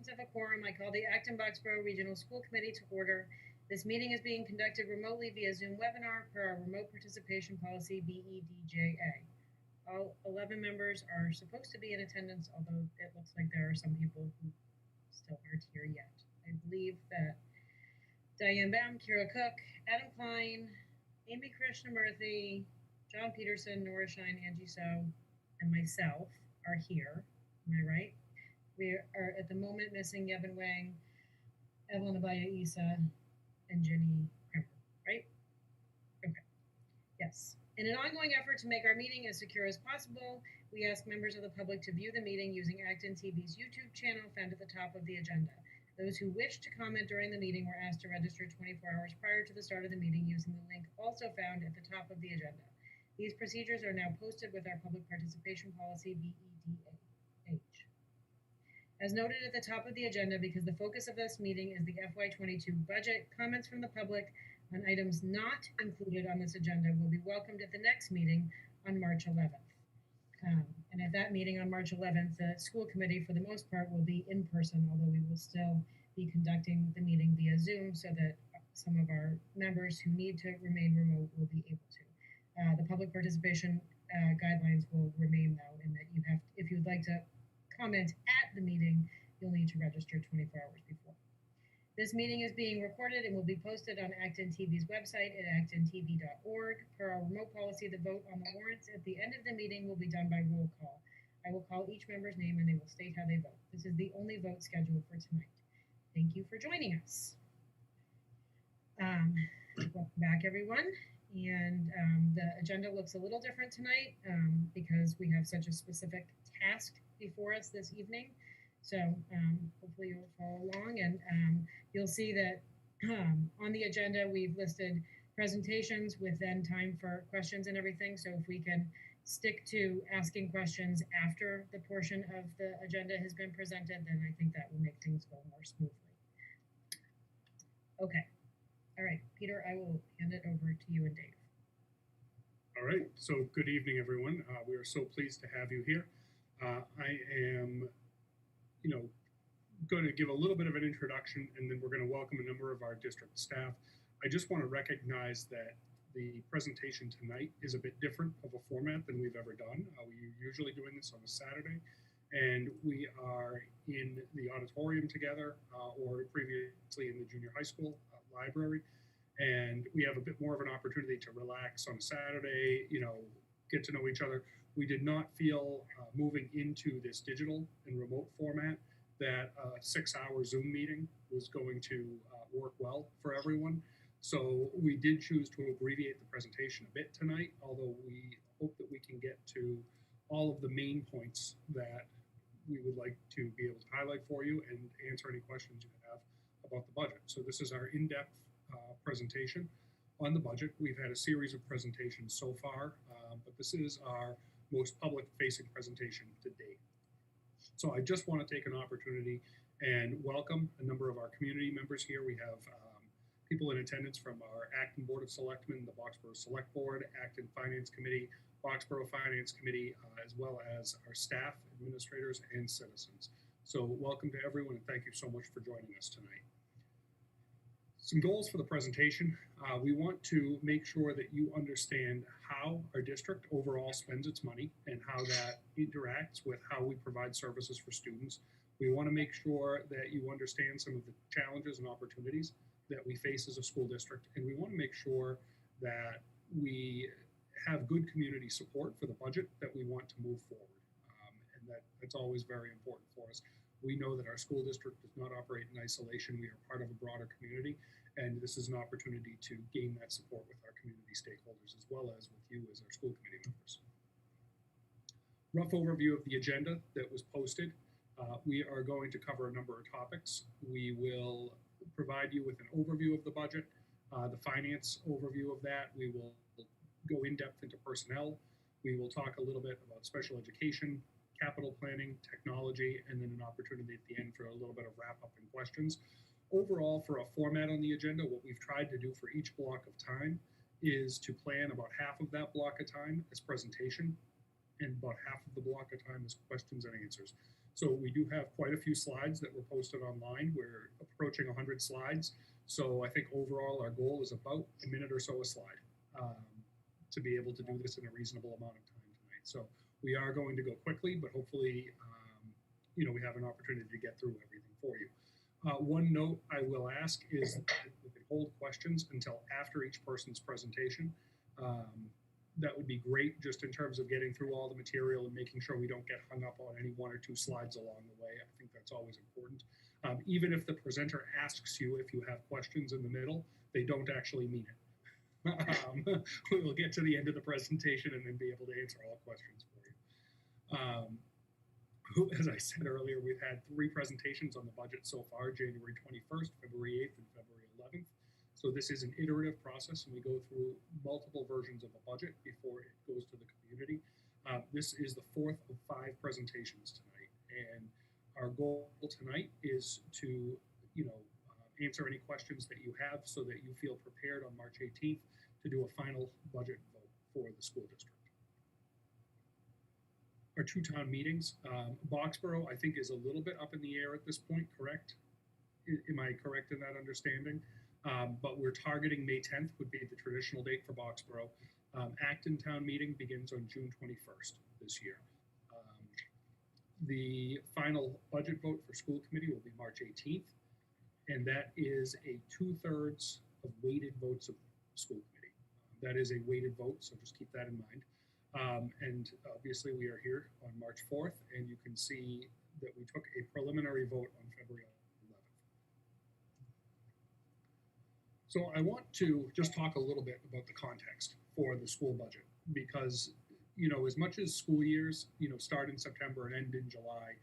absence of a quorum, I call the Acton Boxborough Regional School Committee to order. This meeting is being conducted remotely via Zoom webinar per our remote participation policy BEDJA. All 11 members are supposed to be in attendance, although it looks like there are some people who still aren't here yet. I believe that Diane Bam, Kira Cook, Adam Klein, Amy Krishnamurthy, John Peterson, Nora Shine, Angie So, and myself are here. Am I right? We are at the moment missing Yevon Wang, Evelyn Abaya Isa, and Jenny Krimper, right? Okay. Yes. In an ongoing effort to make our meeting as secure as possible, we ask members of the public to view the meeting using ActonTV's YouTube channel found at the top of the agenda. Those who wish to comment during the meeting were asked to register 24 hours prior to the start of the meeting using the link also found at the top of the agenda. These procedures are now posted with our public participation policy BEDH. As noted at the top of the agenda, because the focus of this meeting is the FY22 budget, comments from the public on items not included on this agenda will be welcomed at the next meeting on March 11th. And at that meeting on March 11th, the school committee, for the most part, will be in person, although we will still be conducting the meeting via Zoom so that some of our members who need to remain remote will be able to. The public participation guidelines will remain, though, in that you have, if you'd like to comment at the meeting, you'll need to register 24 hours before. This meeting is being recorded and will be posted on ActonTV's website at actontv.org. Per our remote policy, the vote on the warrants at the end of the meeting will be done by roll call. I will call each member's name and they will state how they vote. This is the only vote scheduled for tonight. Thank you for joining us. Welcome back, everyone. And the agenda looks a little different tonight because we have such a specific task before us this evening. So hopefully you'll follow along, and you'll see that on the agenda we've listed presentations with then time for questions and everything. So if we can stick to asking questions after the portion of the agenda has been presented, then I think that will make things go more smoothly. Okay. All right, Peter, I will hand it over to you and Dave. All right, so good evening, everyone. We are so pleased to have you here. I am going to give a little bit of an introduction, and then we're going to welcome a number of our district staff. I just want to recognize that the presentation tonight is a bit different of a format than we've ever done. We're usually doing this on a Saturday, and we are in the auditorium together, or previously in the junior high school library, and we have a bit more of an opportunity to relax on a Saturday, get to know each other. We did not feel moving into this digital and remote format that a 6-hour Zoom meeting was going to work well for everyone. So we did choose to abbreviate the presentation a bit tonight, although we hope that we can get to all of the main points that we would like to be able to highlight for you and answer any questions you have about the budget. So this is our in-depth presentation on the budget. We've had a series of presentations so far, but this is our most public-facing presentation to date. So I just want to take an opportunity and welcome a number of our community members here. We have people in attendance from our Acton Board of Selectmen, the Boxborough Select Board, Acton Finance Committee, Boxborough Finance Committee, as well as our staff, administrators, and citizens. So welcome to everyone, and thank you so much for joining us tonight. Some goals for the presentation. We want to make sure that you understand how our district overall spends its money and how that interacts with how we provide services for students. We want to make sure that you understand some of the challenges and opportunities that we face as a school district, and we want to make sure that we have good community support for the budget that we want to move forward, and that's always very important for us. We know that our school district does not operate in isolation. We are part of a broader community, and this is an opportunity to gain that support with our community stakeholders as well as with you as our school committee members. Rough overview of the agenda that was posted. We are going to cover a number of topics. We will provide you with an overview of the budget, the finance overview of that. We will go in depth into personnel. We will talk a little bit about special education, capital planning, technology, and then an opportunity at the end for a little bit of wrap up and questions. Overall, for a format on the agenda, what we've tried to do for each block of time is to plan about half of that block of time as presentation and about half of the block of time as questions and answers. So we do have quite a few slides that were posted online. We're approaching 100 slides. So I think overall our goal is about a minute or so a slide to be able to do this in a reasonable amount of time tonight. So we are going to go quickly, but hopefully, we have an opportunity to get through everything for you. One note I will ask is that we can hold questions until after each person's presentation. That would be great just in terms of getting through all the material and making sure we don't get hung up on any one or two slides along the way. I think that's always important. Even if the presenter asks you if you have questions in the middle, they don't actually mean it. We'll get to the end of the presentation and then be able to answer all questions for you. As I said earlier, we've had 3 presentations on the budget so far, January 21st, February 8th, and February 11th. So this is an iterative process, and we go through multiple versions of a budget before it goes to the community. This is the 4th of 5 presentations tonight, and our goal tonight is to, answer any questions that you have so that you feel prepared on March 18th to do a final budget vote for the school district. Our 2 town meetings, Boxborough, I think, is a little bit up in the air at this point, correct? Am I correct in that understanding? But we're targeting May 10th would be the traditional date for Boxborough. Acton town meeting begins on June 21st this year. The final budget vote for school committee will be March 18th, and that is a 2/3 of weighted votes of school committee. That is a weighted vote, so just keep that in mind. And obviously we are here on March 4th, and you can see that we took a preliminary vote on February 11th. So I want to just talk a little bit about the context for the school budget, because as much as school years start in September and end in July,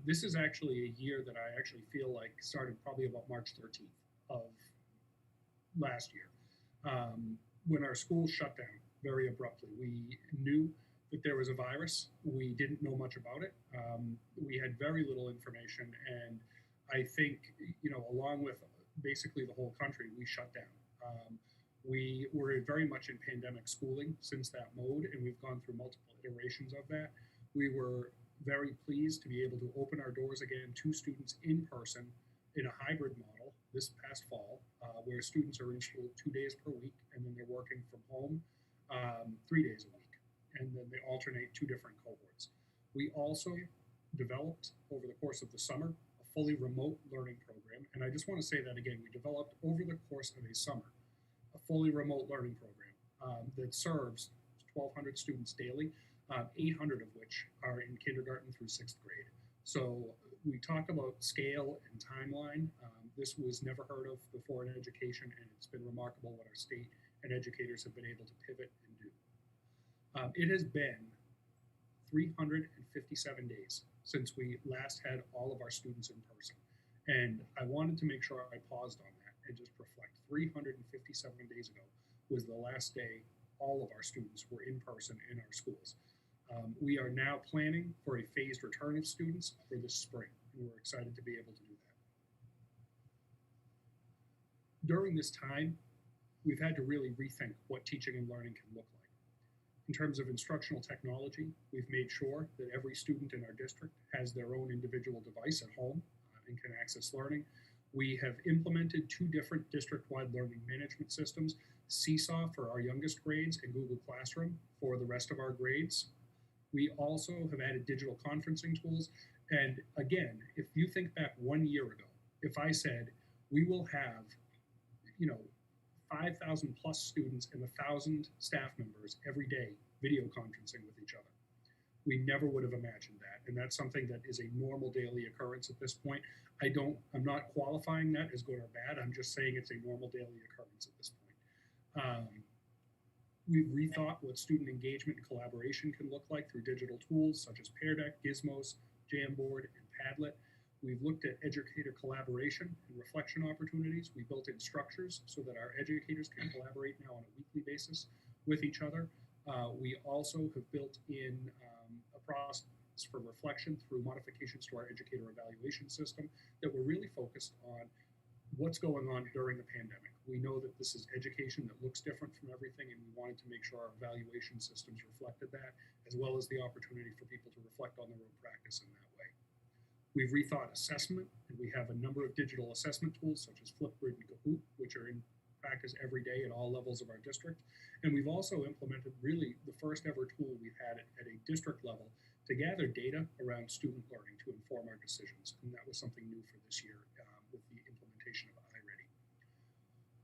this is actually a year that I actually feel like started probably about March 13th of last year, when our schools shut down very abruptly. We knew that there was a virus. We didn't know much about it. We had very little information, and I think, along with basically the whole country, we shut down. We were very much in pandemic schooling since that mode, and we've gone through multiple iterations of that. We were very pleased to be able to open our doors again to students in person in a hybrid model this past fall, where students are in school 2 days per week, and then they're working from home 3 days a week, and then they alternate 2 different cohorts. We also developed over the course of the summer a fully remote learning program, and I just want to say that again, we developed over the course of a summer a fully remote learning program that serves 1,200 students daily, 800 of which are in kindergarten through 6th grade. So we talk about scale and timeline. This was never heard of before in education, and it's been remarkable what our state and educators have been able to pivot and do. It has been 357 days since we last had all of our students in person. And I wanted to make sure I paused on that and just reflect. 357 days ago was the last day all of our students were in person in our schools. We are now planning for a phased return of students for this spring, and we're excited to be able to do that. During this time, we've had to really rethink what teaching and learning can look like. In terms of instructional technology, we've made sure that every student in our district has their own individual device at home and can access learning. We have implemented 2 different district-wide learning management systems, Seesaw for our youngest grades and Google Classroom for the rest of our grades. We also have added digital conferencing tools. And again, if you think back 1 year ago, if I said we will have, 5,000 plus students and 1,000 staff members every day video conferencing with each other, we never would have imagined that. And that's something that is a normal daily occurrence at this point. I'm not qualifying that as good or bad. I'm just saying it's a normal daily occurrence at this point. We've rethought what student engagement and collaboration can look like through digital tools such as Pear Deck, Gizmos, Jamboard, and Padlet. We've looked at educator collaboration and reflection opportunities. We built in structures so that our educators can collaborate now on a weekly basis with each other. We also have built in a process for reflection through modifications to our educator evaluation system that we're really focused on what's going on during the pandemic. We know that this is education that looks different from everything, and we wanted to make sure our evaluation systems reflected that, as well as the opportunity for people to reflect on their own practice in that way. We've rethought assessment, and we have a number of digital assessment tools such as Flipgrid and Kahoot, which are in practice every day at all levels of our district. And we've also implemented really the first ever tool we've had at a district level to gather data around student learning to inform our decisions. And that was something new for this year with the implementation of iReady.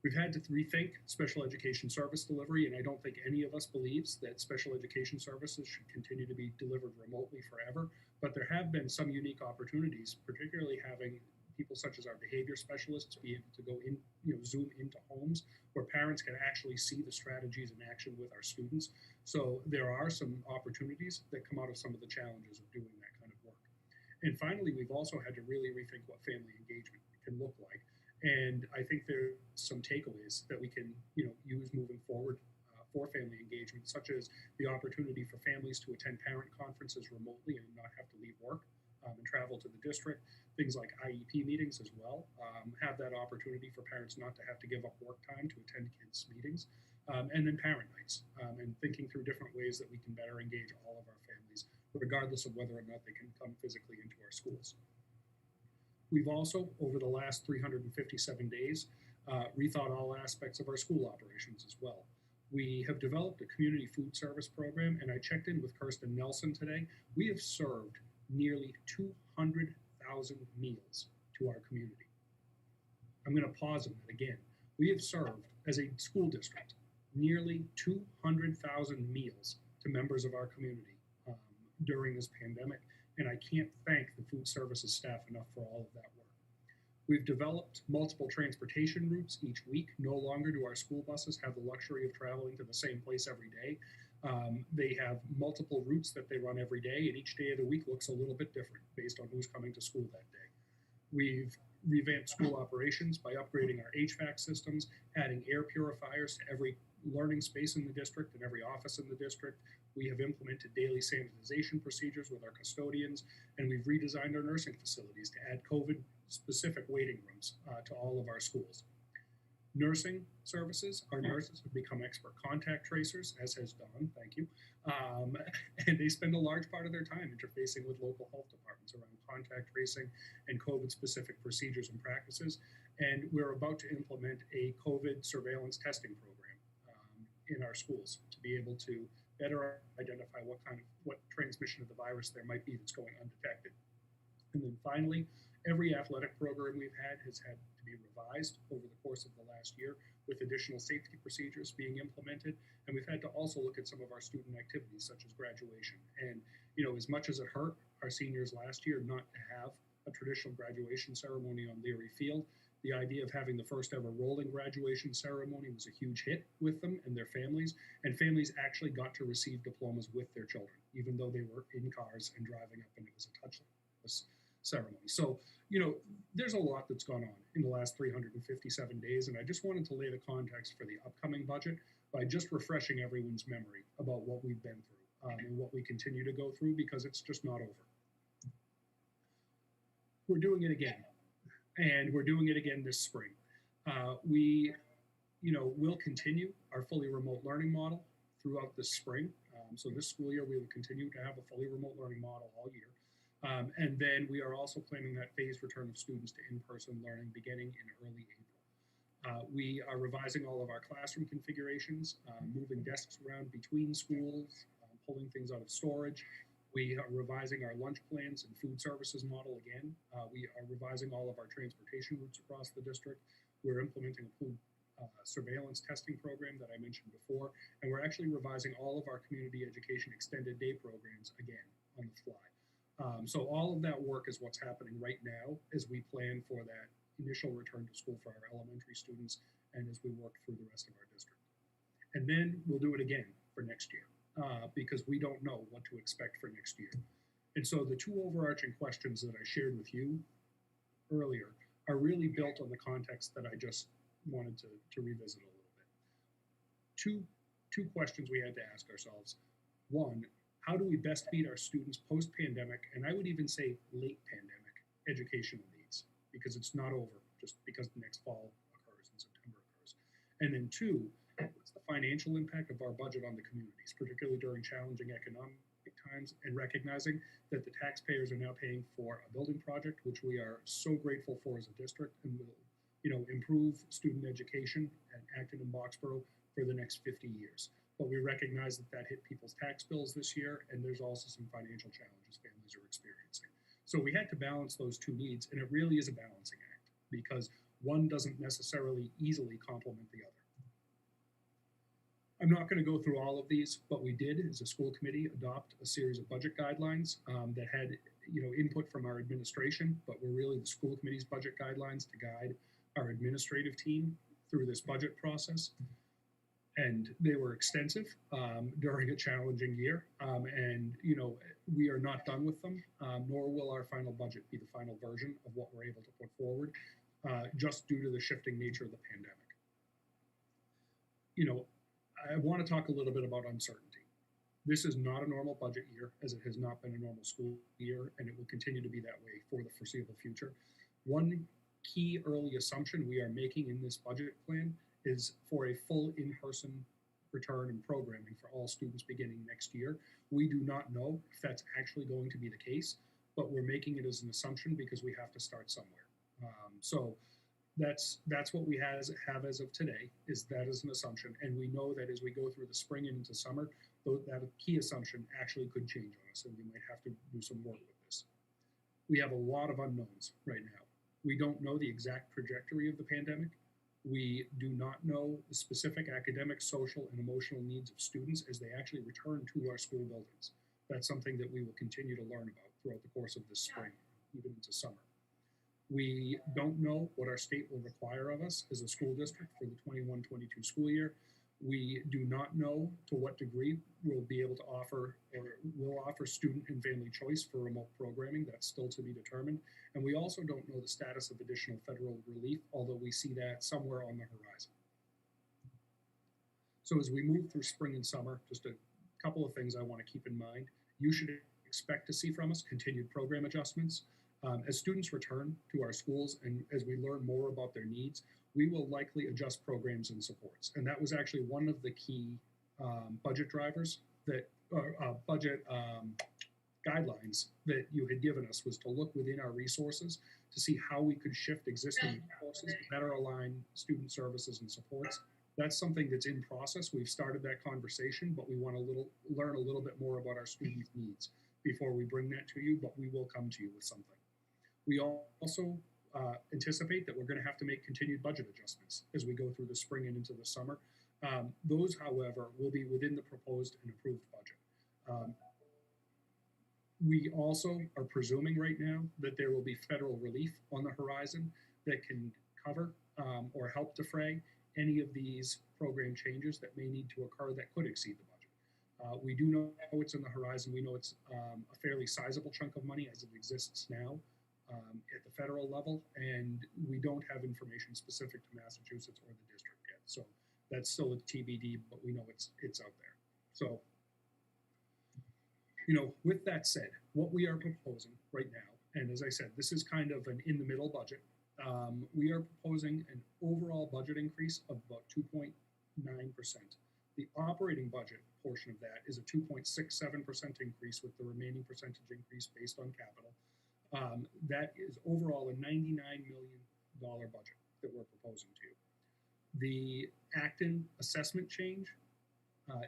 We've had to rethink special education service delivery, and I don't think any of us believes that special education services should continue to be delivered remotely forever, but there have been some unique opportunities, particularly having people such as our behavior specialists be able to go in, Zoom into homes where parents can actually see the strategies in action with our students. So there are some opportunities that come out of some of the challenges of doing that kind of work. And finally, we've also had to really rethink what family engagement can look like. And I think there's some takeaways that we can, use moving forward for family engagement, such as the opportunity for families to attend parent conferences remotely and not have to leave work and travel to the district. Things like IEP meetings as well have that opportunity for parents not to have to give up work time to attend kids' meetings. And then parent nights and thinking through different ways that we can better engage all of our families, regardless of whether or not they can come physically into our schools. We've also, over the last 357 days, rethought all aspects of our school operations as well. We have developed a community food service program, and I checked in with Kirsten Nelson today. We have served nearly 200,000 meals to our community. I'm going to pause on that again. We have served, as a school district, nearly 200,000 meals to members of our community during this pandemic, and I can't thank the food services staff enough for all of that work. We've developed multiple transportation routes each week. No longer do our school buses have the luxury of traveling to the same place every day. They have multiple routes that they run every day, and each day of the week looks a little bit different based on who's coming to school that day. We've revamped school operations by upgrading our HVAC systems, adding air purifiers to every learning space in the district and every office in the district. We have implemented daily sanitization procedures with our custodians, and we've redesigned our nursing facilities to add COVID-specific waiting rooms to all of our schools. Nursing services, our nurses have become expert contact tracers, as has Dawn, thank you. And they spend a large part of their time interfacing with local health departments around contact tracing and COVID-specific procedures and practices. And we're about to implement a COVID surveillance testing program in our schools to be able to better identify what transmission of the virus there might be that's going undetected. And then finally, every athletic program we've had has had to be revised over the course of the last year with additional safety procedures being implemented. And we've had to also look at some of our student activities, such as graduation. And, as much as it hurt our seniors last year not to have a traditional graduation ceremony on Leary Field, the idea of having the first ever rolling graduation ceremony was a huge hit with them and their families. And families actually got to receive diplomas with their children, even though they were in cars and driving up and it was a touchless ceremony. So, there's a lot that's gone on in the last 357 days, and I just wanted to lay the context for the upcoming budget by just refreshing everyone's memory about what we've been through and what we continue to go through, because it's just not over. We're doing it again, and we're doing it again this spring. We, will continue our fully remote learning model throughout the spring. So this school year, we will continue to have a fully remote learning model all year. And then we are also planning that phased return of students to in-person learning beginning in early April. We are revising all of our classroom configurations, moving desks around between schools, pulling things out of storage. We are revising our lunch plans and food services model again. We are revising all of our transportation routes across the district. We're implementing a pool surveillance testing program that I mentioned before, and we're actually revising all of our community education extended day programs again on the fly. So all of that work is what's happening right now as we plan for that initial return to school for our elementary students and as we work through the rest of our district. And then we'll do it again for next year because we don't know what to expect for next year. And so the two overarching questions that I shared with you earlier are really built on the context that I just wanted to revisit a little bit. Two questions we had to ask ourselves. One, how do we best meet our students post-pandemic, and I would even say late pandemic, educational needs, because it's not over just because the next fall occurs and September occurs. And then two, what's the financial impact of our budget on the communities, particularly during challenging economic times, and recognizing that the taxpayers are now paying for a building project, which we are so grateful for as a district, and will, improve student education at Acton and Boxborough for the next 50 years. But we recognize that that hit people's tax bills this year, and there's also some financial challenges families are experiencing. So we had to balance those two needs, and it really is a balancing act because one doesn't necessarily easily complement the other. I'm not going to go through all of these, but we did, as a school committee, adopt a series of budget guidelines that had, input from our administration, but were really the school committee's budget guidelines to guide our administrative team through this budget process. And they were extensive during a challenging year. And, we are not done with them, nor will our final budget be the final version of what we're able to put forward, just due to the shifting nature of the pandemic. I want to talk a little bit about uncertainty. This is not a normal budget year, as it has not been a normal school year, and it will continue to be that way for the foreseeable future. One key early assumption we are making in this budget plan is for a full in-person return and programming for all students beginning next year. We do not know if that's actually going to be the case, but we're making it as an assumption because we have to start somewhere. So that's what we have as of today, is that as an assumption. And we know that as we go through the spring and into summer, that key assumption actually could change on us, and we might have to do some work with this. We have a lot of unknowns right now. We don't know the exact trajectory of the pandemic. We do not know the specific academic, social, and emotional needs of students as they actually return to our school buildings. That's something that we will continue to learn about throughout the course of this spring, even into summer. We don't know what our state will require of us as a school district for the 21-22 school year. We do not know to what degree we'll be able to offer, or will offer student and family choice for remote programming. That's still to be determined. And we also don't know the status of additional federal relief, although we see that somewhere on the horizon. So as we move through spring and summer, just a couple of things I want to keep in mind. You should expect to see from us continued program adjustments. As students return to our schools and as we learn more about their needs, we will likely adjust programs and supports. And that was actually one of the key budget drivers that, budget guidelines that you had given us, was to look within our resources to see how we could shift existing resources to better align student services and supports. That's something that's in process. We've started that conversation, but we want to learn a little bit more about our students' needs before we bring that to you, but we will come to you with something. We also anticipate that we're going to have to make continued budget adjustments as we go through the spring and into the summer. Those, however, will be within the proposed and approved budget. We also are presuming right now that there will be federal relief on the horizon that can cover or help defray any of these program changes that may need to occur that could exceed the budget. We do know it's in the horizon. We know it's a fairly sizable chunk of money as it exists now at the federal level, and we don't have information specific to Massachusetts or the district yet. So that's still a TBD, but we know it's out there. So, with that said, what we are proposing right now, and as I said, this is kind of an in-the-middle budget. We are proposing an overall budget increase of about 2.9%. The operating budget portion of that is a 2.67% increase, with the remaining percentage increase based on capital. That is overall a $99 million budget that we're proposing to you. The Acton assessment change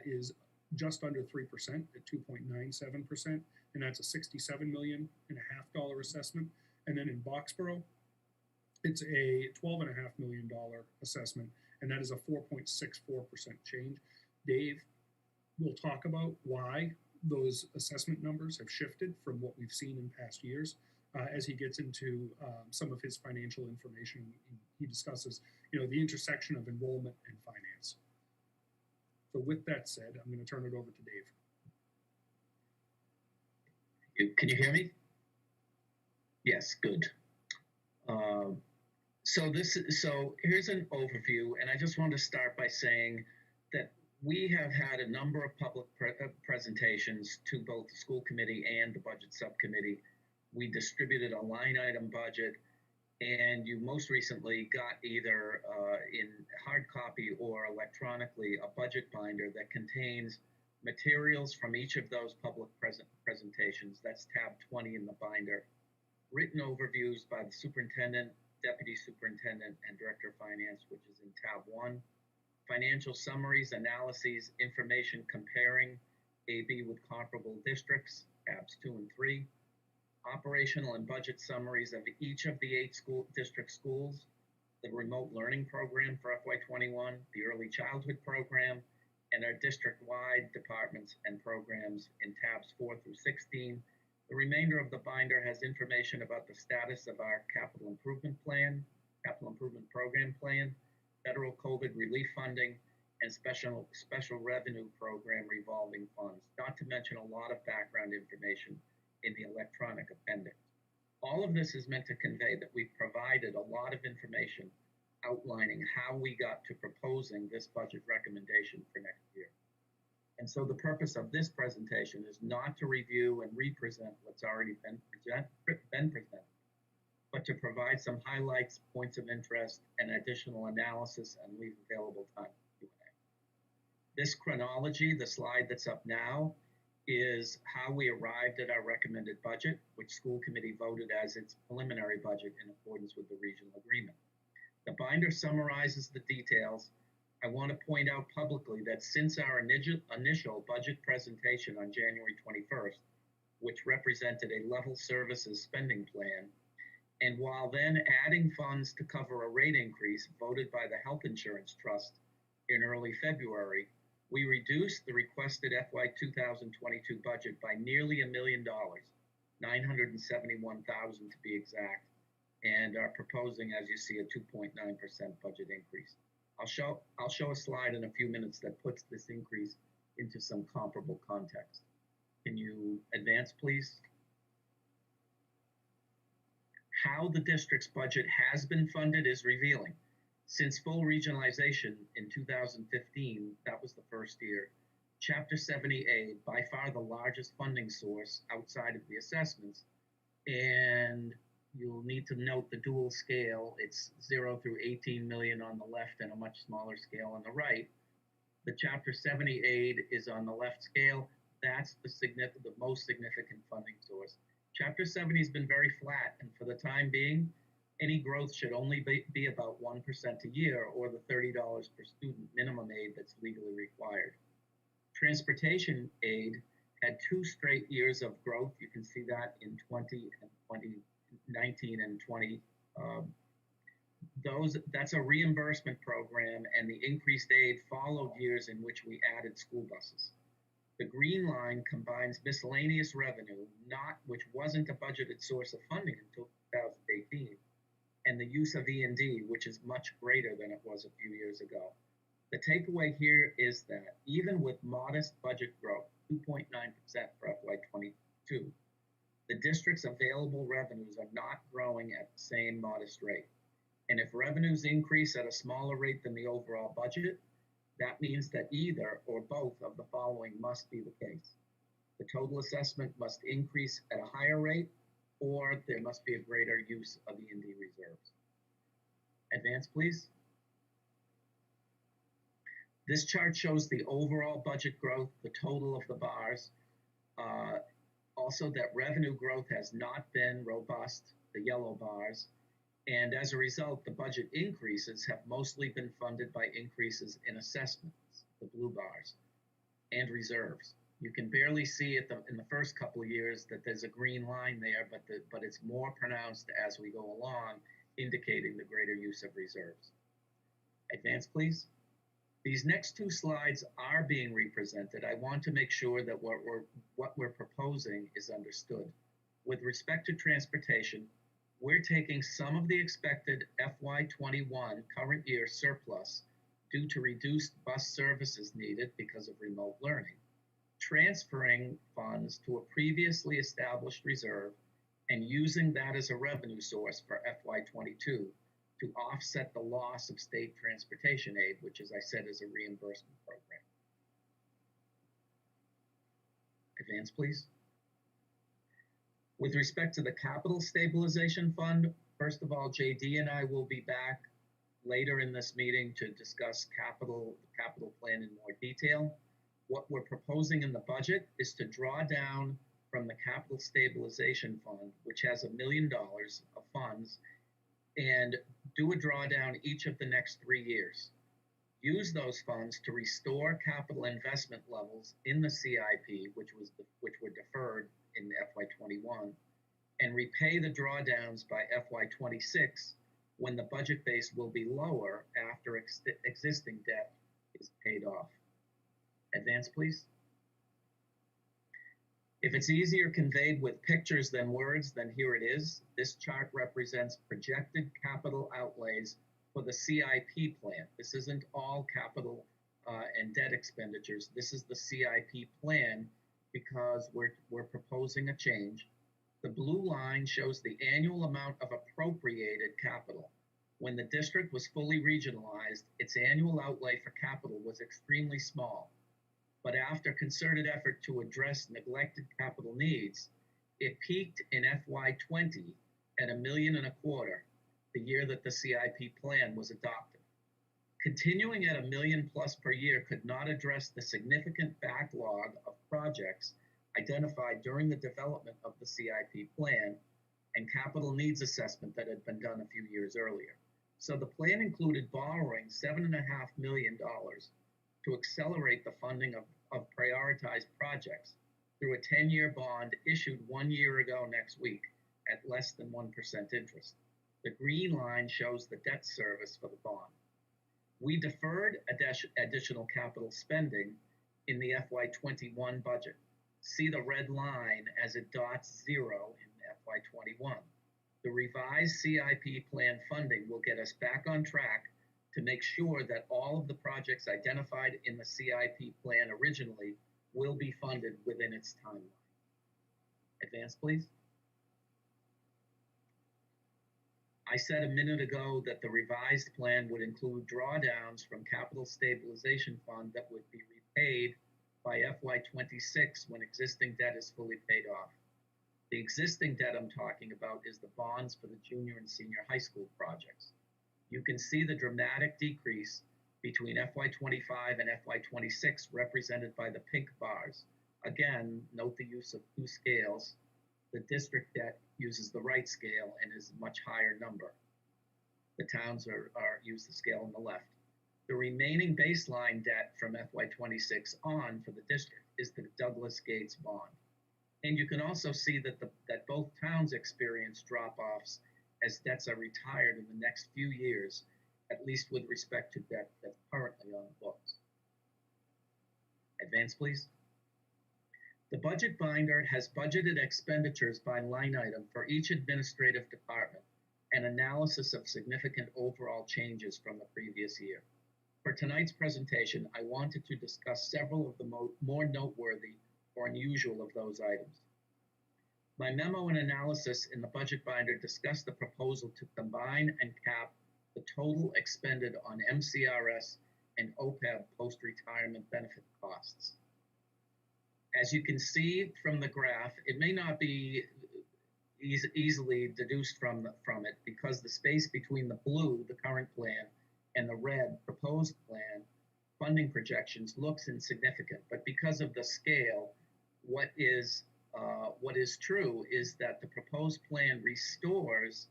is just under 3% at 2.97%, and that's a $67.5 million assessment. And then in Boxborough, it's a $12.5 million assessment, and that is a 4.64% change. Dave will talk about why those assessment numbers have shifted from what we've seen in past years as he gets into some of his financial information. He discusses, the intersection of enrollment and finance. So with that said, I'm going to turn it over to Dave. Can you hear me? Yes, good. So here's an overview, and I just want to start by saying that we have had a number of public presentations to both the school committee and the budget subcommittee. We distributed a line item budget, and you most recently got either in hard copy or electronically a budget binder that contains Materials from each of those public presentations, that's tab 20 in the binder. Written overviews by the superintendent, deputy superintendent, and director of finance, which is in tab 1. Financial summaries, analyses, information comparing AB with comparable districts, tabs 2 and 3. Operational and budget summaries of each of the 8 district schools, the remote learning program for FY21, the early childhood program, and our district-wide departments and programs in tabs 4 through 16. The remainder of the binder has information about the status of our capital improvement program plan, federal COVID relief funding, and special revenue program revolving funds, not to mention a lot of background information in the electronic appendix. All of this is meant to convey that we've provided a lot of information outlining how we got to proposing this budget recommendation for next year. And so the purpose of this presentation is not to review and represent what's already been presented, but to provide some highlights, points of interest, and additional analysis, and leave available time for Q&A. This chronology, the slide that's up now, is how we arrived at our recommended budget, which school committee voted as its preliminary budget in accordance with the regional agreement. The binder summarizes the details. I want to point out publicly that since our initial budget presentation on January 21st, which represented a level services spending plan, and while then adding funds to cover a rate increase voted by the Health Insurance Trust in early February, we reduced the requested FY 2022 budget by nearly $1 million, $971,000 to be exact, and are proposing, as you see, a 2.9% budget increase. I'll show a slide in a few minutes that puts this increase into some comparable context. Can you advance, please? How the district's budget has been funded is revealing. Since full regionalization in 2015, that was the first year, Chapter 70A, by far the largest funding source outside of the assessments, and you'll need to note the dual scale. It's 0 through 18 million on the left and a much smaller scale on the right. The Chapter 70 aid is on the left scale. That's the most significant funding source. Chapter 70 has been very flat, and for the time being, any growth should only be about 1% a year, or the $30 per student minimum aid that's legally required. Transportation aid had 2 straight years of growth. You can see that in 2019 and 20. That's a reimbursement program, and the increased aid followed years in which we added school buses. The green line combines miscellaneous revenue, which wasn't a budgeted source of funding until 2018, and the use of E&D, which is much greater than it was a few years ago. The takeaway here is that even with modest budget growth, 2.9% for FY22, the district's available revenues are not growing at the same modest rate. And if revenues increase at a smaller rate than the overall budget, that means that either or both of the following must be the case. The total assessment must increase at a higher rate, or there must be a greater use of E&D reserves. Advance, please. This chart shows the overall budget growth, the total of the bars. Also that revenue growth has not been robust, the yellow bars, and as a result, the budget increases have mostly been funded by increases in assessments, the blue bars, and reserves. You can barely see it in the first couple of years that there's a green line there, but it's more pronounced as we go along, indicating the greater use of reserves. Advance, please. These next 2 slides are being represented. I want to make sure that what we're proposing is understood. With respect to transportation, we're taking some of the expected FY21 current year surplus due to reduced bus services needed because of remote learning, transferring funds to a previously established reserve and using that as a revenue source for FY22 to offset the loss of state transportation aid, which, as I said, is a reimbursement program. Advance, please. With respect to the Capital Stabilization Fund, first of all, JD and I will be back later in this meeting to discuss the capital plan in more detail. What we're proposing in the budget is to draw down from the Capital Stabilization Fund, which has $1 million of funds, and do a drawdown each of the next 3 years. Use those funds to restore capital investment levels in the CIP, which were deferred in FY21, and repay the drawdowns by FY26 when the budget base will be lower after existing debt is paid off. Advance, please. If it's easier conveyed with pictures than words, then here it is. This chart represents projected capital outlays for the CIP plan. This isn't all capital and debt expenditures. This is the CIP plan because we're proposing a change. The blue line shows the annual amount of appropriated capital. When the district was fully regionalized, its annual outlay for capital was extremely small. But after concerted effort to address neglected capital needs, it peaked in FY20 at $1.25 million, the year that the CIP plan was adopted. Continuing at $1 million plus per year could not address the significant backlog of projects identified during the development of the CIP plan and capital needs assessment that had been done a few years earlier. So the plan included borrowing $7.5 million to accelerate the funding of prioritized projects through a 10-year bond issued 1 year ago next week at less than 1% interest. The green line shows the debt service for the bond. We deferred additional capital spending in the FY21 budget. See the red line as it dots 0 in FY21. The revised CIP plan funding will get us back on track to make sure that all of the projects identified in the CIP plan originally will be funded within its timeline. Advance, please. I said a minute ago that the revised plan would include drawdowns from Capital Stabilization Fund that would be repaid by FY26 when existing debt is fully paid off. The existing debt I'm talking about is the bonds for the junior and senior high school projects. You can see the dramatic decrease between FY25 and FY26 represented by the pink bars. Again, note the use of 2 scales. The district debt uses the right scale and is a much higher number. The towns use the scale on the left. The remaining baseline debt from FY26 on for the district is the Douglas Gates bond. And you can also see that both towns experience drop-offs as debts are retired in the next few years, at least with respect to debt that's currently on the books. Advance, please. The budget binder has budgeted expenditures by line item for each administrative department and analysis of significant overall changes from the previous year. For tonight's presentation, I wanted to discuss several of the more noteworthy or unusual of those items. My memo and analysis in the budget binder discussed the proposal to combine and cap the total expended on MCRS and OPEB post-retirement benefit costs. As you can see from the graph, it may not be easily deduced from it because the space between the blue, the current plan, and the red proposed plan funding projections looks insignificant. But because of the scale, what is true is that the proposed plan restores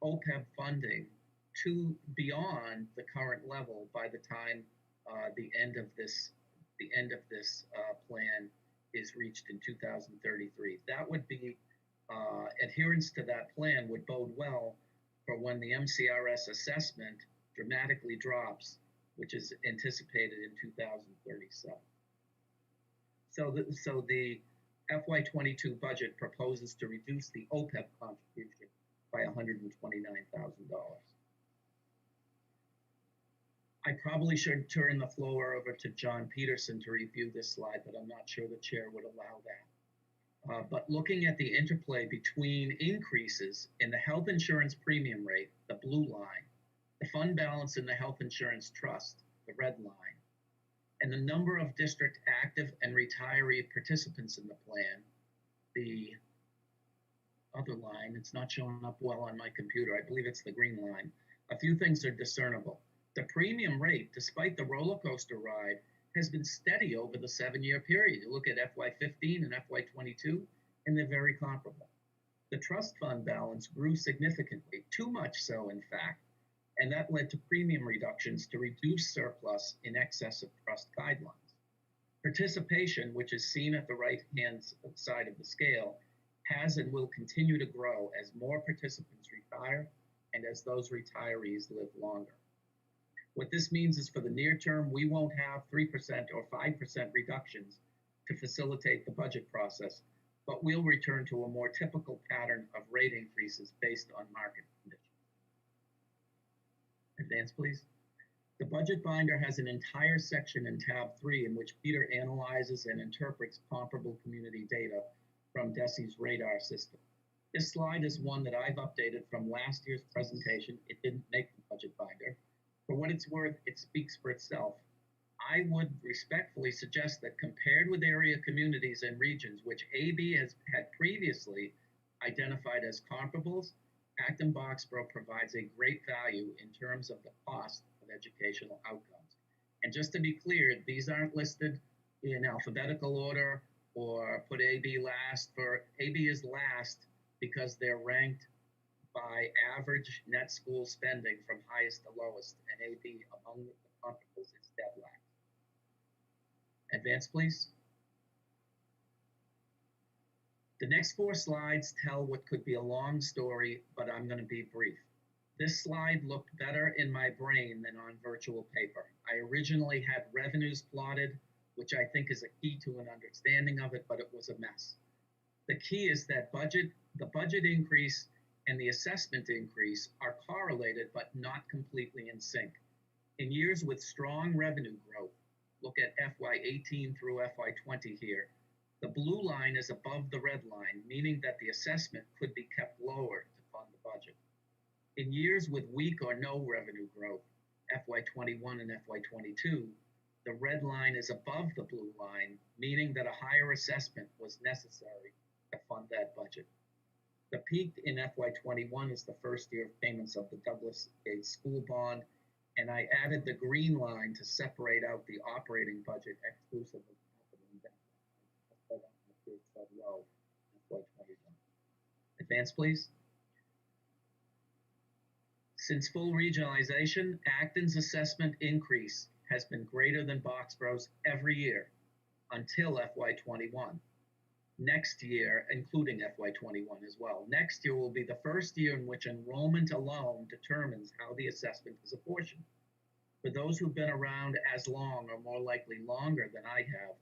OPEB funding to beyond the current level by the time the end of this plan is reached in 2033. That would be adherence to that plan would bode well for when the MCRS assessment dramatically drops, which is anticipated in 2037. So the FY22 budget proposes to reduce the OPEB contribution by $129,000. I probably should turn the floor over to John Peterson to review this slide, but I'm not sure the chair would allow that. But looking at the interplay between increases in the health insurance premium rate, the blue line, the fund balance in the health insurance trust, the red line, and the number of district active and retiree participants in the plan, the other line, it's not showing up well on my computer, I believe it's the green line, a few things are discernible. The premium rate, despite the roller coaster ride, has been steady over the 7-year period. You look at FY15 and FY22, and they're very comparable. The trust fund balance grew significantly, too much so, in fact, and that led to premium reductions to reduce surplus in excess of trust guidelines. Participation, which is seen at the right-hand side of the scale, has and will continue to grow as more participants retire and as those retirees live longer. What this means is for the near term, we won't have 3% or 5% reductions to facilitate the budget process, but we'll return to a more typical pattern of rate increases based on market conditions. Advance, please. The budget binder has an entire section in tab 3 in which Peter analyzes and interprets comparable community data from DESI's radar system. This slide is one that I've updated from last year's presentation. It didn't make the budget binder. For what it's worth, it speaks for itself. I would respectfully suggest that compared with area communities and regions which AB has had previously identified as comparables, Acton Boxborough provides a great value in terms of the cost of educational outcomes. And just to be clear, these aren't listed in alphabetical order or put AB last. For AB is last because they're ranked by average net school spending from highest to lowest, and AB among the comparables is dead last. Advance, please. The next 4 slides tell what could be a long story, but I'm going to be brief. This slide looked better in my brain than on virtual paper. I originally had revenues plotted, which I think is a key to an understanding of it, but it was a mess. The key is that the budget increase and the assessment increase are correlated but not completely in sync. In years with strong revenue growth, look at FY18 through FY20 here, the blue line is above the red line, meaning that the assessment could be kept lower to fund the budget. In years with weak or no revenue growth, FY21 and FY22, the red line is above the blue line, meaning that a higher assessment was necessary to fund that budget. The peak in FY21 is the first year of payments of the Douglas Gates School Bond, and I added the green line to separate out the operating budget exclusive of capital investment. Advance, please. Since full regionalization, Acton's assessment increase has been greater than Boxborough's every year until FY21. Next year, including FY21 as well, next year will be the first year in which enrollment alone determines how the assessment is apportioned. For those who've been around as long or more likely longer than I have,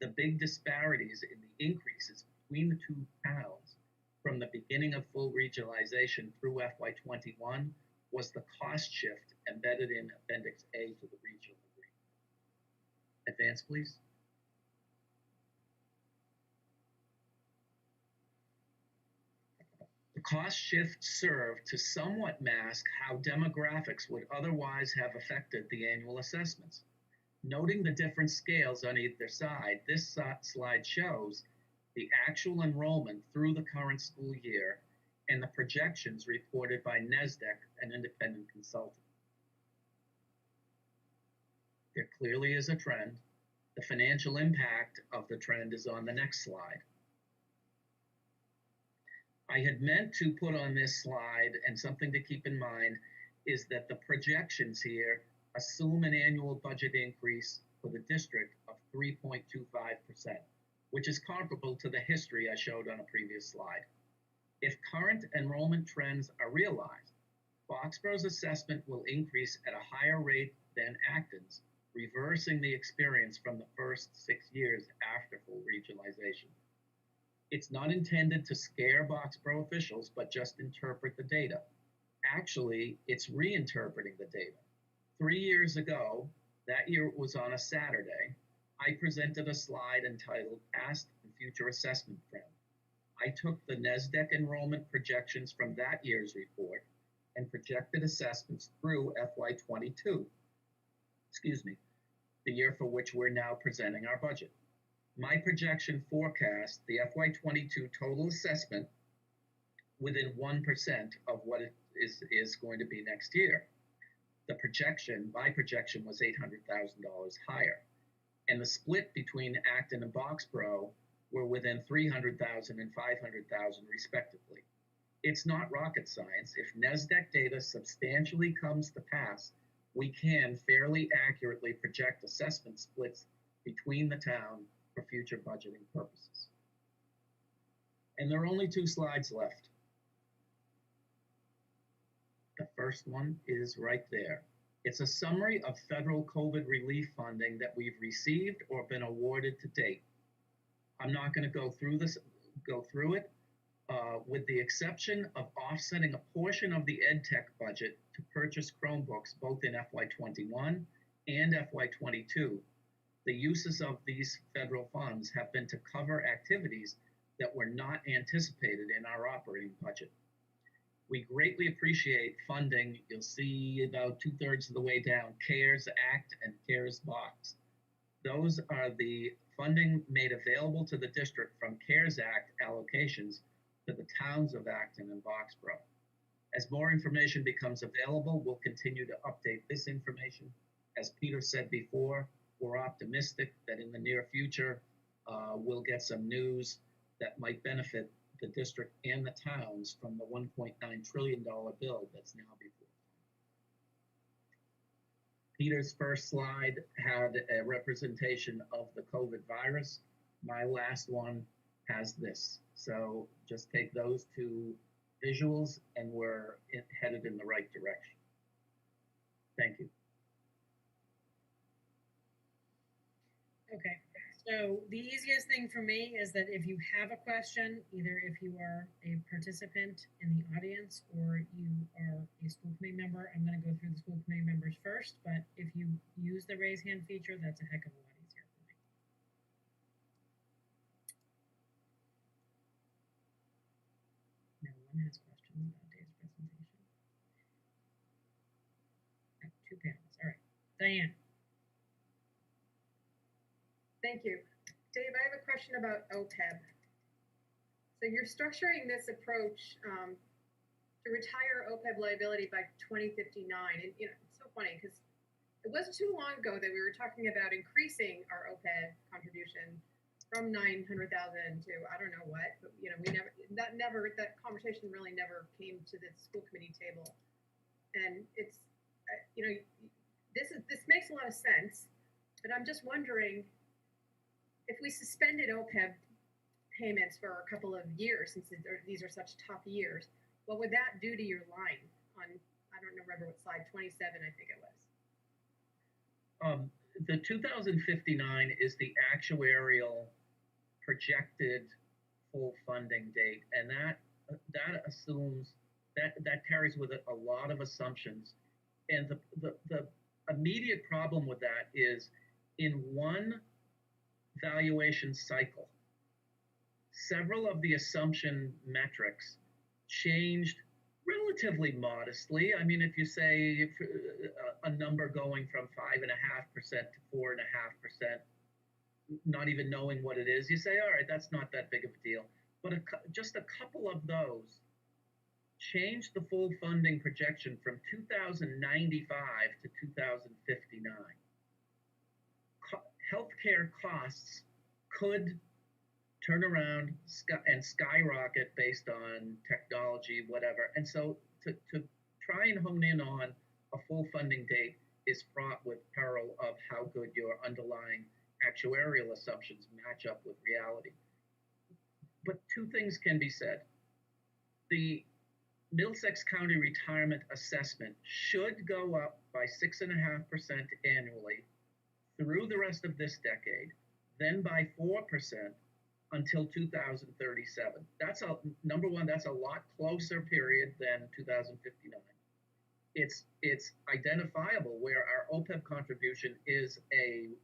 the big disparities in the increases between the two towns from the beginning of full regionalization through FY21 was the cost shift embedded in Appendix A to the regional agreement. Advance, please. The cost shift served to somewhat mask how demographics would otherwise have affected the annual assessments. Noting the different scales on either side, this slide shows the actual enrollment through the current school year and the projections reported by NESDEC, an independent consultant. There clearly is a trend. The financial impact of the trend is on the next slide. I had meant to put on this slide, and something to keep in mind, is that the projections here assume an annual budget increase for the district of 3.25%, which is comparable to the history I showed on a previous slide. If current enrollment trends are realized, Boxborough's assessment will increase at a higher rate than Acton's, reversing the experience from the first 6 years after full regionalization. It's not intended to scare Boxborough officials, but just interpret the data. Actually, it's reinterpreting the data. 3 years ago, that year it was on a Saturday, I presented a slide entitled Past and Future Assessment Trend. I took the NESDEC enrollment projections from that year's report and projected assessments through FY22, the year for which we're now presenting our budget. My projection forecast the FY22 total assessment within 1% of what it is going to be next year. My projection was $800,000 higher. and the split between Acton and Boxborough were within 300,000 and 500,000 respectively. It's not rocket science. If NESDEC data substantially comes to pass, we can fairly accurately project assessment splits between the town for future budgeting purposes. And there are only 2 slides left. The first one is right there. It's a summary of federal COVID relief funding that we've received or been awarded to date. I'm not going to go through it, with the exception of offsetting a portion of the EdTech budget to purchase Chromebooks both in FY21 and FY22. The uses of these federal funds have been to cover activities that were not anticipated in our operating budget. We greatly appreciate funding. You'll see about 2/3 of the way down, CARES Act and CARES Box. Those are the funding made available to the district from CARES Act allocations to the towns of Acton and Boxborough. As more information becomes available, we'll continue to update this information. As Peter said before, we're optimistic that in the near future, we'll get some news that might benefit the district and the towns from the $1.9 trillion bill that's now before. Peter's first slide had a representation of the COVID virus. My last one has this. So just take those 2 visuals and we're headed in the right direction. Thank you. Okay, so the easiest thing for me is that if you have a question, either if you are a participant in the audience or you are a school committee member, I'm going to go through the school committee members first, but if you use the raise hand feature, that's a heck of a lot easier for me. No one has questions about Dave's presentation. Oh, 2 panels. All right, Diane. Thank you. Dave, I have a question about OPEB. So you're structuring this approach to retire OPEB liability by 2059. And it's so funny because it wasn't too long ago that we were talking about increasing our OPEB contribution from 900,000 to I don't know what, but that conversation really never came to the school committee table. And it's this makes a lot of sense, but I'm just wondering, if we suspended OPEB payments for a couple of years, since these are such tough years, what would that do to your line on, I don't remember what slide, 27, I think it was. The 2059 is the actuarial projected full funding date, and that assumes that carries with it a lot of assumptions. And the immediate problem with that is in one valuation cycle, several of the assumption metrics changed relatively modestly. I mean, if you say a number going from 5.5% to 4.5%, not even knowing what it is, you say, all right, that's not that big of a deal. But just a couple of those changed the full funding projection from 2095 to 2059. Healthcare costs could turn around and skyrocket based on technology, whatever. And so to try and hone in on a full funding date is fraught with peril of how good your underlying actuarial assumptions match up with reality. But 2 things can be said. The Middlesex County Retirement Assessment should go up by 6.5% annually through the rest of this decade, then by 4% until 2037. That's number one, that's a lot closer period than 2059. It's identifiable where our OPEB contribution is a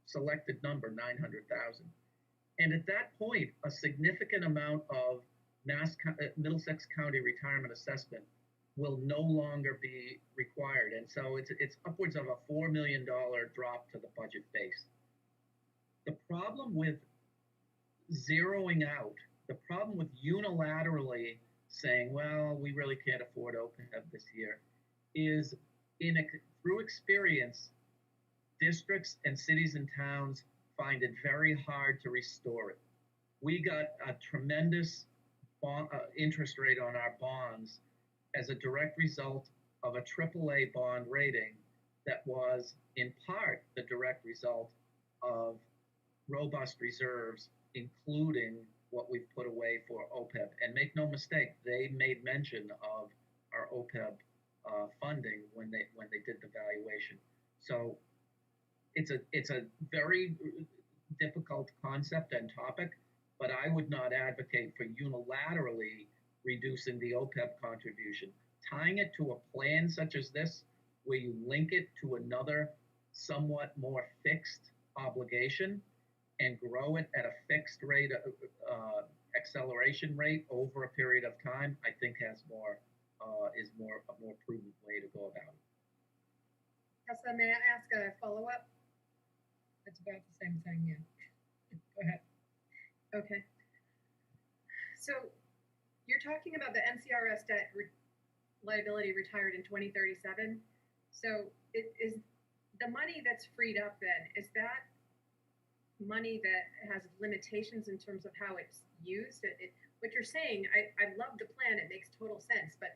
selected number, 900,000. And at that point, a significant amount of Middlesex County Retirement Assessment will no longer be required. And so it's upwards of a $4 million drop to the budget base. The problem with zeroing out, the problem with unilaterally saying, well, we really can't afford OPEB this year, is through experience, districts and cities and towns find it very hard to restore it. We got a tremendous interest rate on our bonds as a direct result of a AAA bond rating that was in part the direct result of robust reserves, including what we've put away for OPEB. And make no mistake, they made mention of our OPEB funding when they did the valuation. So it's a very difficult concept and topic, but I would not advocate for unilaterally reducing the OPEB contribution. Tying it to a plan such as this, where you link it to another somewhat more fixed obligation and grow it at a fixed rate of acceleration rate over a period of time, I think has is a more prudent way to go about it. Tessa, may I ask a follow-up? It's about the same thing, yeah. Go ahead. Okay. So you're talking about the MCRS debt liability retired in 2037. So it is the money that's freed up then, is that money that has limitations in terms of how it's used? What you're saying, I love the plan, it makes total sense, but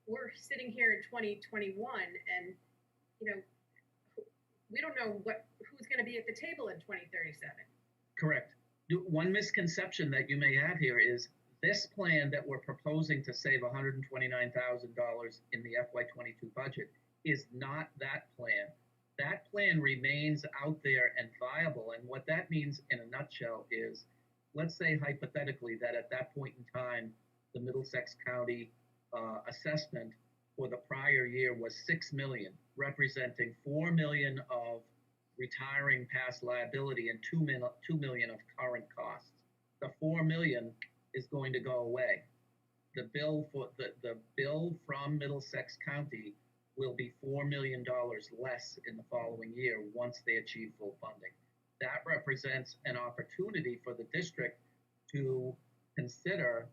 we're sitting here in 2021 and, you know, we don't know who's going to be at the table in 2037. Correct. One misconception that you may have here is this plan that we're proposing to save $129,000 in the FY22 budget is not that plan. That plan remains out there and viable. And what that means in a nutshell is, let's say hypothetically that at that point in time, the Middlesex County assessment for the prior year was $6 million, representing $4 million of retiring past liability and $2 million of current costs. The $4 million is going to go away. The bill for the bill from Middlesex County will be $4 million less in the following year once they achieve full funding. That represents an opportunity for the district to consider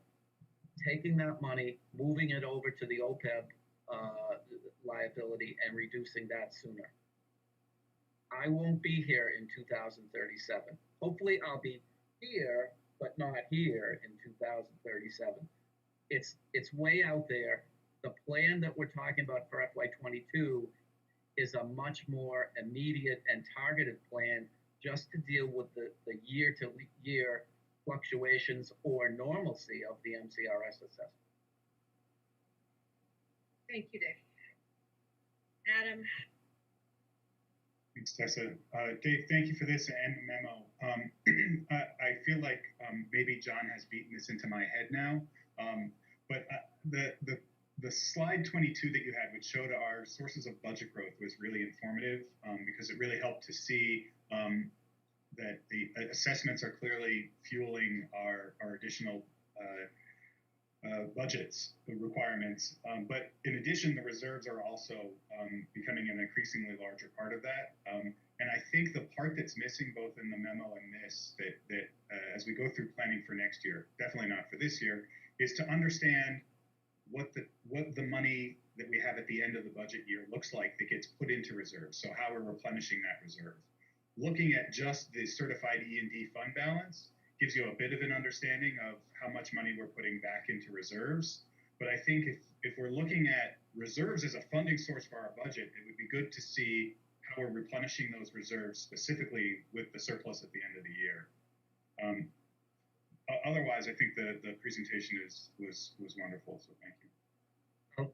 taking that money, moving it over to the OPEB liability and reducing that sooner. I won't be here in 2037. Hopefully I'll be here, but not here in 2037. It's way out there. The plan that we're talking about for FY22 is a much more immediate and targeted plan just to deal with the year-to-year fluctuations or normalcy of the MCRS assessment. Thank you, Dave. Adam. Thanks, Tessa. Dave, thank you for this and the memo. I feel like maybe John has beaten this into my head now, but the slide 22 that you had, which showed our sources of budget growth, was really informative because it really helped to see that the assessments are clearly fueling our additional budgets requirements. But in addition, the reserves are also becoming an increasingly larger part of that. And I think the part that's missing both in the memo and this, that as we go through planning for next year, definitely not for this year, is to understand what the money that we have at the end of the budget year looks like that gets put into reserves. So how we're replenishing that reserve. Looking at just the certified E&D fund balance gives you a bit of an understanding of how much money we're putting back into reserves. But I think if we're looking at reserves as a funding source for our budget, it would be good to see how we're replenishing those reserves, specifically with the surplus at the end of the year. Otherwise, I think the presentation was wonderful, so thank you.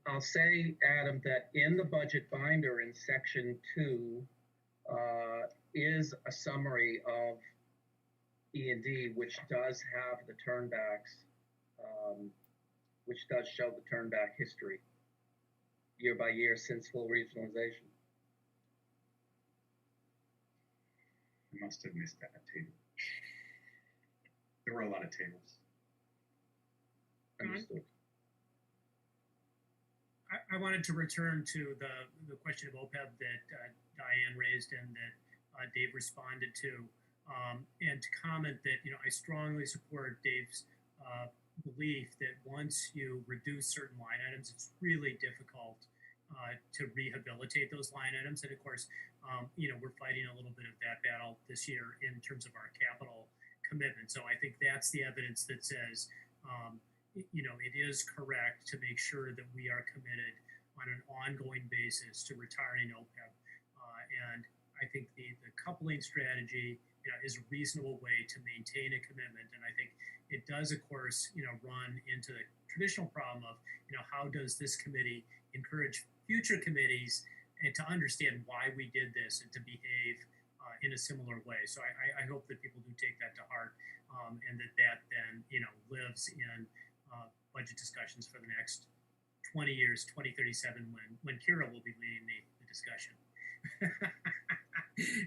I'll say, Adam, that in the budget binder in section 2 is a summary of E&D, which does have the turnbacks, which does show the turnback history year by year since full regionalization. I must have missed that table. There were a lot of tables. Understood. I wanted to return to the question of OPEB that Diane raised and that Dave responded to, and to comment that, I strongly support Dave's belief that once you reduce certain line items, it's really difficult to rehabilitate those line items. And of course, we're fighting a little bit of that battle this year in terms of our capital commitment. So I think that's the evidence that says, it is correct to make sure that we are committed on an ongoing basis to retiring OPEB. And I think the coupling strategy is a reasonable way to maintain a commitment. And I think it does, of course, run into the traditional problem of, how does this committee encourage future committees and to understand why we did this and to behave in a similar way. So I hope that people do take that to heart, and that then, lives in budget discussions for the next 20 years, 2037, when Kira will be leading the discussion.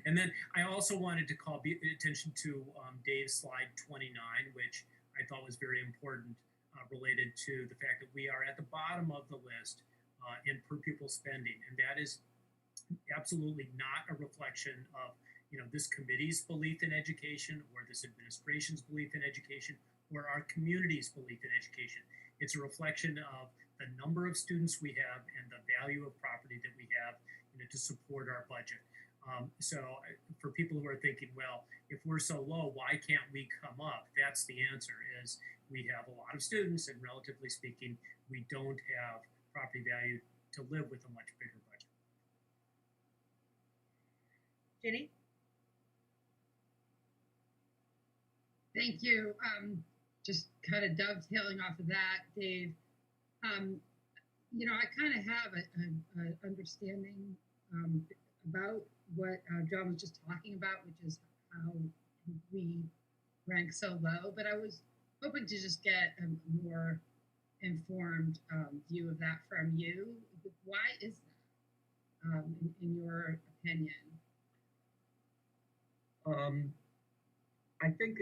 And then I also wanted to call attention to Dave's slide 29, which I thought was very important, related to the fact that we are at the bottom of the list in per pupil spending. And that is absolutely not a reflection of this committee's belief in education, or this administration's belief in education, or our community's belief in education. It's a reflection of the number of students we have and the value of property that we have to support our budget. So for people who are thinking, well, if we're so low, why can't we come up? That's the answer, is we have a lot of students, and relatively speaking, we don't have property value to live with a much bigger budget. Ginny? Thank you. Just kind of dovetailing off of that, Dave, I kind of have an understanding about what John was just talking about, which is how we rank so low. But I was hoping to just get a more informed view of that from you. Why is that, in your opinion? I think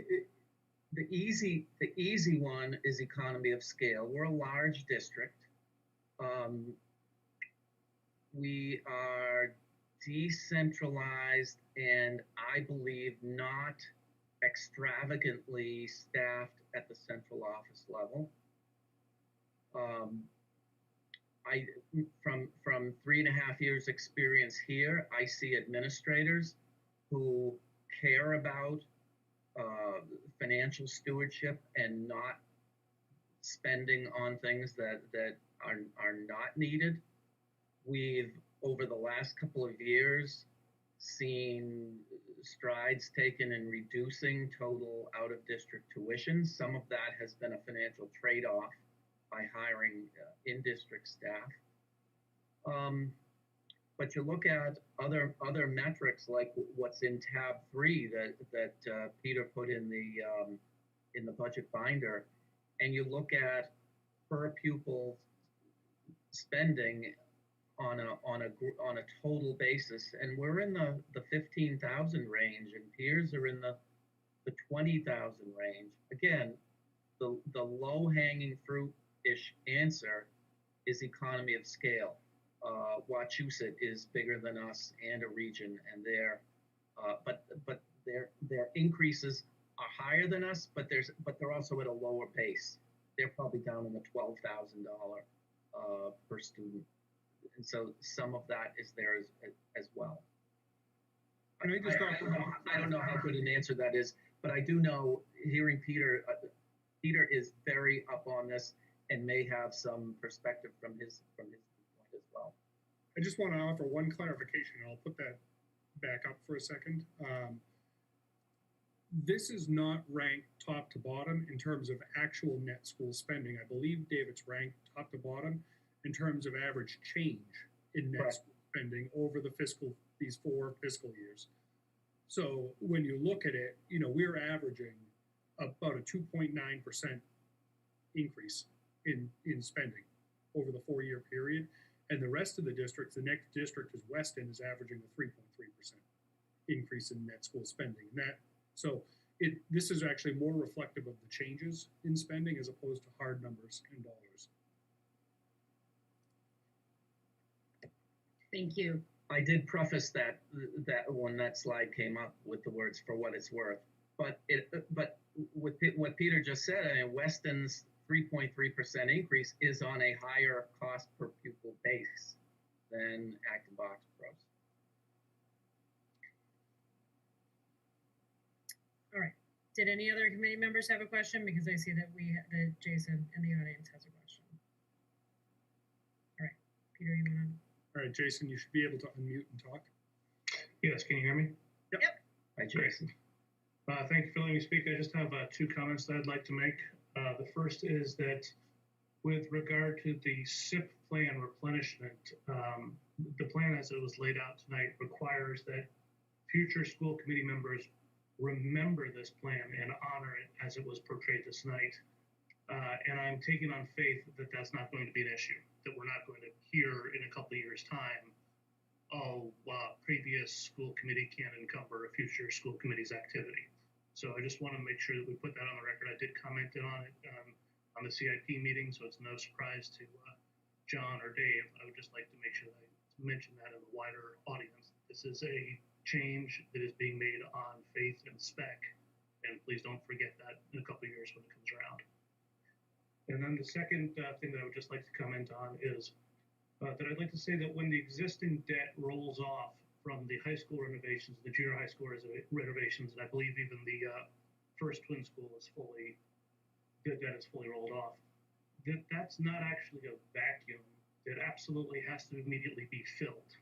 the easy one is economy of scale. We're a large district. We are decentralized and, I believe, not extravagantly staffed at the central office level. From 3.5 years experience here, I see administrators who care about financial stewardship and not spending on things that are not needed. We've, over the last couple of years, seen strides taken in reducing total out-of-district tuition. Some of that has been a financial trade-off by hiring in-district staff. But you look at other metrics like what's in tab 3 that Peter put in the budget binder, and you look at per pupil spending on a total basis, and we're in the 15,000 range, and peers are in the 20,000 range. Again, the low-hanging fruit-ish answer is economy of scale. Wachusett is bigger than us and a region, and but their increases are higher than us, but they're also at a lower base. They're probably down in the $12,000 per student, and so some of that is there as well. I don't know how good an answer that is, but I do know, hearing Peter is very up on this and may have some perspective from his point as well. I just want to offer one clarification, and I'll put that back up for a second. This is not ranked top to bottom in terms of actual net school spending. I believe, Dave, it's ranked top to bottom in terms of average change in net school spending over these 4 fiscal years. So when you look at it, we're averaging about a 2.9% increase in spending over the 4-year period. And the rest of the districts, the next district is Weston, is averaging a 3.3% increase in net school spending. And this is actually more reflective of the changes in spending as opposed to hard numbers and dollars. Thank you. I did preface that when that slide came up with the words "for what it's worth," but with what Peter just said, Weston's 3.3% increase is on a higher cost per pupil base. than Acton Boxborough. All right. Did any other committee members have a question? Because I see that that Jason in the audience has a question. All right, Peter, you want to? All right, Jason, you should be able to unmute and talk. Yes, can you hear me? Yep. Hi, Jason. Thank you for letting me speak. I just have two comments that I'd like to make. The first is that with regard to the CIP plan replenishment, the plan as it was laid out tonight requires that future school committee members remember this plan and honor it as it was portrayed this night. And I'm taking on faith that that's not going to be an issue, that we're not going to hear in a couple of years' time, oh, previous school committee can't encumber a future school committee's activity. So I just want to make sure that we put that on the record. I did comment on it on the CIP meeting, so it's no surprise to John or Dave. I would just like to make sure that I mention that in the wider audience. This is a change that is being made on faith and spec, and please don't forget that in a couple of years when it comes around. And then the second thing that I would just like to comment on is that I'd like to say that when the existing debt rolls off from the high school renovations, the junior high school renovations, and I believe even the first twin school is the debt is fully rolled off, that's not actually a vacuum that absolutely has to immediately be filled.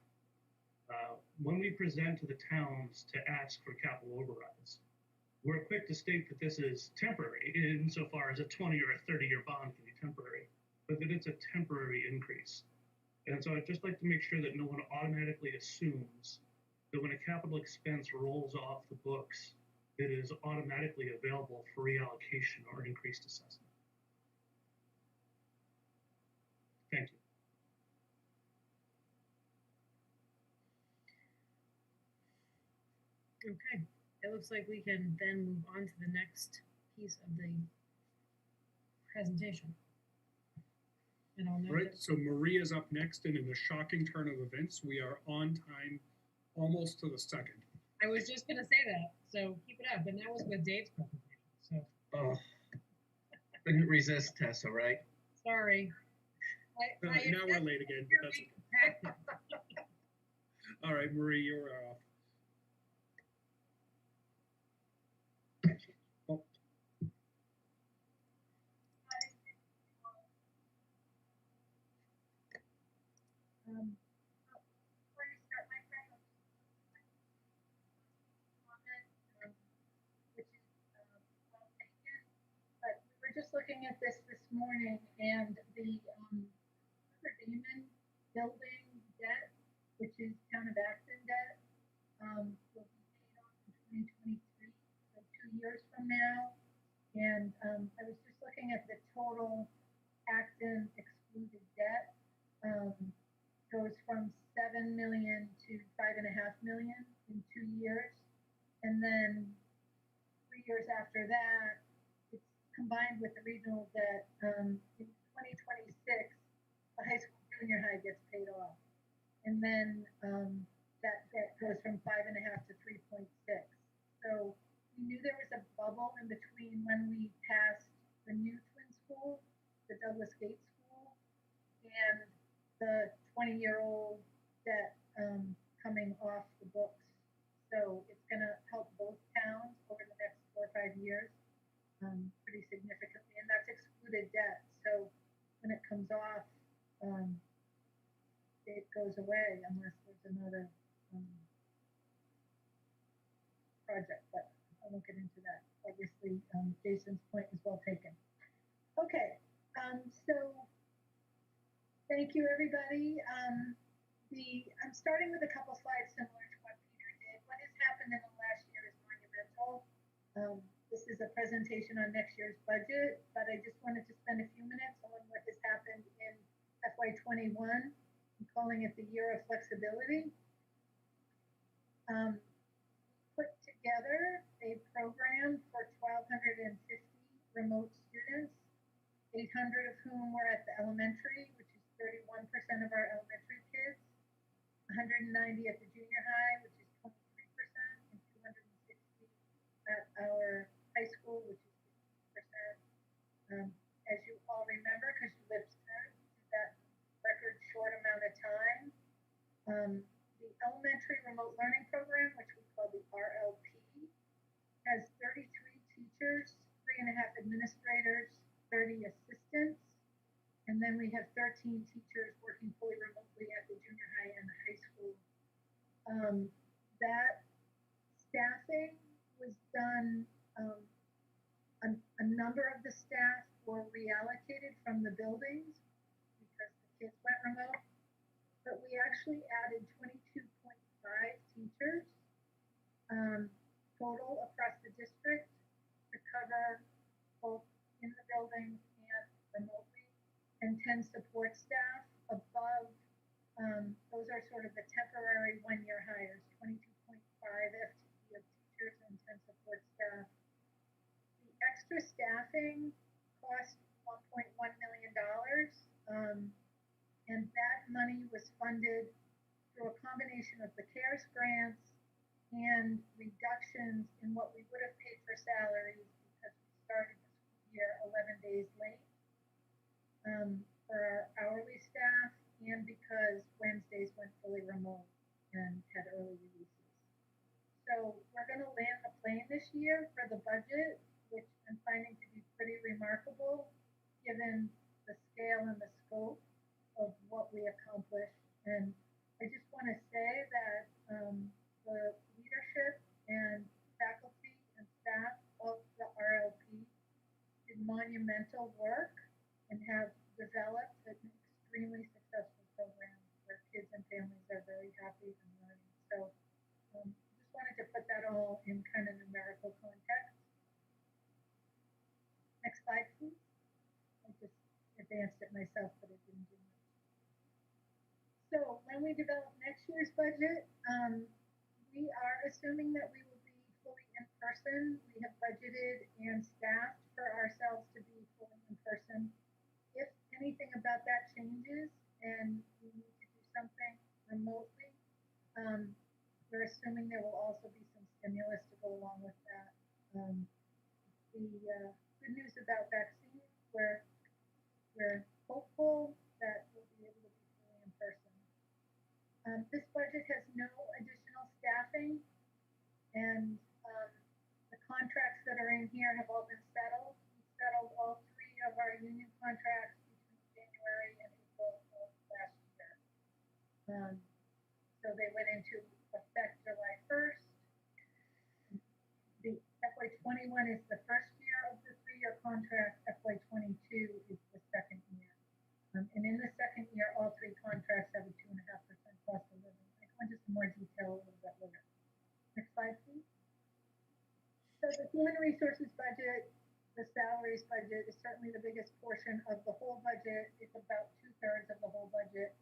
When we present to the towns to ask for capital overrides, we're quick to state that this is temporary, insofar as a 20 or a 30-year bond can be temporary, but that it's a temporary increase. And so I'd just like to make sure that no one automatically assumes that when a capital expense rolls off the books, it is automatically available for reallocation or increased assessment. Thank you. Okay, it looks like we can then move on to the next piece of the presentation. And I'll note All right, so Maria's up next, and in a shocking turn of events, we are on time, almost to the second. I was just going to say that, so keep it up. And that was with Dave's presentation. So. Oh, couldn't resist, Tessa, right? Sorry. Now we're late again. But that's... All right, Marie, you're off. Oh. Before I start my comment, which is well taken, but we were just looking at this morning, and the Verdolino building debt, which is town of Acton debt, will be paid off in 2023, so 2 years from now. And I was just looking at the total Acton excluded debt. Goes from 7 million to 5.5 million in 2 years, and then 3 years after that, it's combined with the regional debt. In 2026, the high school junior high gets paid off, and then that debt goes from 5.5 to 3.6. So we knew there was a bubble in between when we passed the new twin school, the Douglas Gate School, and the 20-year-old debt coming off the books. So it's going to help both towns over the next 4 or 5 years pretty significantly. And that's excluded debt. So when it comes off, it goes away unless there's another project. But I won't get into that. Obviously, Jason's point is well taken. Okay, so thank you, everybody. I'm starting with a couple slides similar to what Peter did. What has happened in the last year is monumental. This is a presentation on next year's budget, but I just wanted to spend a few minutes on what has happened in FY21. I'm calling it the year of flexibility. Put together a program for 1,250 remote students, 800 of whom were at the elementary, which is 31% of our elementary kids, 190 at the junior high, which is 23%, and 260 at our high school, which is 50%. As you all remember, because you lived through that record short amount of time, The elementary remote learning program, which we call the RLP, has 33 teachers, 3.5 administrators, 30 assistants, and then we have 13 teachers working fully remotely at the junior high and the high school. That staffing was done, a number of the staff were reallocated from the buildings because the kids went remote, but we actually added 22.5 teachers total across the district to cover both in the buildings and remotely, and 10 support staff above. Those are sort of the temporary one-year hires, 22.5 FTE of teachers and 10 support staff. The extra staffing cost $1.1 million, and that money was funded through a combination of the CARES grants and reductions in what we would have paid for salaries because we started the school year 11 days late for our hourly staff, and because Wednesdays went fully remote and had early releases. So we're going to land the plane this year for the budget, which I'm finding to be pretty remarkable given the scale and the scope of what we accomplished. And I just want to say that the leadership and faculty and staff of the RLP did monumental work and have developed an extremely successful program where kids and families are very happy and learning. So just wanted to put that all in kind of numerical context. Next slide, please. I just advanced it myself, but it didn't do much. So when we develop next year's budget, we are assuming that we will be fully in person. We have budgeted and staffed for ourselves to be fully in person. If anything about that changes and we need to do something remotely, we're assuming there will also be some stimulus to go along with that. The good news about vaccines, we're hopeful that we'll be able to be fully in person. This budget has no additional staffing, and the contracts that are in here have all been settled. We settled all 3 of our union contracts between January and April of last year. So they went into effect July 1st. The FY21 is the first year of the 3-year contract. FY22 is the second year. And in the second year, all 3 contracts have a 2.5% cost of living. I go into some more detail a little bit later. Next slide, please. So the human resources budget, the salaries budget, is certainly the biggest portion of the whole budget. It's about 2/3 of the whole budget.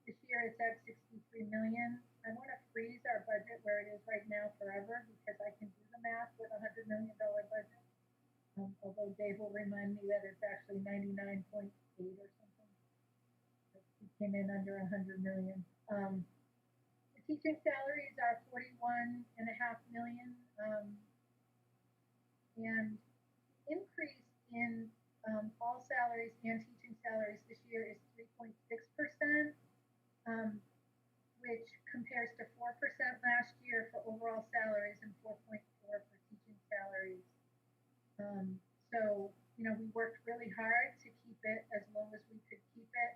This year it's at $63 million. I want to freeze our budget where it is right now forever because I can do the math with a $100 million budget. Although Dave will remind me that it's actually 99.8 or something. He came in under 100 million. The teaching salaries are $41.5 million. And increase in all salaries and teaching salaries this year is 3.6%, which compares to 4% last year for overall salaries and 4.4% for teaching salaries. So, we worked really hard to keep it as low as we could keep it.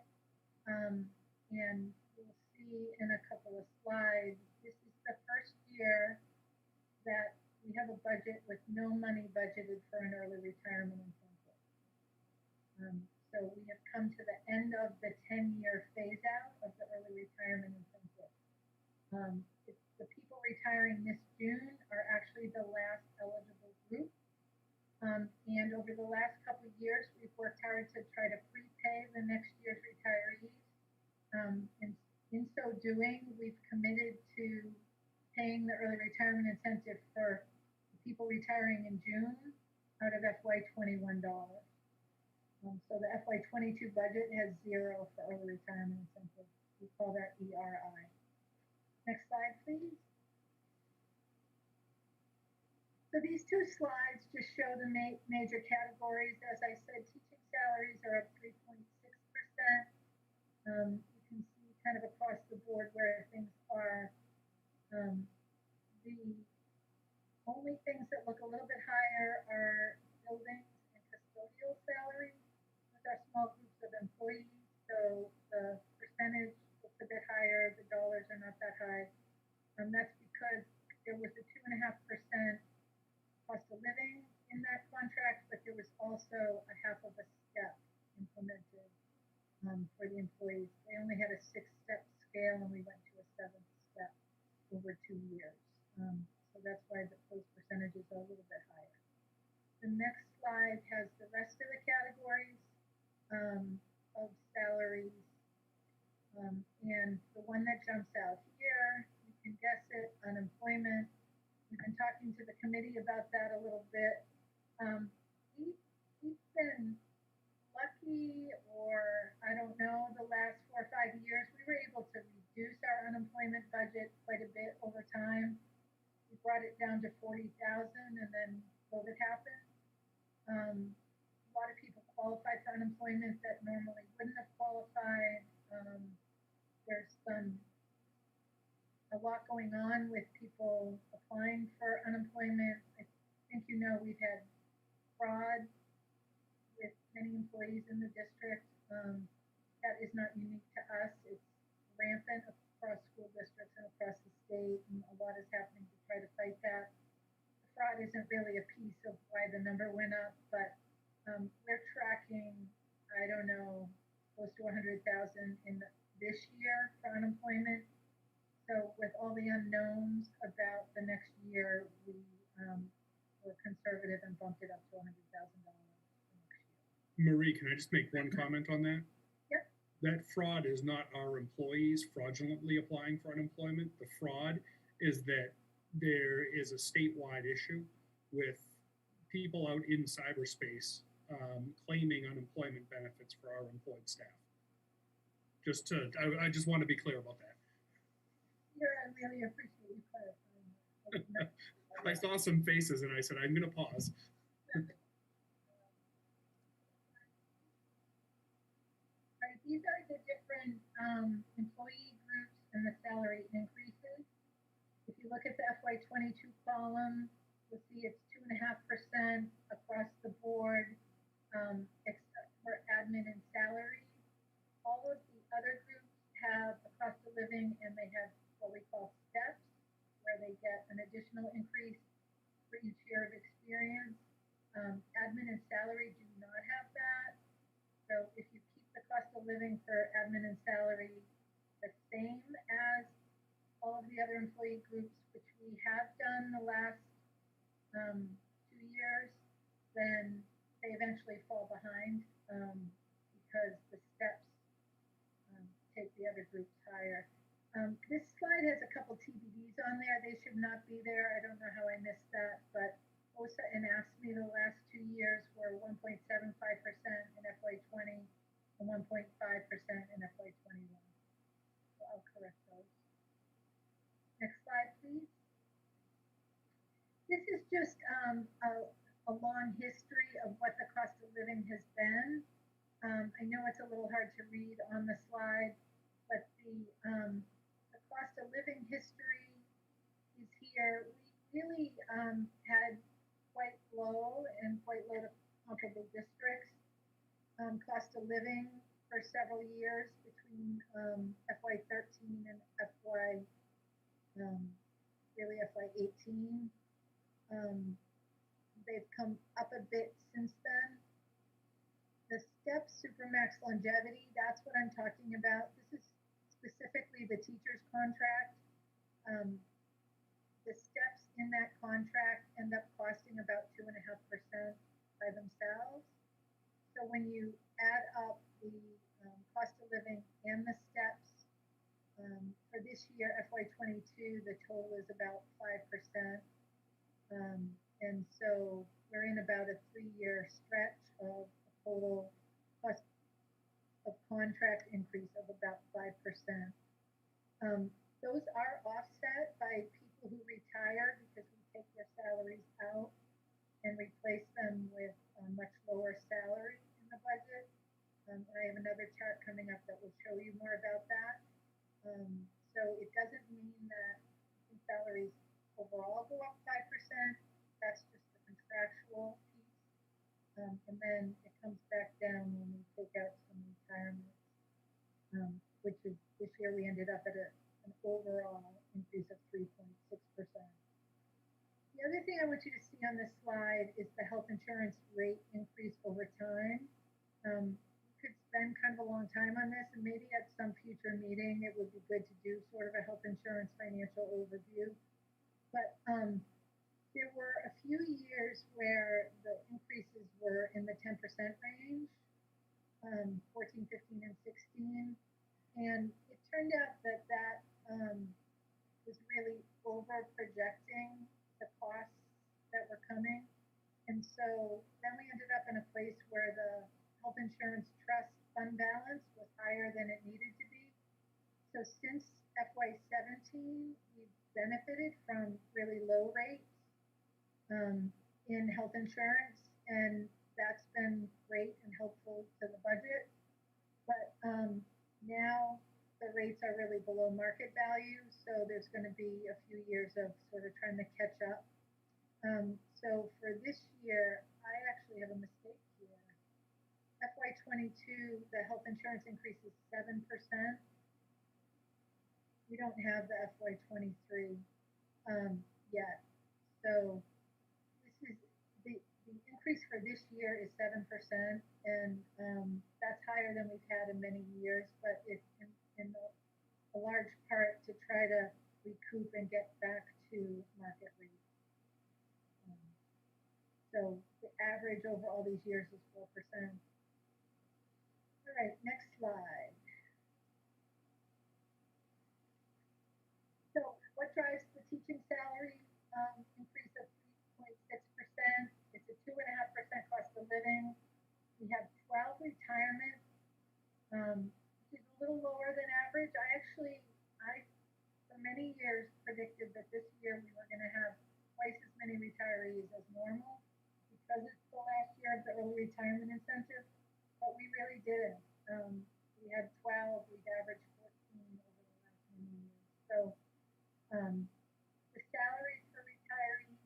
And we'll see in a couple of slides, this is the first year that we have a budget with no money budgeted for an early retirement incentive. So we have come to the end of the 10-year phase out of the early retirement incentive. The people retiring this June are actually the last eligible group. And over the last couple of years, we've worked hard to try to prepay the next year's retirees. And in so doing, we've committed to paying the early retirement incentive for people retiring in June out of FY21 dollars. So the FY22 budget has 0 for early retirement incentive. We call that ERI. Next slide, please. So these 2 slides just show the major categories. As I said, teaching salaries are up 3.6%. You can see kind of across the board where things high. That's because there was a 2.5% cost of living in that contract, but there was also a half of a step implemented for the employees. They only had a 6-step scale, and we went to a 7th step over 2 years. So that's why those percentages are a little bit higher. The next slide has the rest of the categories of salaries. And the one that jumps out here, you can guess it, unemployment. We've been talking to the committee about that a little bit. We've been lucky, or I don't know, the last 4 or 5 years, we were able to reduce our unemployment budget quite a bit over time. We brought it down to 40,000, and then COVID happened. A lot of people qualified for unemployment that normally wouldn't have qualified. There's a lot going on with people applying for unemployment. I think you know we've had fraud with many employees in the district. That is not unique to us. It's rampant across school districts and across the state, and a lot is happening to try to fight that. The fraud isn't really a piece of why the number went up, but we're tracking, I don't know, close to 100,000 in this year for unemployment. So with all the unknowns about the next year, we were conservative and bumped it up to $100,000 next year. Marie, can I just make one comment on that? Yep. That fraud is not our employees fraudulently applying for unemployment. The fraud is that there is a statewide issue with people out in cyberspace claiming unemployment benefits for our employed staff. I just want to be clear about that. I really appreciate you clarifying that. I saw some faces and I said, I'm going to pause. Right, these are the different employee groups and the salary increases. If you look at the FY22 column, you'll see it's 2.5% across the board, except for admin and salary. All of the other groups have a cost of living, and they have what we call steps, where they get an additional increase for each year of experience. Admin and salary do not have that. So if you keep the cost of living for admin and salary the same as all of the other employee groups, which we have done the last 2 years, then they eventually fall behind because the steps take the other groups higher. This slide has a couple TBDs on there. They should not be there. I don't know how I missed that, but OSA and AFSCME the last 2 years were 1.75% in FY20 and 1.5% in FY21. So I'll correct those. Next slide, please. This is just a long history of what the cost of living has been. I know it's a little hard to read on the slide, but the cost of living history is here. We really had quite low to comparable districts cost of living for several years between FY13 and FY18. They've come up a bit since then. The step supermax longevity, that's what I'm talking about. This is specifically the teacher's contract. The steps in that contract end up costing about 2.5% by themselves. So when you add up the cost of living and the steps, for this year, FY22, the total is about 5%. And so we're in about a 3-year stretch of a total cost of contract increase of about 5%. Those are offset by people who retire because we take their salaries out and replace them with a much lower salary in the budget. And I have another chart coming up that will show you more about that. So it doesn't mean that salaries overall go up 5%. That's just the contractual piece. And then it comes back down when we take out some retirements, which is this year we ended up at an overall increase of 3.6%. The other thing I want you to see on this slide is the health insurance rate increase over time. We could spend kind of a long time on this, and maybe at some future meeting, it would be good to do sort of a health insurance financial overview. But there were a few years where the increases were in the 10% range, 14, 15, and 16. And it turned out that that was really over projecting the costs that were coming. And so then we ended up in a place where the health insurance trust fund balance was higher than it needed to be. So since FY17, we've benefited from really low rates in health insurance, and that's been great and helpful to the budget. But now the rates are really below market value, so there's going to be a few years of sort of trying to catch up. So for this year, I actually have a mistake here. FY22, the health insurance increase is 7%. We don't have the FY23 yet. So this is the increase for this year is 7%, and that's higher than we've had in many years, but it's in a large part to try to recoup and get back to market rates. So the average over all these years is 4%. All right, next slide. So what drives the teaching salary increase of 3.6%? It's a 2.5% cost of living. We have 12 retirements, which is a little lower than average. I for many years predicted that this year we were going to have twice as many retirees as normal because it's the last year of the early retirement incentive, but we really didn't. We had 12, we've averaged 14 over the last many years. So the salaries for retirees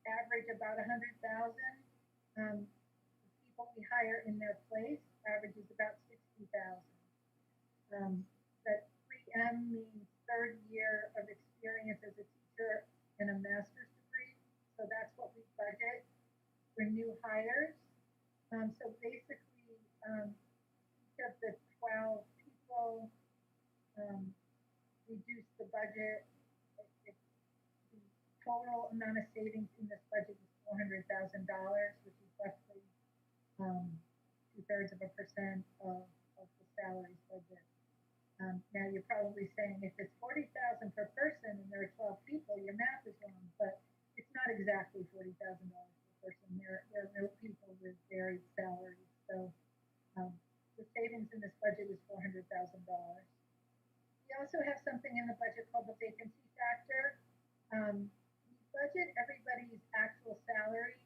average about 100,000. The people we hire in their place averages about 60,000. That 3M means third year of experience as a teacher and a master's degree. So that's what we budget for new hires. So basically, each of the 12 people reduce the budget. The total amount of savings in this budget is $400,000, which is roughly 2/3% of the salaries budget. Now you're probably saying if it's $40,000 per person and there are 12 people, your math is wrong, but it's not exactly $40,000 per person. There are no people with varied salaries. So the savings in this budget is $400,000. We also have something in the budget called the vacancy factor. We budget everybody's actual salary,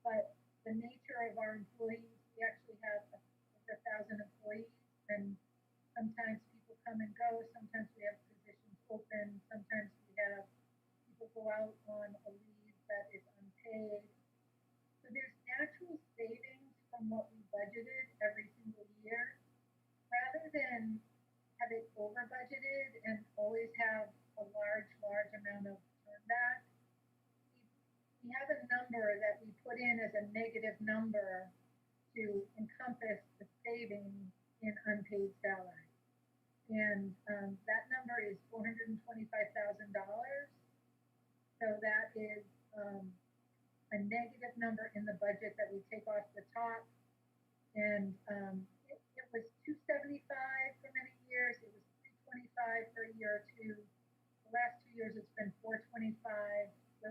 but the nature of our employees, we actually have over 1,000 employees, and sometimes people come and go. Sometimes we have positions open. Sometimes we have people go out on a leave that is unpaid. So there's natural savings from what we budgeted every single year. Rather than have it over budgeted and always have a large amount of turnback, we have a number that we put in as a negative number to encompass the savings in unpaid salary. And that number is $425,000. So that is a negative number in the budget that we take off the top. And it was $275 for many years. It was $325 for a year or two. The last 2 years it's been $425. So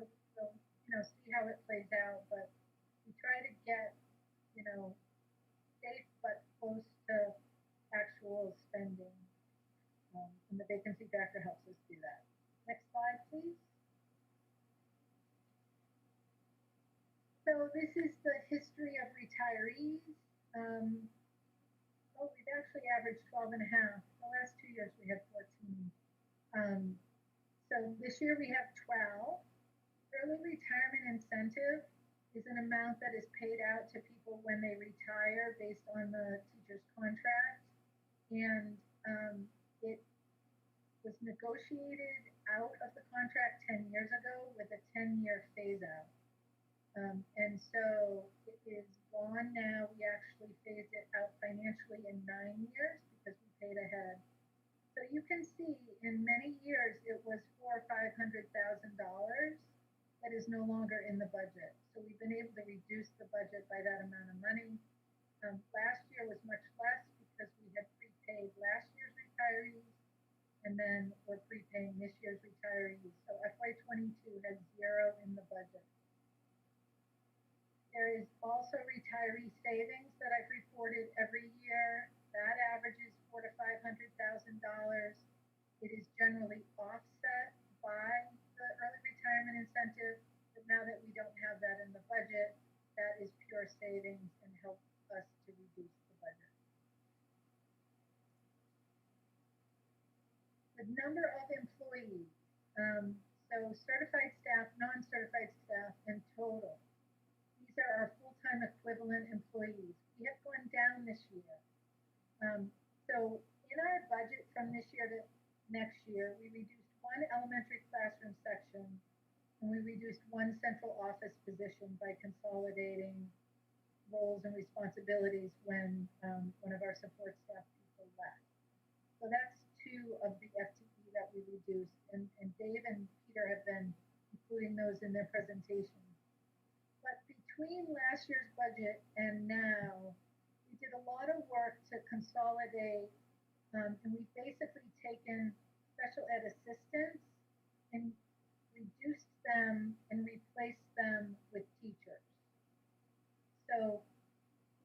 see how it plays out. But we try to get, safe but close to actual spending. And the vacancy factor helps us do that. Next slide, please. So this is the history of retirees. We've actually averaged 12.5. The last 2 years we had 14. So this year we have 12. Early retirement incentive is an amount that is paid out to people when they retire based on the teacher's contract. And it was negotiated out of the contract 10 years ago with a 10-year phase out. And so it is gone now. We actually phased it out financially in 9 years because we paid ahead. So you can see in many years it was $400,000 or $500,000 that is no longer in the budget. So we've been able to reduce the budget by that amount of money. Last year was much less because we had prepaid last year's retirees, and then we're prepaying this year's retirees. So FY22 has 0 in the budget. There is also retiree savings that I've reported every year. That averages $400,000 to $500,000. It is generally offset by the early retirement incentive, but now that we don't have that in the budget, that is pure savings and helps us to reduce the budget. The number of employees, so certified staff, non-certified staff, and total. These are our full-time equivalent employees. We have gone down this year. So in our budget from this year to next year, we reduced 1 elementary classroom section, and we reduced 1 central office position by consolidating roles and responsibilities when one of our support staff people left. So that's 2 of the FTE that we reduced, and Dave and Peter have been including those in their presentation. But between last year's budget and now, we did a lot of work to consolidate, and we've basically taken special ed assistants and reduced them and replaced them with teachers. So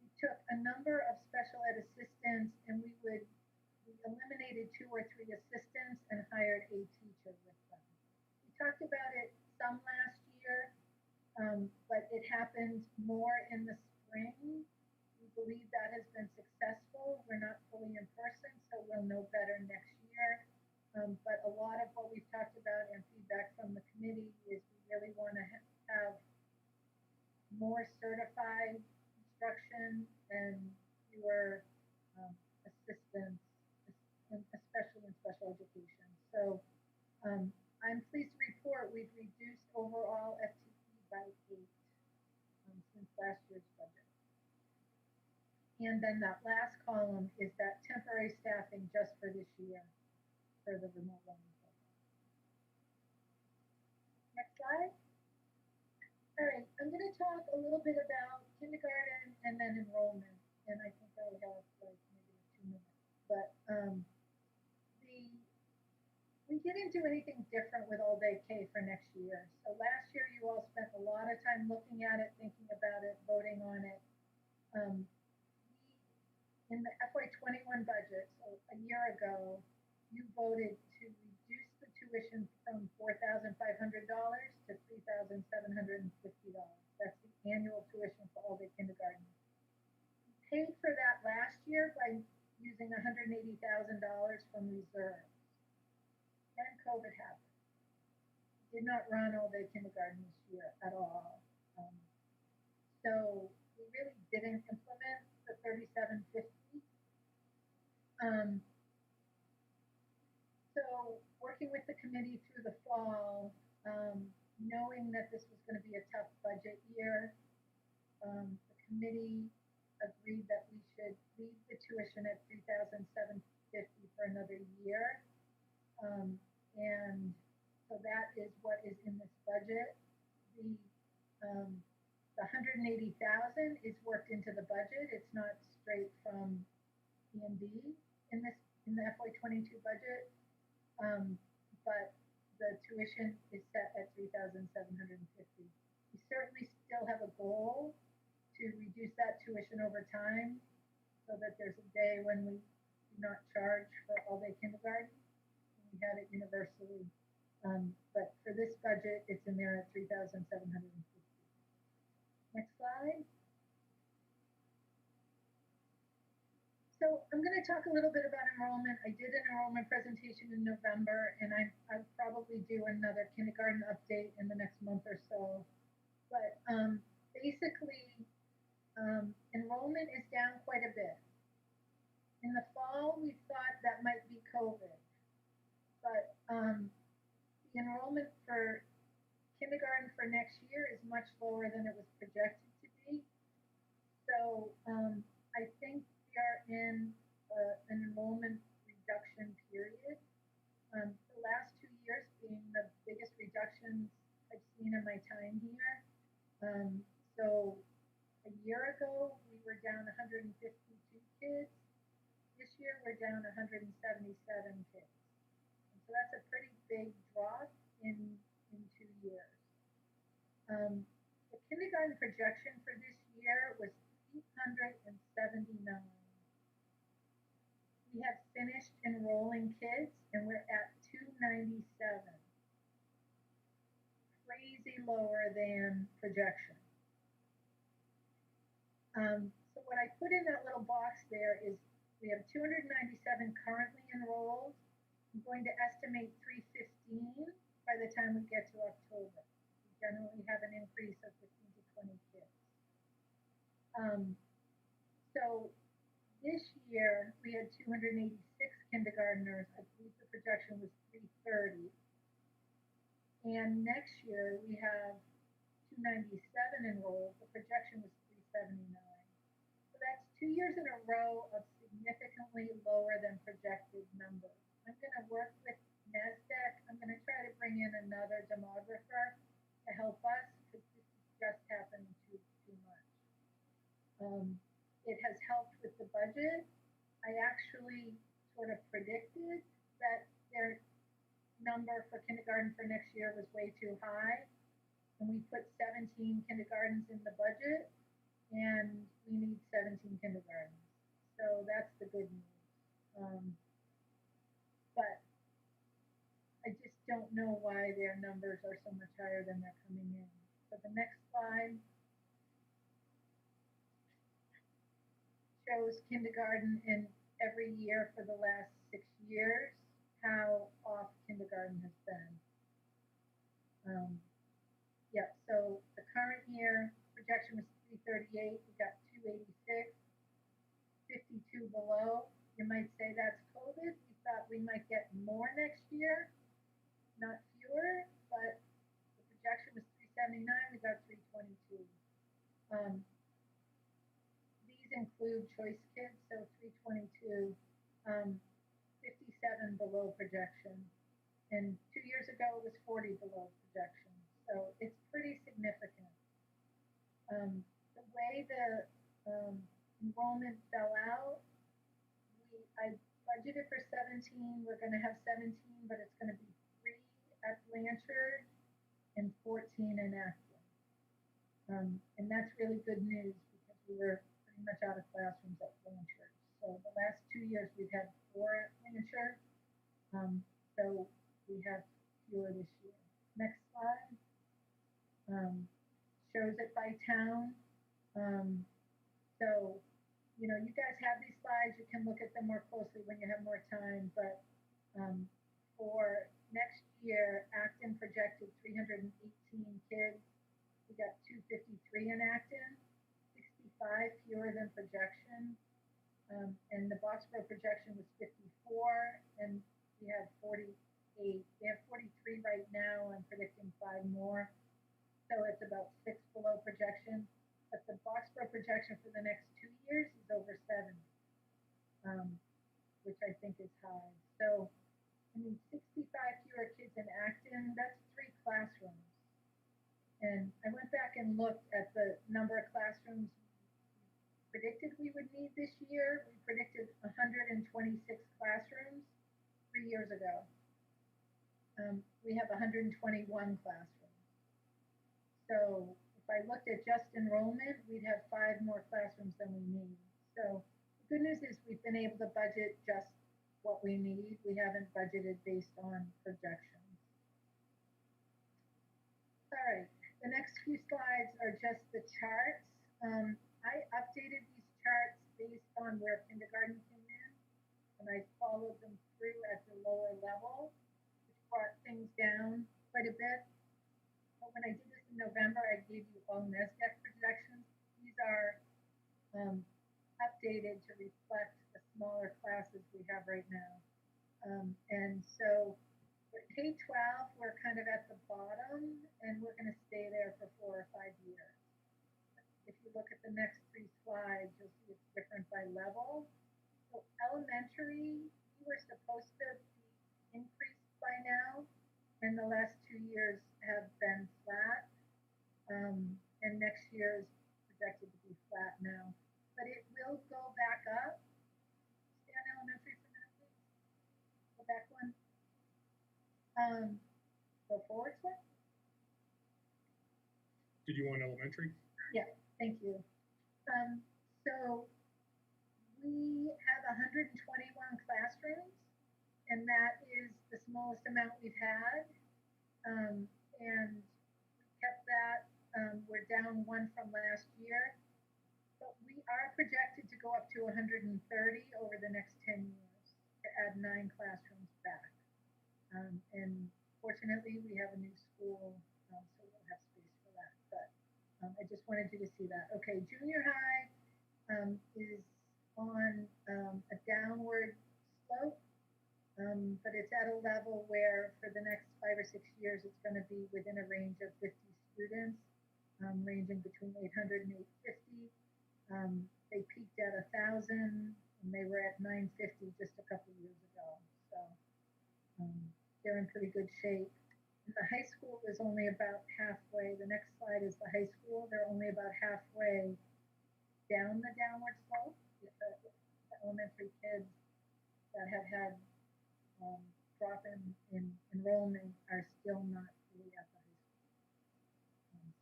we took a number of special ed assistants, and we eliminated 2 or 3 assistants and hired a teacher with them. We talked about it some last year, but it happened more in the spring. We believe that has been successful. We're not fully in person, so we'll know better next year. But a lot of what we've talked about and feedback from the committee is we really want to have more certified instruction and fewer assistants, especially in special education. So I'm pleased to report we've reduced overall FTE by 8 since last year's budget. And then that last column is that temporary staffing just for this year for the remote learning program. Next slide. All right, I'm going to talk a little bit about kindergarten and then enrollment, and I think I have like maybe 2 minutes. But we didn't do anything different with all-day K for next year. So last year you all spent a lot of time looking at it, thinking about it, voting on it. In the FY21 budget, so a year ago, you voted to reduce the tuition from $4,500 to $3,750. That's the annual tuition for all-day kindergarten. We paid for that last year by using $180,000 from reserves. Then COVID happened. We did not run all-day kindergarten this year at all. So we really didn't implement the $3,750. So working with the committee through the fall, knowing that this was going to be a tough budget year, the committee agreed that we should leave the tuition at $3,750 for another year. And so that is what is in this budget. The $180,000 is worked into the budget. It's not straight from E&D in the FY22 budget, but the tuition is set at $3,750. We certainly still have a goal to reduce that tuition over time, so that there's a day when we do not charge for all-day kindergarten. We have it universally, but for this budget, it's in there at $3,750. Next slide. So I'm going to talk a little bit about enrollment. I did an enrollment presentation in November, and I'll probably do another kindergarten update in the next month or so. But basically, enrollment is down quite a bit. In the fall, we thought that might be COVID. but the enrollment for kindergarten for next year is much lower than it was projected to be. So I think we are in an enrollment reduction period. The last 2 years being the biggest reductions I've seen in my time here. So a year ago, we were down 152 kids. This year, we're down 177 kids. And so that's a pretty big drop in 2 years. The kindergarten projection for this year was 379. We have finished enrolling kids and we're at 297. Crazy lower than projection. So what I put in that little box there is we have 297 currently enrolled. I'm going to estimate 315 by the time we get to October. We generally have an increase of 15 to 20 kids. So this year we had 286 kindergartners. I believe the projection was 330. And next year we have 297 enrolled. The projection was 379. So that's 2 years in a row of significantly lower than projected numbers. I'm going to work with NASDAQ. I'm going to try to bring in another demographer to help us because this is just happening too much. It has helped with the budget. I actually sort of predicted that their number for kindergarten for next year was way too high. And we put 17 kindergartens in the budget, and we need 17 kindergartens. So that's the good news. But I just don't know why their numbers are so much higher than they're coming in. So the next slide shows kindergarten in every year for the last 6 years, how off kindergarten has been. So the current year projection was 338, we got 286, 52 below. You might say that's COVID. We thought we might get more next year, not fewer, but the projection was 379, we got 322. These include choice kids, so 322, 57 below projection. And 2 years ago, it was 40 below projection. So it's pretty significant. The way the enrollment fell out, I budgeted for 17. We're going to have 17, but it's going to be 3 at Blanchard and 14 in Acton. And that's really good news because we were pretty much out of classrooms at Blanchard. So the last 2 years we've had 4 at Blanchard. So we have fewer this year. Next slide. Shows it by town. So, you know, you guys have these slides. You can look at them more closely when you have more time. But for next year, Acton projected 318 kids. We got 253 in Acton, 65 fewer than projection. And the Boxborough projection was 54, and we have 48. We have 43 right now. I'm predicting 5 more. So it's about 6 below projection. But the Boxborough projection for the next 2 years is over 70, which I think is high. So, I mean, 65 fewer kids in Acton, that's 3 classrooms. And I went back and looked at the number of classrooms we predicted we would need this year. We predicted 126 classrooms 3 years ago. We have 121 classrooms. So if I looked at just enrollment, we'd have 5 more classrooms than we need. So the good news is we've been able to budget just what we need. We haven't budgeted based on projections. All right, the next few slides are just the charts. I updated these charts based on where kindergarten came in, and I followed them through at the lower level, which brought things down quite a bit. But when I did this in November, I gave you all NASDAQ projections. These are updated to reflect the smaller classes we have right now. And so K-12, we're kind of at the bottom, and we're going to stay there for 4 or 5 years. If you look at the next 3 slides, you'll see it's different by level. So elementary, we were supposed to be increased by now, and the last 2 years have been flat. And next year is projected to be flat now. But it will go back up. Stay on elementary for a minute, please. Go back one. Go forward one. Did you want elementary? Yeah, thank you. So we have 121 classrooms, and that is the smallest amount we've had. And we kept that. We're down 1 from last year, but we are projected to go up to 130 over the next 10 years to add 9 classrooms back. And fortunately, we have a new school, so we'll have space for that. But I just wanted you to see that. Okay, junior high is on a downward slope, but it's at a level where for the next 5 or 6 years, it's going to be within a range of 50 students, ranging between 800 and 850. They peaked at 1,000, and they were at 950 just a couple years ago. So they're in pretty good shape. And the high school is only about halfway. The next slide is the high school. They're only about halfway down the downward slope. The elementary kids that have had drop in enrollment are still not really at the high school.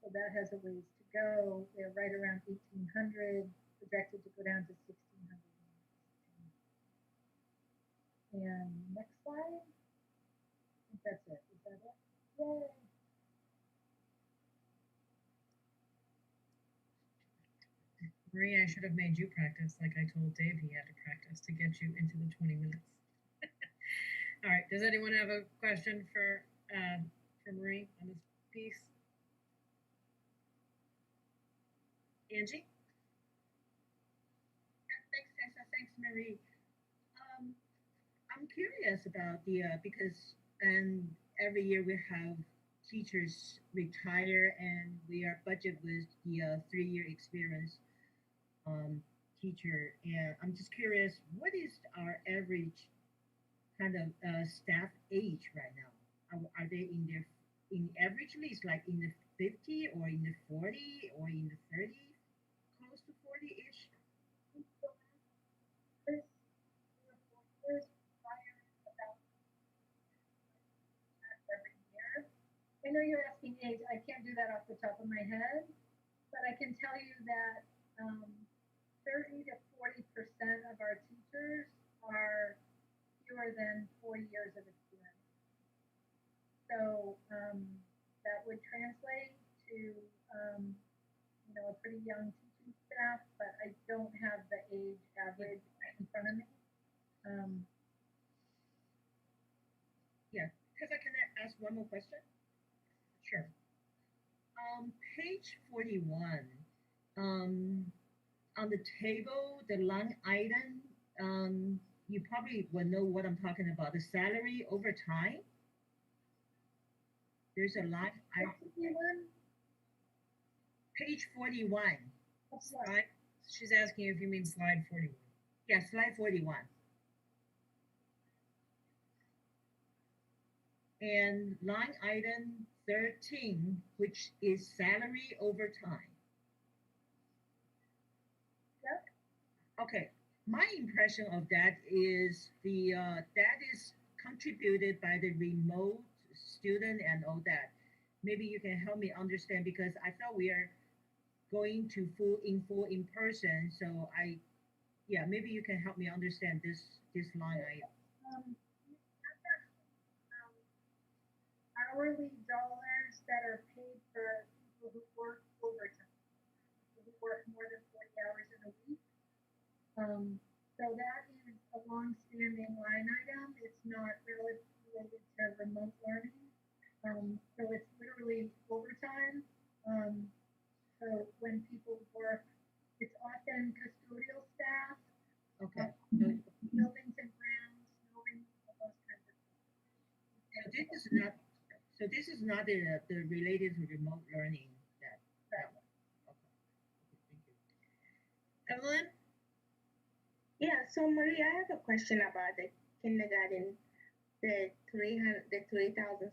So that has a ways to go. They're right around 1,800, projected to go down to 1,600. And next slide. I think that's it. Is that it? Yay. Marie, I should have made you practice like I told Dave he had to practice to get you into the 20 minutes. All right, does anyone have a question for Marie on this piece? Angie? Thanks, Tessa. Thanks, Marie. I'm curious about the because every year we have teachers retire, and we are budget with the 3-year experience teacher. And I'm just curious, what is our average kind of staff age right now? Are they in averagely it's like in the 50 or in the 40 or in the 30, close to 40-ish? I know you're asking age. I can't do that off the top of my head, but I can tell you that 30 to 40% of our teachers are fewer than 4 years of experience. So that would translate to a pretty young teaching staff, but I don't have the age average in front of me. Yeah, because I can ask one more question. Sure. Page 41, on the table, the line item, you probably will know what I'm talking about, the salary over time. There's a line item. Page 41. Slide. She's asking you if you mean slide 41. Yeah, slide 41. And line item 13, which is salary over time. Yep. Okay, my impression of that is that is contributed by the remote student and all that. Maybe you can help me understand, because I thought we are going to full in person. So maybe you can help me understand this line item. Hourly dollars that are paid for people who work overtime, people who work more than 40 hours in a week. So that is a long-standing line item. It's not really related to remote learning. So it's literally overtime. So when people work, it's often custodial staff. Okay. Buildings and grounds, snow removal, those kinds of things. So So this is not the related to remote learning that one. Okay. Thank you. Evelyn? Yeah, so Maria, I have a question about the kindergarten, the 3,750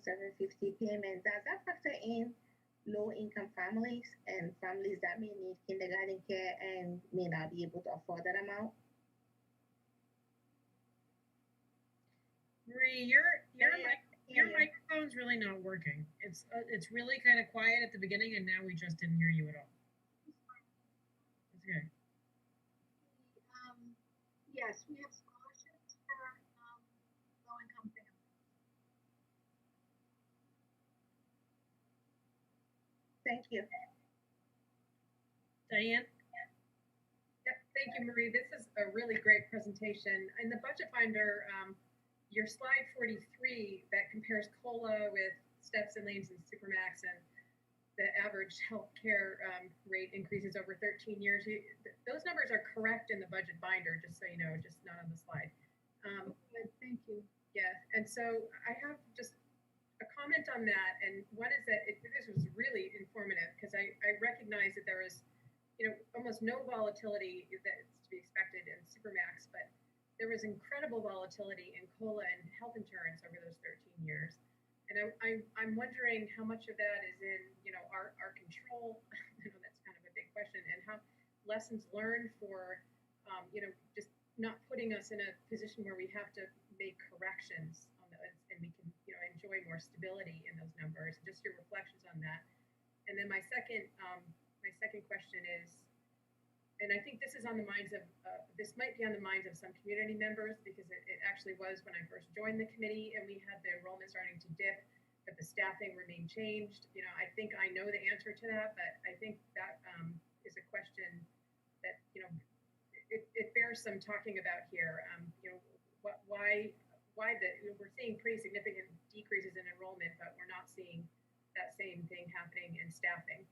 payment. Does that factor in low-income families and families that may need kindergarten care and may not be able to afford that amount? Marie, your microphone's really not working. It's really kind of quiet at the beginning, and now we just didn't hear you at all. That's okay. Yes, we have scholarships for low-income families. Thank you. Diane? Yep, thank you, Marie. This is a really great presentation. In the budget finder, your slide 43 that compares COLA with steps and lanes and Supermax and the average healthcare rate increases over 13 years. Those numbers are correct in the budget binder, just so you know, just not on the slide. Good, thank you. Yeah, and so I have just a comment on that, and one is that this was really informative because I recognize that there is, almost no volatility that's to be expected in Supermax, but there was incredible volatility in COLA and health insurance over those 13 years. And I'm wondering how much of that is in, our control. I know that's kind of a big question, and how lessons learned for, just not putting us in a position where we have to make corrections on those, and we can, enjoy more stability in those numbers. Just your reflections on that. And then my second question is, and I think this is on the minds of, this might be on the minds of some community members, because it actually was when I first joined the committee and we had the enrollment starting to dip, but the staffing remained changed. I think I know the answer to that, but I think that is a question that, it bears some talking about here. Why we're seeing pretty significant decreases in enrollment, but we're not seeing that same thing happening in staffing.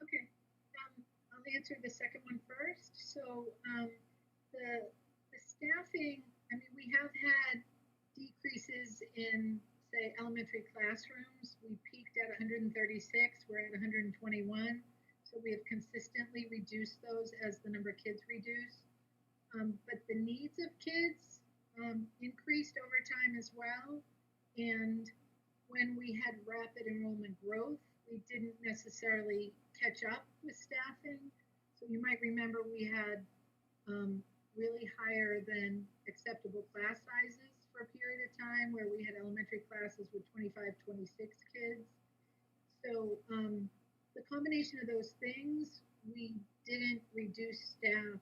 Okay. I'll answer the second one first. So the staffing, we have had decreases in, say, elementary classrooms. We peaked at 136, we're at 121. So we have consistently reduced those as the number of kids reduce. But the needs of kids increased over time as well. And when we had rapid enrollment growth, we didn't necessarily catch up with staffing. So you might remember we had really higher than acceptable class sizes for a period of time, where we had elementary classes with 25, 26 kids. So the combination of those things, we didn't reduce staff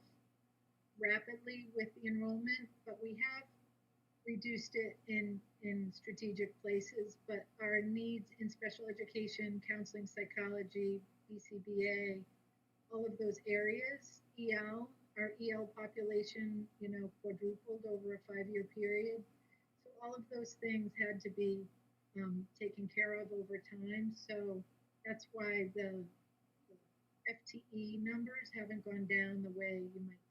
rapidly with the enrollment, but we have reduced it in strategic places. But our needs in special education, counseling, psychology, BCBA, all of those areas, our EL population, quadrupled over a 5-year period. So all of those things had to be taken care of over time. So that's why the FTE numbers haven't gone down the way you might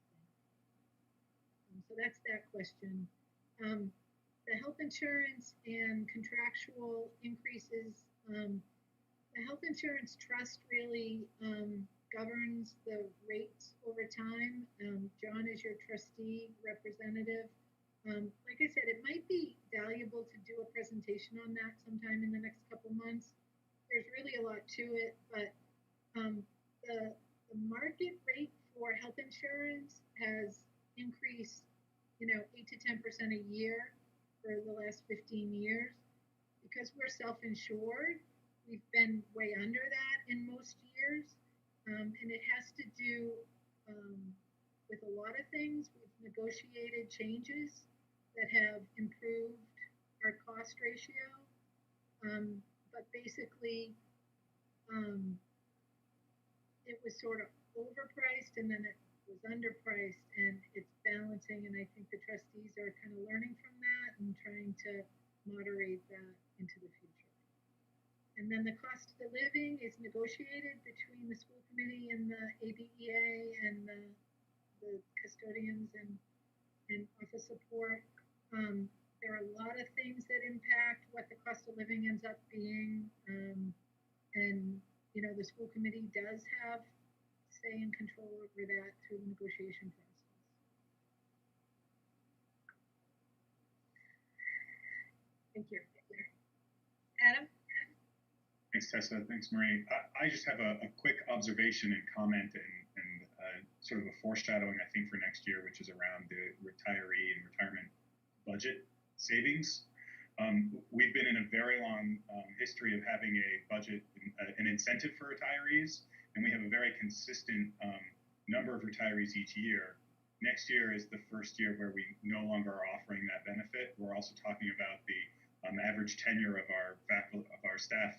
think. So that's that question. The health insurance and contractual increases, the health insurance trust really governs the rates over time. John is your trustee representative. Like I said, it might be valuable to do a presentation on that sometime in the next couple months. There's really a lot to it, but the market rate for health insurance has increased, 8 to 10% a year for the last 15 years. Because we're self-insured, we've been way under that in most years. And it has to do with a lot of things. We've negotiated changes that have improved our cost ratio. But basically, it was sort of overpriced and then it was underpriced, and it's balancing. And I think the trustees are kind of learning from that and trying to moderate that into the future. And then the cost of the living is negotiated between the school committee and the ABEA and the custodians and office support. there are a lot of things that impact what the cost of living ends up being. And, you know, the school committee does have say and control over that through the negotiation process. Thank you. Adam? Thanks, Tessa. Thanks, Marie. I just have a quick observation and comment and sort of a foreshadowing, I think, for next year, which is around the retiree and retirement budget savings. We've been in a very long history of having a budget, an incentive for retirees, and we have a very consistent number of retirees each year. Next year is the first year where we no longer are offering that benefit. We're also talking about the average tenure of our staff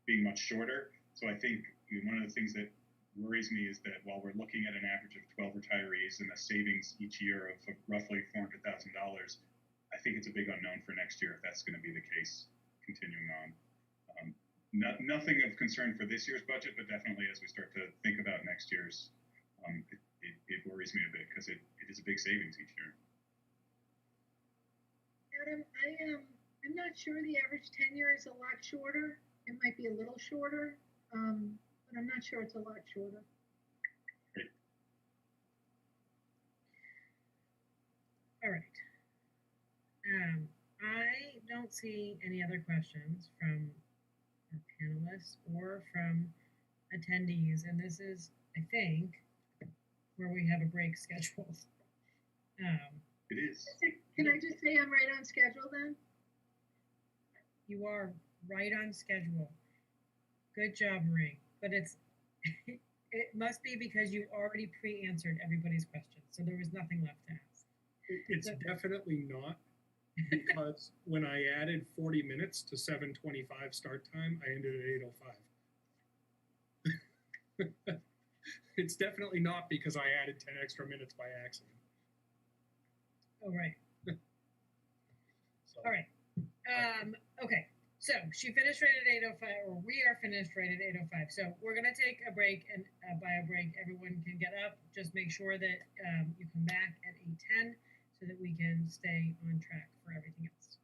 being much shorter. So I think one of the things that worries me is that while we're looking at an average of 12 retirees and a savings each year of roughly $400,000, I think it's a big unknown for next year if that's going to be the case continuing on. Nothing of concern for this year's budget, but definitely as we start to think about next year's, it worries me a bit because it is a big savings each year. Adam, I'm not sure the average tenure is a lot shorter. It might be a little shorter, but I'm not sure it's a lot shorter. Great. All right. I don't see any other questions from our panelists or from attendees, and this is, I think, where we have a break scheduled. It is. Can I just say I'm right on schedule then? You are right on schedule. Good job, Marie. But it must be because you already pre-answered everybody's questions, so there was nothing left to ask. It's definitely not, because when I added 40 minutes to 7:25 start time, I ended at 8:05. It's definitely not because I added 10 extra minutes by accident. Oh, right. So, All right. Okay. So she finished right at 8:05, or we are finished right at 8:05. So we're going to take a break, and by a break, everyone can get up. Just make sure that you come back at 8:10 so that we can stay on track for everything else.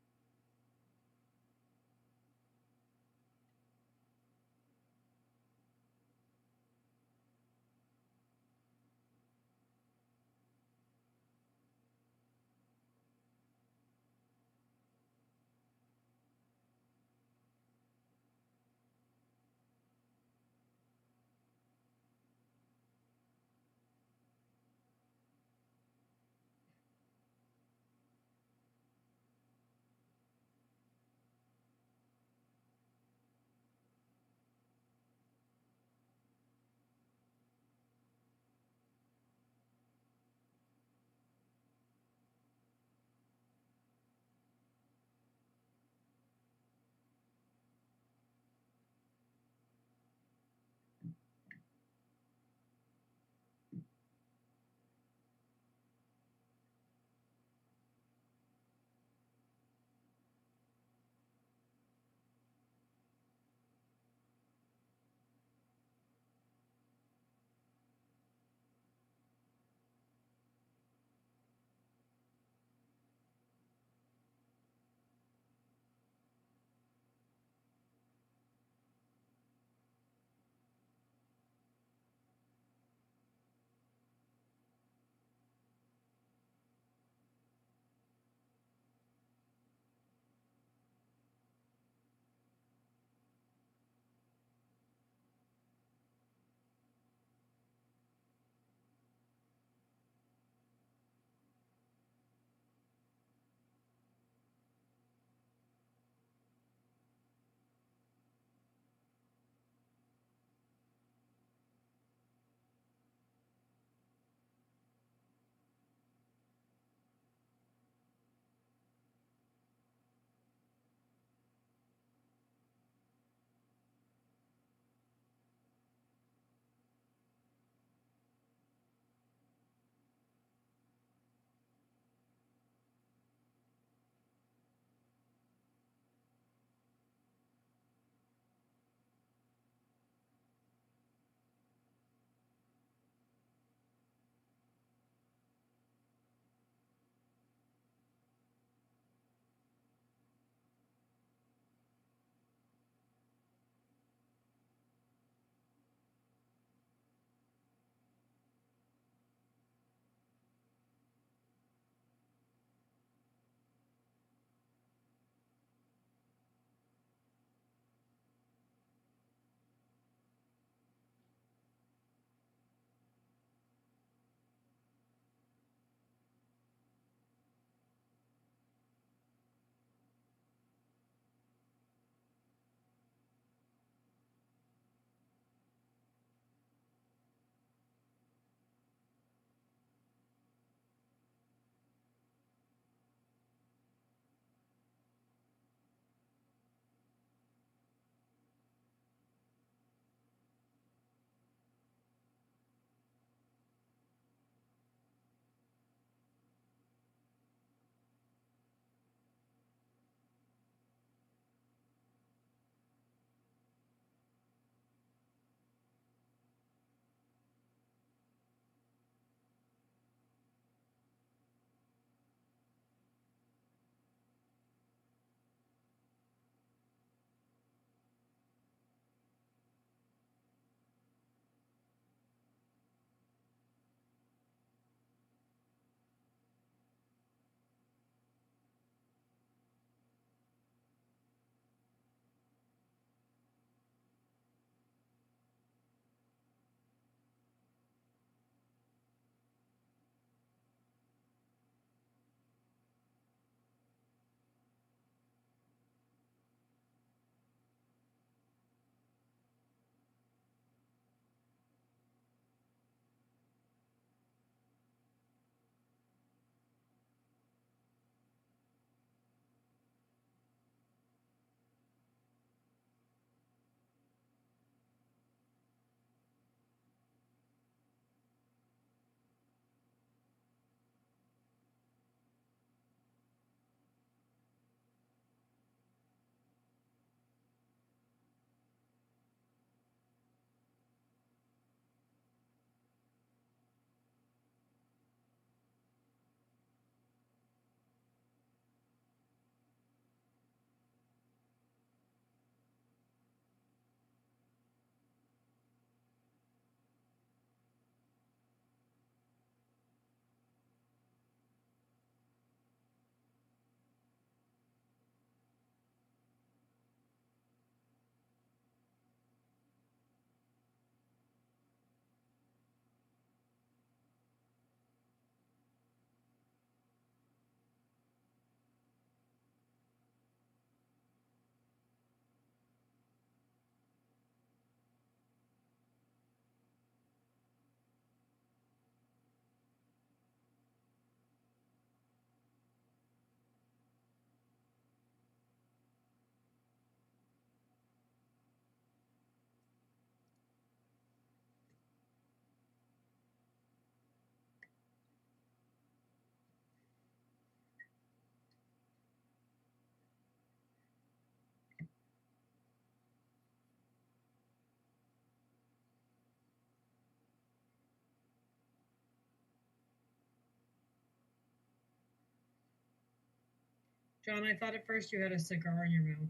John, I thought at first you had a cigar in your mouth,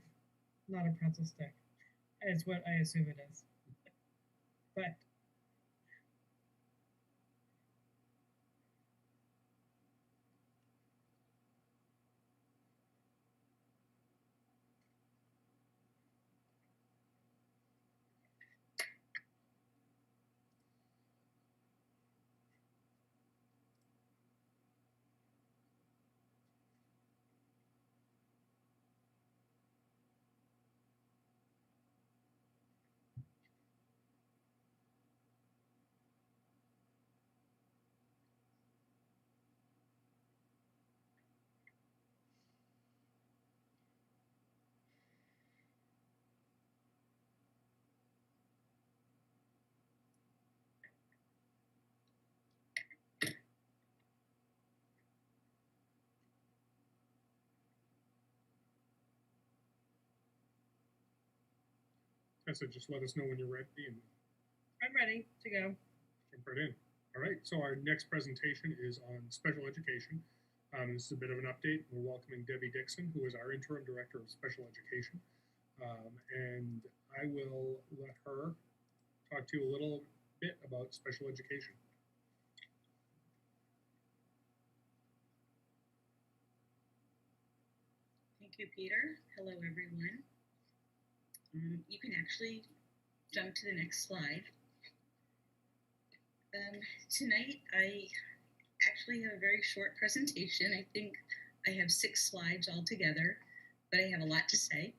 not a pretzel stick. Is what I assume it is. But Tessa, just let us know when you're ready and I'm ready to go. jump right in. All right, so our next presentation is on special education. This is a bit of an update. We're welcoming Debbie Dixon, who is our interim director of special education. And I will let her talk to you a little bit about special education. Thank you, Peter. Hello, everyone. You can actually jump to the next slide. Tonight, I actually have a very short presentation. I think I have 6 slides altogether, but I have a lot to say.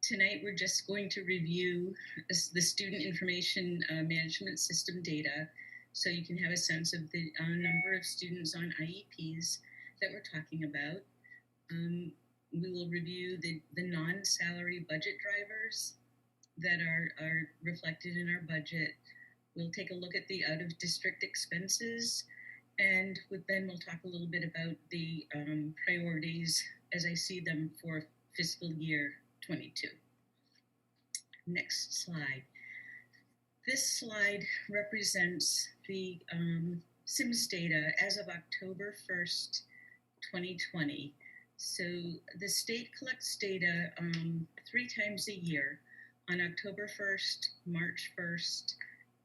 Tonight, we're just going to review the student information management system data so you can have a sense of the number of students on IEPs that we're talking about. We will review the non-salary budget drivers that are reflected in our budget. We'll take a look at the out-of-district expenses, and then we'll talk a little bit about the priorities as I see them for fiscal year 22. Next slide. This slide represents the SIMS data as of October 1st, 2020. So the state collects data 3 times a year, on October 1st, March 1st,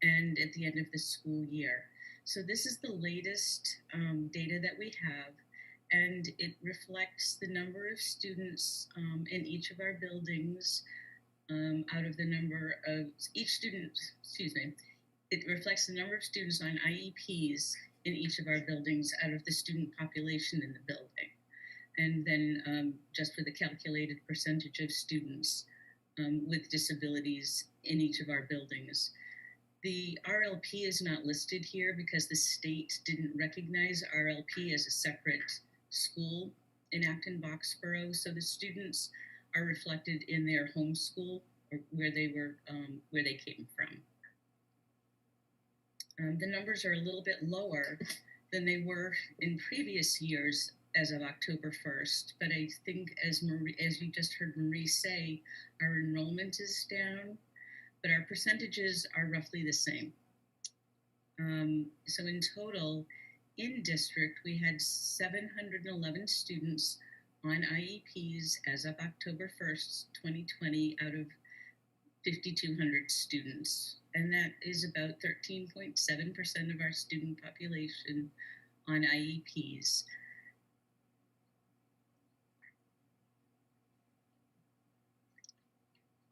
and at the end of the school year. So this is the latest data that we have, and it reflects the number of students in each of our buildings out of the number of each student, it reflects the number of students on IEPs in each of our buildings out of the student population in the building. And then just for the calculated percentage of students with disabilities in each of our buildings. The RLP is not listed here because the state didn't recognize RLP as a separate school in Acton Boxborough. So the students are reflected in their home school or where they came from. The numbers are a little bit lower than they were in previous years as of October 1st, but I think as you just heard Marie say, our enrollment is down, but our percentages are roughly the same. So in total, in district, we had 711 students on IEPs as of October 1st, 2020, out of 5,200 students. And that is about 13.7% of our student population on IEPs.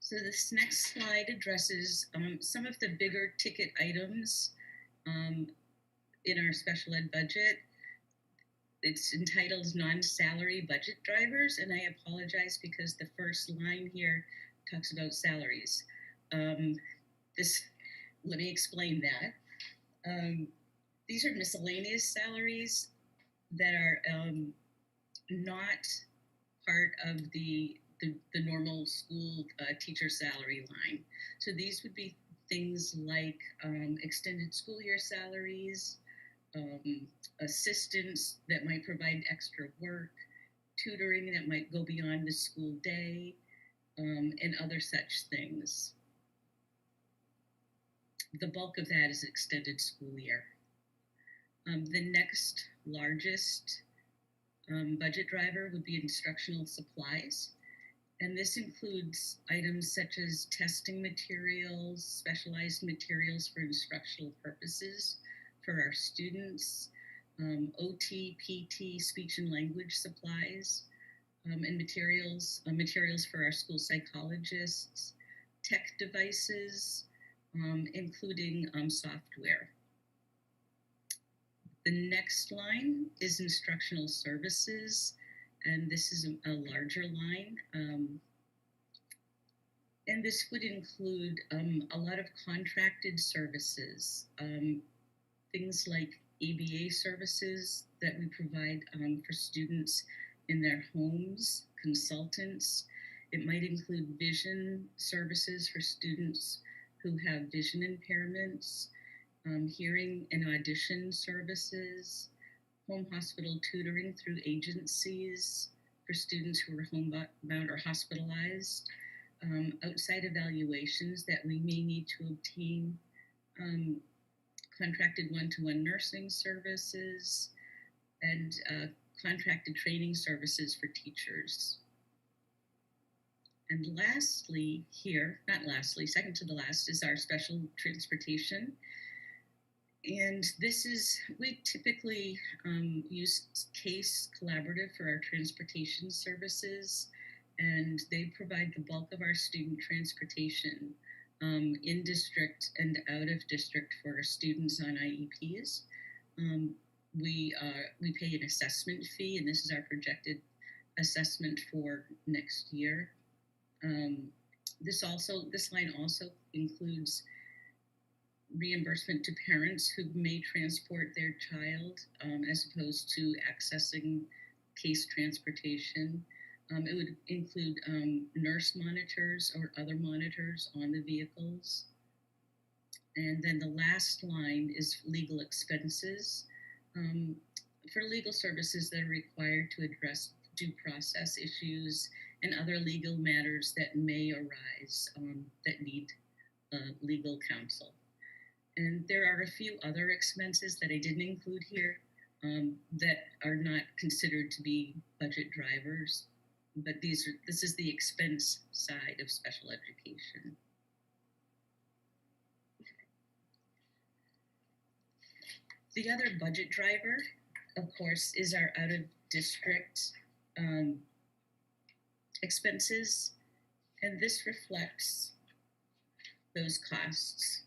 So this next slide addresses some of the bigger ticket items in our special ed budget. It's entitled non-salary budget drivers, and I apologize because the first line here talks about salaries. Let me explain that. These are miscellaneous salaries that are not part of the normal school teacher salary line. So these would be things like extended school year salaries, assistants that might provide extra work, tutoring that might go beyond the school day, and other such things. The bulk of that is extended school year. The next largest budget driver would be instructional supplies. And this includes items such as testing materials, specialized materials for instructional purposes for our students, OT, PT, speech and language supplies, and materials for our school psychologists, tech devices, including software. The next line is instructional services, and this is a larger line. And this would include a lot of contracted services, things like ABA services that we provide for students in their homes, consultants. It might include vision services for students who have vision impairments, hearing and audition services, home hospital tutoring through agencies for students who are homebound or hospitalized, outside evaluations that we may need to obtain, contracted one-to-one nursing services, and contracted training services for teachers. And lastly here, not lastly, second to the last is our special transportation. And this is, we typically use CASE Collaborative for our transportation services, and they provide the bulk of our student transportation in district and out of district for our students on IEPs. We pay an assessment fee, and this is our projected assessment for next year. This line also includes reimbursement to parents who may transport their child as opposed to accessing CASE transportation. It would include nurse monitors or other monitors on the vehicles. And then the last line is legal expenses for legal services that are required to address due process issues and other legal matters that may arise that need legal counsel. And there are a few other expenses that I didn't include here that are not considered to be budget drivers, but this is the expense side of special education. The other budget driver, of course, is our out-of-district expenses, and this reflects those costs.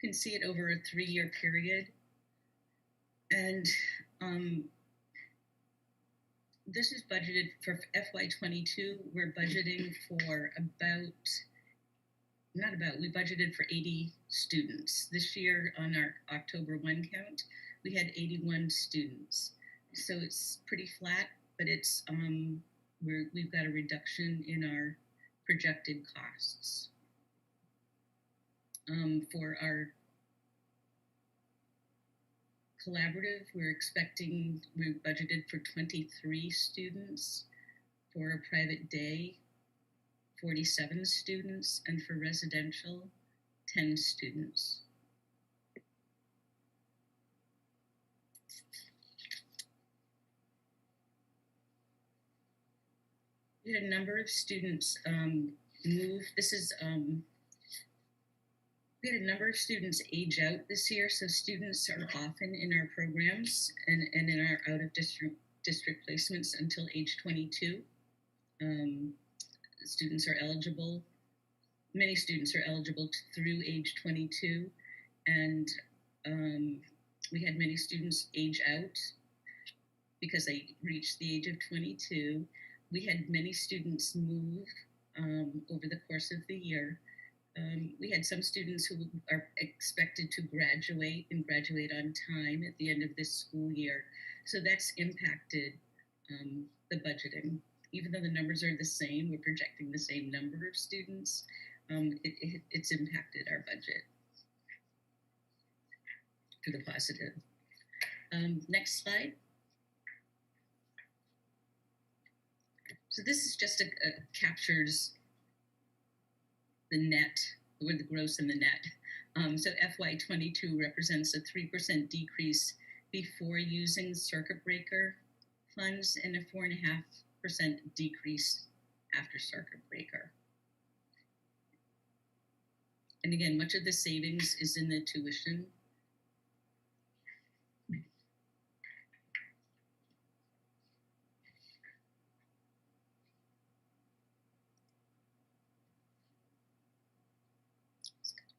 You can see it over a 3-year period, and this is budgeted for FY22. We're budgeting for we budgeted for 80 students. This year on our October 1 count, we had 81 students. So it's pretty flat, but it's we've got a reduction in our projected costs. For our collaborative, we're budgeted for 23 students. For a private day, 47 students, and for residential, 10 students. We had a number of students move. We had a number of students age out this year, so students are often in our programs and in our out-of-district placements until age 22. Many students are eligible through age 22, and we had many students age out because they reached the age of 22. We had many students move over the course of the year. We had some students who are expected to graduate and graduate on time at the end of this school year. So that's impacted the budgeting. Even though the numbers are the same, we're projecting the same number of students, it's impacted our budget for the positive. Next slide. So this is just captures the net, or the gross and the net. So FY22 represents a 3% decrease before using circuit breaker funds, and a 4.5% decrease after circuit breaker. And again, much of the savings is in the tuition.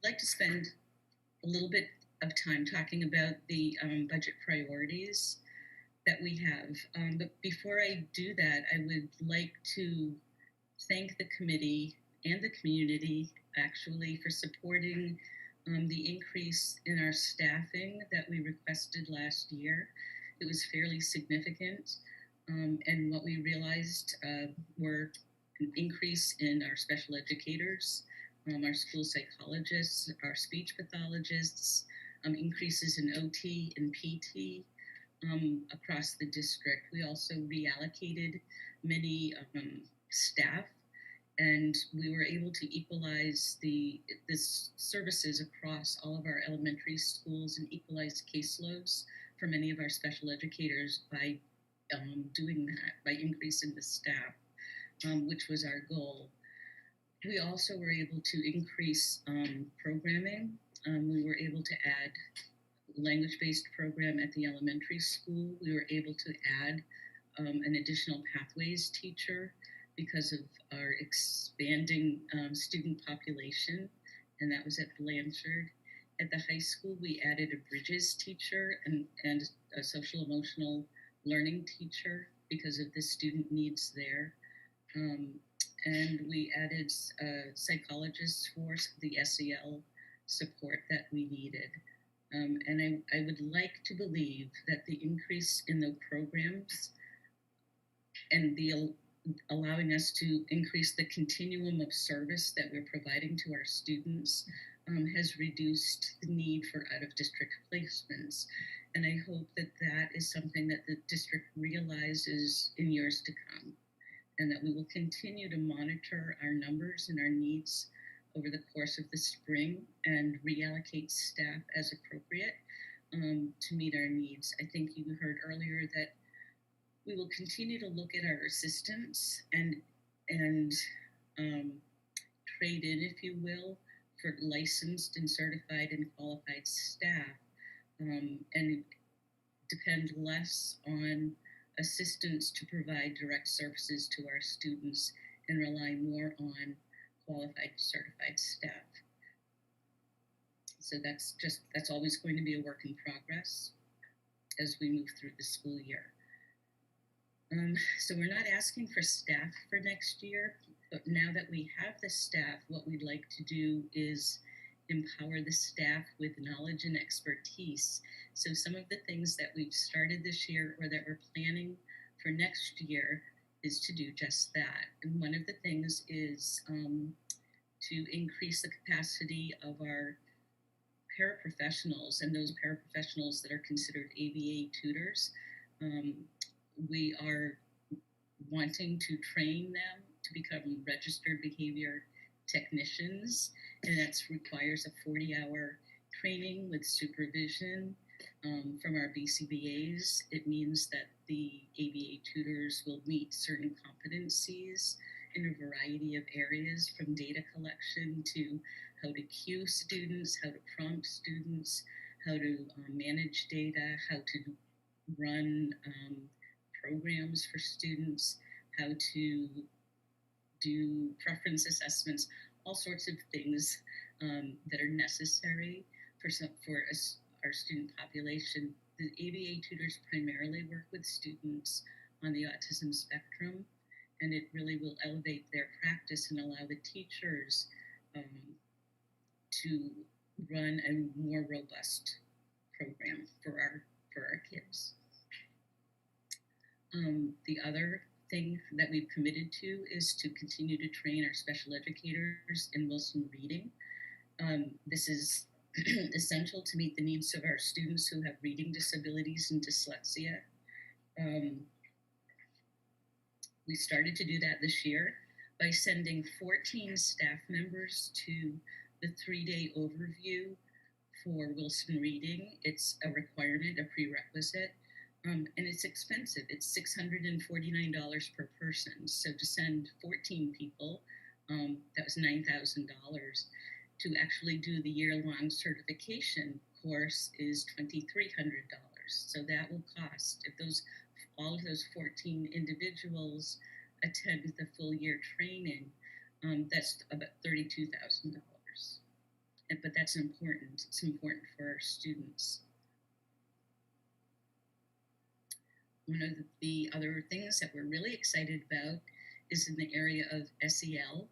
I'd like to spend a little bit of time talking about the budget priorities that we have. But before I do that, I would like to thank the committee and the community actually for supporting the increase in our staffing that we requested last year. It was fairly significant. And what we realized were an increase in our special educators, our school psychologists, our speech pathologists, increases in OT and PT across the district. We also reallocated many staff, and we were able to equalize the services across all of our elementary schools and equalize caseloads for many of our special educators by doing that, by increasing the staff, which was our goal. We also were able to increase programming. We were able to add language-based program at the elementary school. We were able to add an additional pathways teacher because of our expanding student population, and that was at Blanchard. At the high school, we added a bridges teacher and a social emotional learning teacher because of the student needs there. And we added psychologists for the SEL support that we needed. And I would like to believe that the increase in the programs and the allowing us to increase the continuum of service that we're providing to our students has reduced the need for out-of-district placements. And I hope that that is something that the district realizes in years to come, and that we will continue to monitor our numbers and our needs over the course of the spring and reallocate staff as appropriate to meet our needs. I think you heard earlier that we will continue to look at our assistants and trade in, if you will, for licensed and certified and qualified staff, and depend less on assistants to provide direct services to our students and rely more on qualified certified staff. So that's always going to be a work in progress as we move through the school year. So we're not asking for staff for next year, but now that we have the staff, what we'd like to do is empower the staff with knowledge and expertise. So some of the things that we've started this year or that we're planning for next year is to do just that. And one of the things is to increase the capacity of our paraprofessionals and those paraprofessionals that are considered ABA tutors. We are wanting to train them to become registered behavior technicians, and that requires a 40-hour training with supervision from our BCBAs. It means that the ABA tutors will meet certain competencies in a variety of areas, from data collection to how to queue students, how to prompt students, how to manage data, how to run programs for students, how to do preference assessments, all sorts of things that are necessary for our student population. The ABA tutors primarily work with students on the autism spectrum, and it really will elevate their practice and allow the teachers to run a more robust program for our kids. The other thing that we've committed to is to continue to train our special educators in Wilson reading. This is essential to meet the needs of our students who have reading disabilities and dyslexia. We started to do that this year by sending 14 staff members to the 3-day overview for Wilson Reading. It's a requirement, a prerequisite, and it's expensive. It's $649 per person. So to send 14 people, that was $9,000. To actually do the year-long certification course is $2,300. So that will cost, if all of those 14 individuals attend the full year training, that's about $32,000. But that's important. It's important for our students. One of the other things that we're really excited about is in the area of SEL.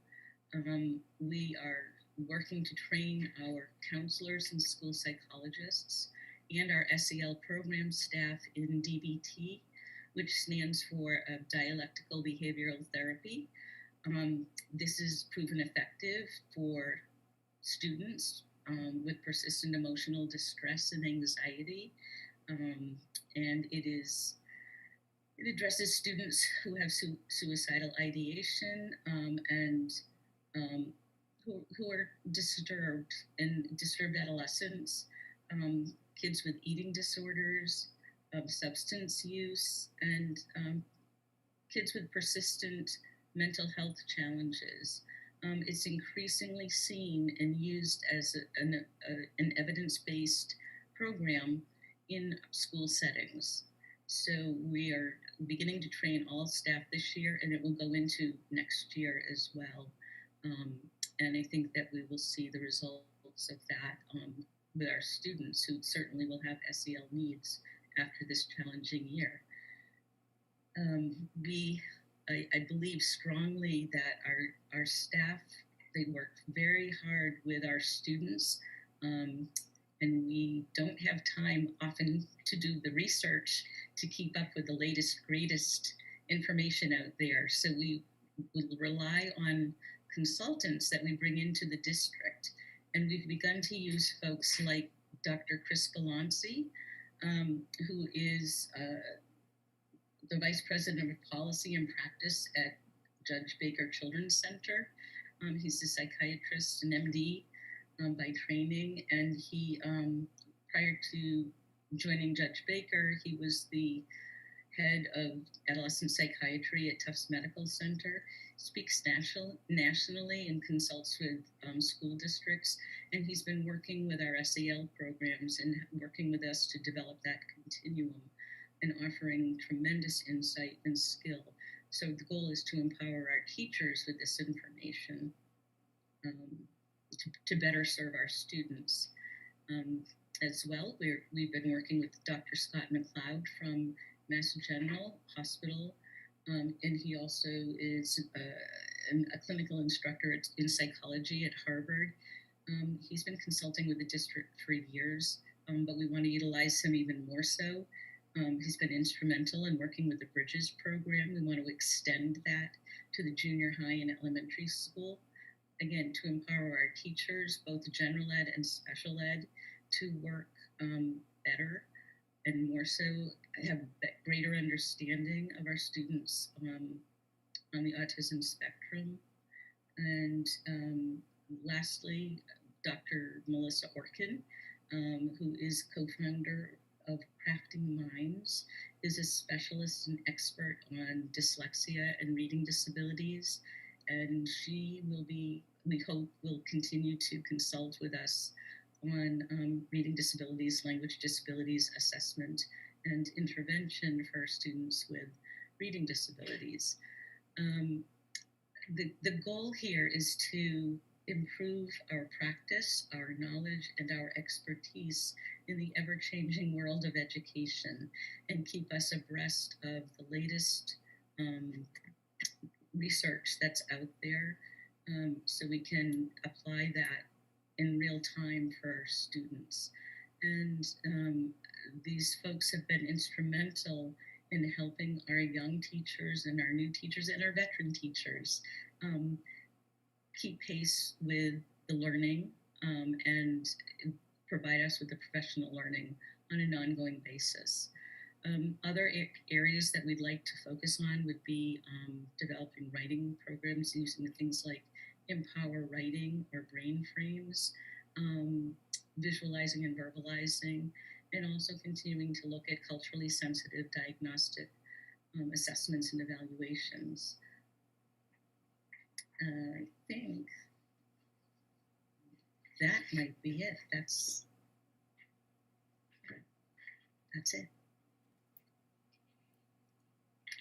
We are working to train our counselors and school psychologists and our SEL program staff in DBT, which stands for dialectical behavioral therapy. This is proven effective for students with persistent emotional distress and anxiety, and it addresses students who have suicidal ideation and who are disturbed adolescents, kids with eating disorders, substance use, and kids with persistent mental health challenges. It's increasingly seen and used as an evidence-based program in school settings. So we are beginning to train all staff this year, and it will go into next year as well. And I think that we will see the results of that with our students, who certainly will have SEL needs after this challenging year. I believe strongly that our staff, they work very hard with our students, and we don't have time often to do the research to keep up with the latest, greatest information out there. So we will rely on consultants that we bring into the district. And we've begun to use folks like Dr. Chris Belancy, who is the Vice President of Policy and Practice at Judge Baker Children's Center. He's a psychiatrist and MD by training, and he, prior to joining Judge Baker, he was the head of adolescent psychiatry at Tufts Medical Center, speaks nationally and consults with school districts, and he's been working with our SEL programs and working with us to develop that continuum and offering tremendous insight and skill. So the goal is to empower our teachers with this information to better serve our students. As well, we've been working with Dr. Scott McLeod from Mass General Hospital, and he also is a clinical instructor in psychology at Harvard. He's been consulting with the district for years, but we want to utilize him even more so. He's been instrumental in working with the Bridges program. We want to extend that to the junior high and elementary school, again, to empower our teachers, both general ed and special ed, to work better and more so have greater understanding of our students on the autism spectrum. And lastly, Dr. Melissa Orkin, who is co-founder of Crafting Minds, is a specialist and expert on dyslexia and reading disabilities. And she will be, we hope, will continue to consult with us on reading disabilities, language disabilities, assessment, and intervention for students with reading disabilities. The goal here is to improve our practice, our knowledge, and our expertise in the ever-changing world of education, and keep us abreast of the latest research that's out there, so we can apply that in real time for our students. And these folks have been instrumental in helping our young teachers and our new teachers and our veteran teachers keep pace with the learning and provide us with the professional learning on an ongoing basis. Other areas that we'd like to focus on would be developing writing programs using things like Empower Writing or Brain Frames, visualizing and verbalizing, and also continuing to look at culturally sensitive diagnostic assessments and evaluations. I think that might be it. That's it.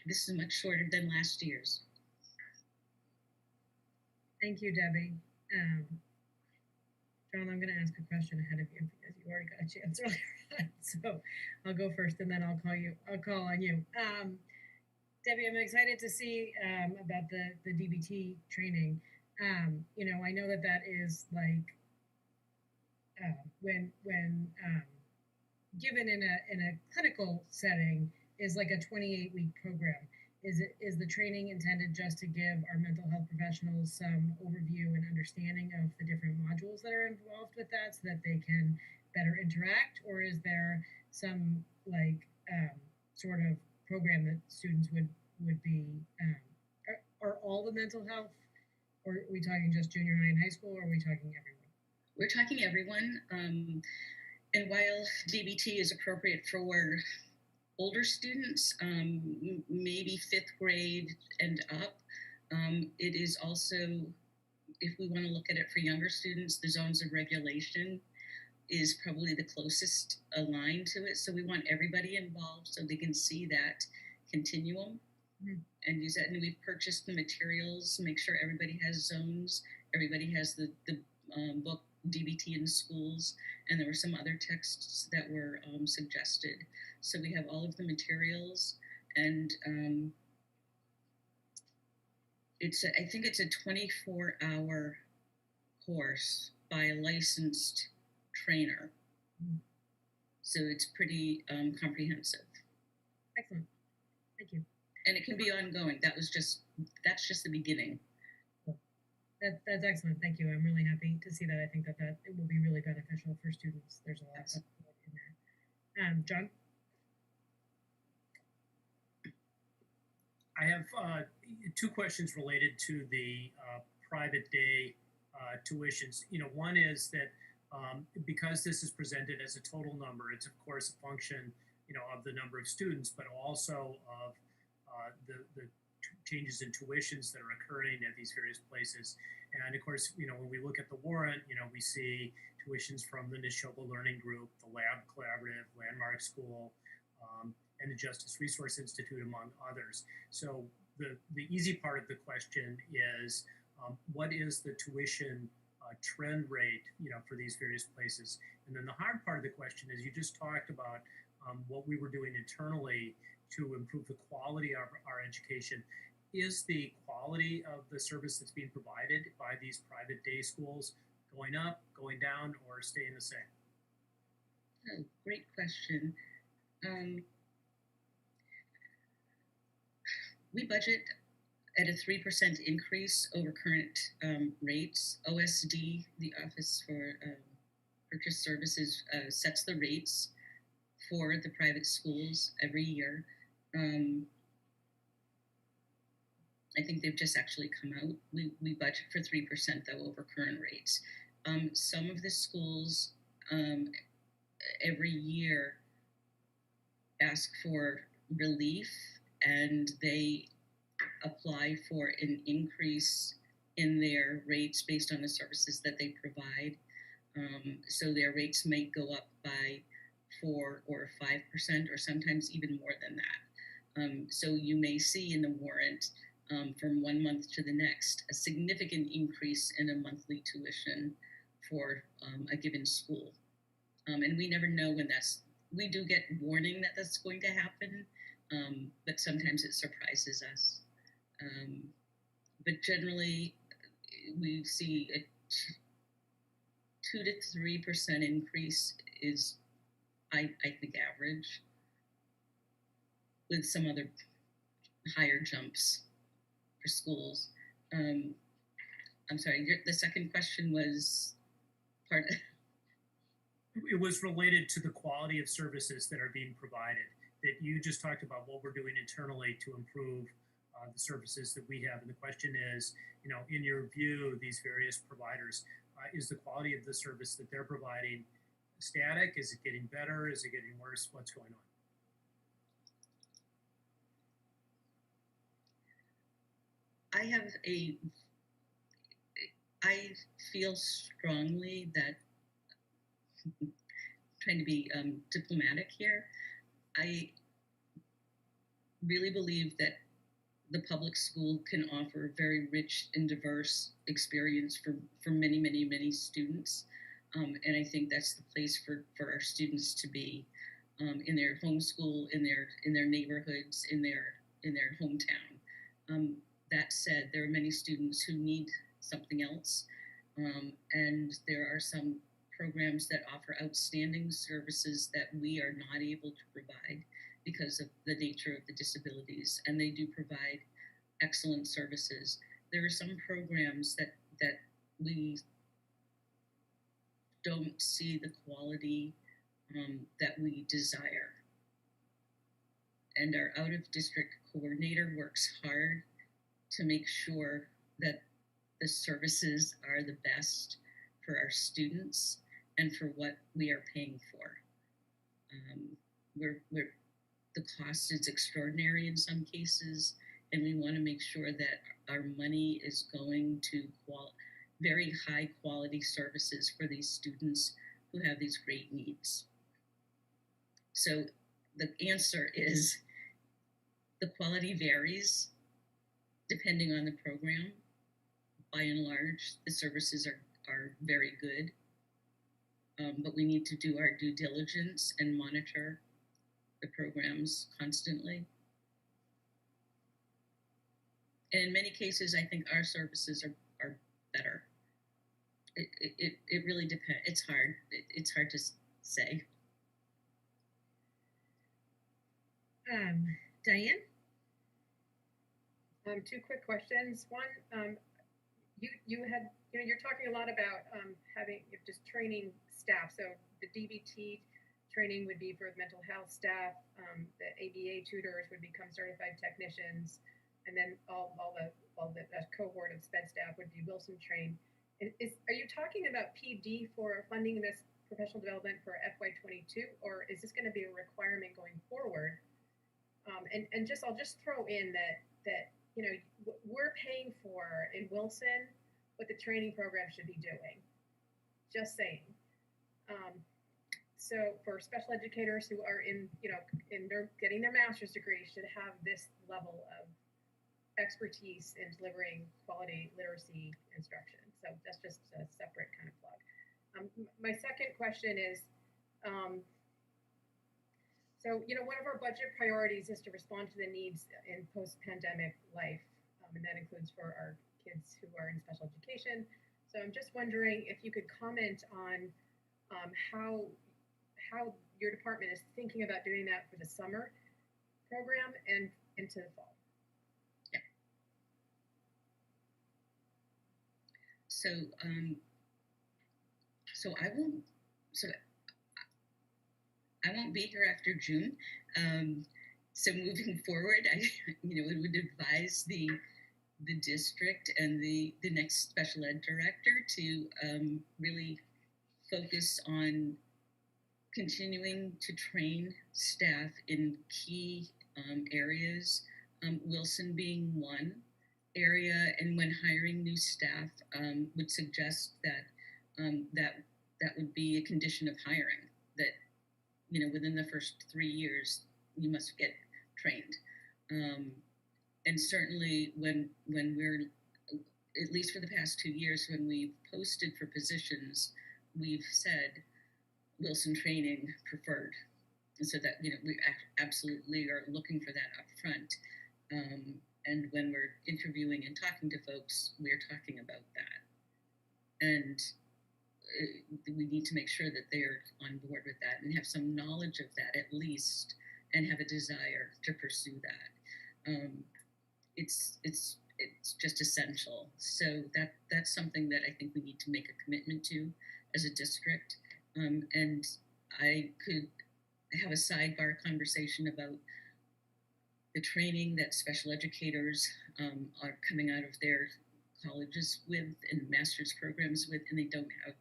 This is much shorter than last year's. Thank you, Debbie. John, I'm going to ask a question ahead of you because you already got a chance earlier on. So I'll go first, and then I'll call on you. Debbie, I'm excited to see about the DBT training. You know, I know that is like when given in a clinical setting is like a 28-week program. Is the training intended just to give our mental health professionals some overview and understanding of the different modules that are involved with that so that they can better interact? Or is there some like sort of program that students would be, are all the mental health, or are we talking just junior high and high school, or are we talking everyone? We're talking everyone. And while DBT is appropriate for older students, maybe 5th grade and up, it is also, if we want to look at it for younger students, the zones of regulation is probably the closest aligned to it. So we want everybody involved so they can see that continuum and use that. And we've purchased the materials, make sure everybody has zones, everybody has the book DBT in schools, and there were some other texts that were suggested. So we have all of the materials, and I think it's a 24-hour course by a licensed trainer. So it's pretty comprehensive. Excellent. Thank you. And it can be ongoing. That's just the beginning. That's excellent. Thank you. I'm really happy to see that. I think that it will be really beneficial for students. There's a lot of in there. John? I have 2 questions related to the private day tuitions. You know, one is that because this is presented as a total number, it's of course a function, you know, of the number of students, but also of the changes in tuitions that are occurring at these various places. And of course, you know, when we look at the warrant, you know, we see tuitions from the Neshoba Learning Group, the Lab Collaborative, Landmark School, and the Justice Resource Institute, among others. So the easy part of the question is, what is the tuition trend rate, you know, for these various places? And then the hard part of the question is, you just talked about what we were doing internally to improve the quality of our education. Is the quality of the service that's being provided by these private day schools going up, going down, or staying the same? Oh, great question. We budget at a 3% increase over current rates. OSD, the Office for Purchase Services, sets the rates for the private schools every year. I think they've just actually come out. We budget for 3% though over current rates. Some of the schools every year ask for relief, and they apply for an increase in their rates based on the services that they provide. So their rates may go up by 4 or 5%, or sometimes even more than that. So you may see in the warrant from one month to the next a significant increase in a monthly tuition for a given school. And we never know when we do get warning that that's going to happen, but sometimes it surprises us. But generally, we see a 2 to 3% increase is, I think, average, with some other higher jumps for schools. I'm sorry, the second question was part of... It was related to the quality of services that are being provided, that you just talked about what we're doing internally to improve the services that we have. And the question is, you know, in your view, these various providers, is the quality of the service that they're providing static? Is it getting better? Is it getting worse? What's going on? I feel strongly that, trying to be diplomatic here, I really believe that the public school can offer a very rich and diverse experience for many, many, many students. And I think that's the place for our students to be, in their home school, in their neighborhoods, in their hometown. That said, there are many students who need something else, and there are some programs that offer outstanding services that we are not able to provide because of the nature of the disabilities, and they do provide excellent services. There are some programs that we don't see the quality that we desire. And our out-of-district coordinator works hard to make sure that the services are the best for our students and for what we are paying for. The cost is extraordinary in some cases, and we want to make sure that our money is going to very high quality services for these students who have these great needs. So the answer is the quality varies depending on the program. By and large, the services are very good, but we need to do our due diligence and monitor the programs constantly. And in many cases, I think our services are better. It really depends. It's hard. It's hard to say. Diane? Two quick questions. One, you're talking a lot about having just training staff. So the DBT training would be for mental health staff. The ABA tutors would become certified technicians, and then all the cohort of SPED staff would be Wilson trained. Are you talking about PD for funding this professional development for FY22, or is this going to be a requirement going forward? I'll just throw in that we're paying for in Wilson what the training program should be doing. Just saying. So for special educators who are getting their master's degree should have this level of expertise in delivering quality literacy instruction. So that's just a separate kind of plug. My second question is, one of our budget priorities is to respond to the needs in post-pandemic life, and that includes for our kids who are in special education. So I'm just wondering if you could comment on how your department is thinking about doing that for the summer program and into the fall. Yeah. So I won't be here after June. So moving forward, I would advise the district and the next special ed director to really focus on continuing to train staff in key areas, Wilson being one area, and when hiring new staff, would suggest that would be a condition of hiring, that within the first 3 years you must get trained. And certainly when we're, at least for the past 2 years, when we've posted for positions, we've said Wilson training preferred. And so that, we absolutely are looking for that up front. And when we're interviewing and talking to folks, we're talking about that. And we need to make sure that they're on board with that and have some knowledge of that at least, and have a desire to pursue that. It's just essential. So that's something that I think we need to make a commitment to as a district. And I could have a sidebar conversation about the training that special educators are coming out of their colleges with and master's programs with, and they don't have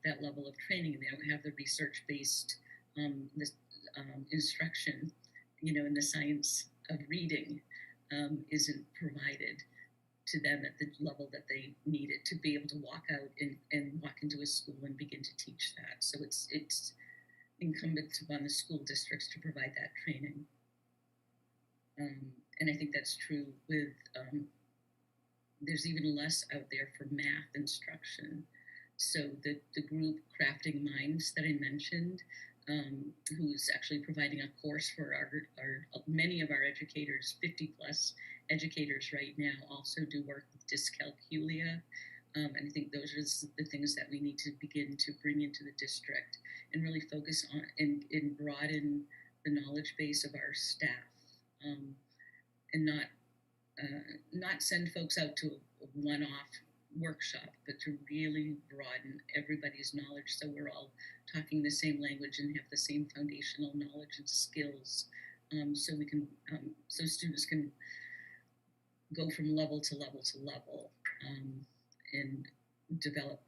that level of training. They don't have the research-based instruction, in the science of reading isn't provided to them at the level that they need it to be able to walk out and walk into a school and begin to teach that. So it's incumbent upon the school districts to provide that training. And I think that's true with, there's even less out there for math instruction. So the group Crafting Minds that I mentioned, who's actually providing a course for our many of our educators, 50 plus educators right now, also do work with dyscalculia. And I think those are the things that we need to begin to bring into the district and really focus on and broaden the knowledge base of our staff, and not send folks out to a one-off workshop, but to really broaden everybody's knowledge so we're all talking the same language and have the same foundational knowledge and skills, so we can so students can go from level to level to level, and develop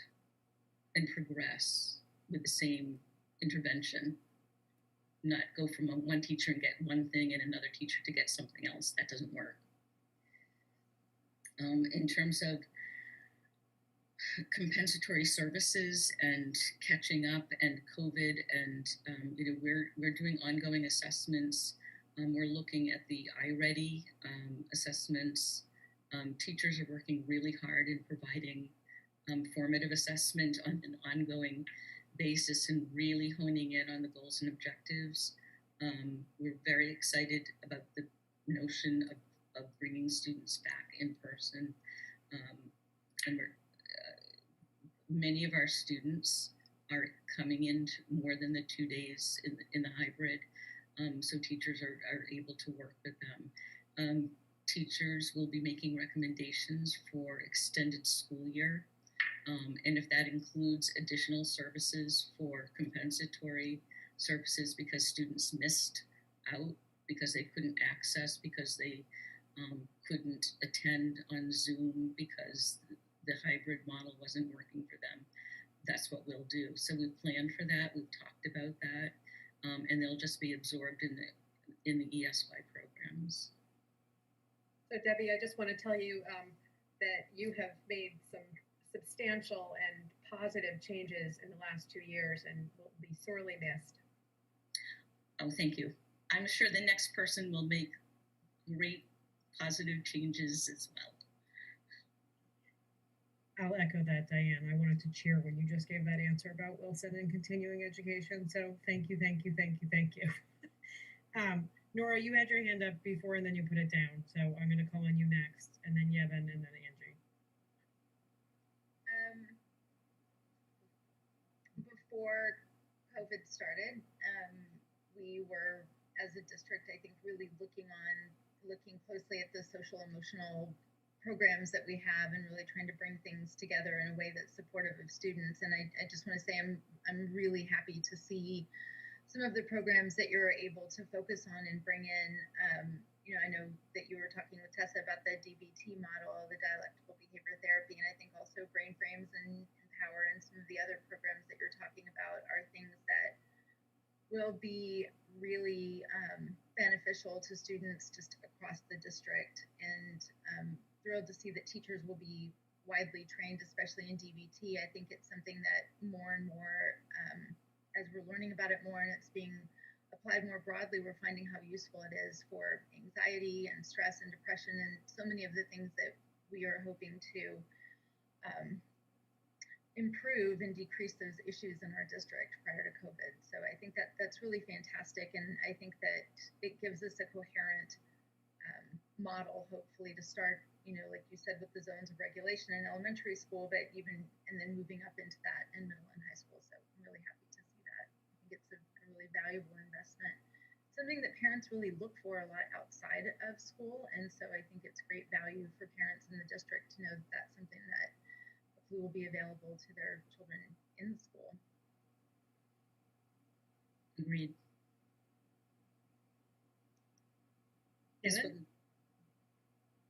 and progress with the same intervention, not go from one teacher and get one thing and another teacher to get something else. That doesn't work. In terms of compensatory services and catching up and COVID, and we're doing ongoing assessments. We're looking at the iReady assessments. Teachers are working really hard in providing formative assessment on an ongoing basis and really honing in on the goals and objectives. We're very excited about the notion of bringing students back in person, and many of our students are coming in more than the 2 days in the hybrid, so teachers are able to work with them. Teachers will be making recommendations for extended school year, and if that includes additional services for compensatory services because students missed out, because they couldn't access, because they couldn't attend on Zoom because the hybrid model wasn't working for them, that's what we'll do. So we've planned for that, we've talked about that, and they'll just be absorbed in the ESY programs. So Debbie, I just want to tell you that you have made some substantial and positive changes in the last 2 years and will be sorely missed. Oh, thank you. I'm sure the next person will make great positive changes as well. I'll echo that, Diane. I wanted to cheer when you just gave that answer about Wilson and continuing education. So thank you, thank you, thank you, thank you. Nora, you had your hand up before and then you put it down. So I'm going to call on you next, and then Yevon, and then Angie. Before COVID started, we were, as a district, I think, really looking closely at the social emotional programs that we have and really trying to bring things together in a way that's supportive of students. And I just want to say I'm really happy to see some of the programs that you're able to focus on and bring in. I know that you were talking with Tessa about the DBT model, the dialectical behavior therapy, and I think also Brain Frames and Empower and some of the other programs that you're talking about are things that will be really beneficial to students just across the district. And thrilled to see that teachers will be widely trained, especially in DBT. I think it's something that more and more, as we're learning about it more and it's being applied more broadly, we're finding how useful it is for anxiety and stress and depression and so many of the things that we are hoping to improve and decrease those issues in our district prior to COVID. So I think that's really fantastic, and I think that it gives us a coherent model, hopefully, to start, like you said, with the zones of regulation in elementary school, but and then moving up into that in middle and high school. So I'm really happy to see that. I think it's a really valuable investment, something that parents really look for a lot outside of school. And so I think it's great value for parents in the district to know that that's something that hopefully will be available to their children in the school. Agreed.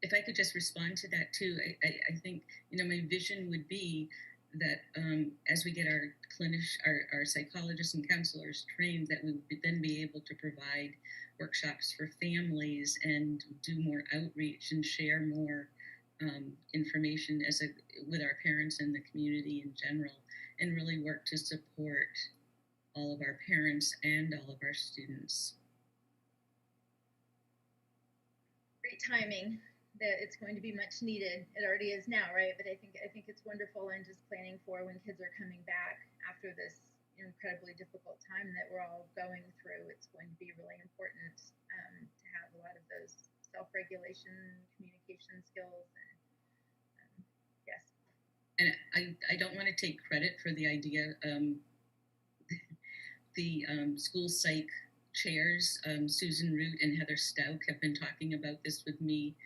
If I could just respond to that too, I think, my vision would be that as we get our our psychologists and counselors trained, that we would then be able to provide workshops for families and do more outreach and share more information with our parents and the community in general, and really work to support all of our parents and all of our students. Great timing. That it's going to be much needed. It already is now, right? But I think it's wonderful, and just planning for when kids are coming back after this incredibly difficult time that we're all going through. It's going to be really important to have a lot of those self-regulation, communication skills, and yes. And I don't want to take credit for the idea. The school psych chairs, Susan Root and Heather Stout, have been talking about this with me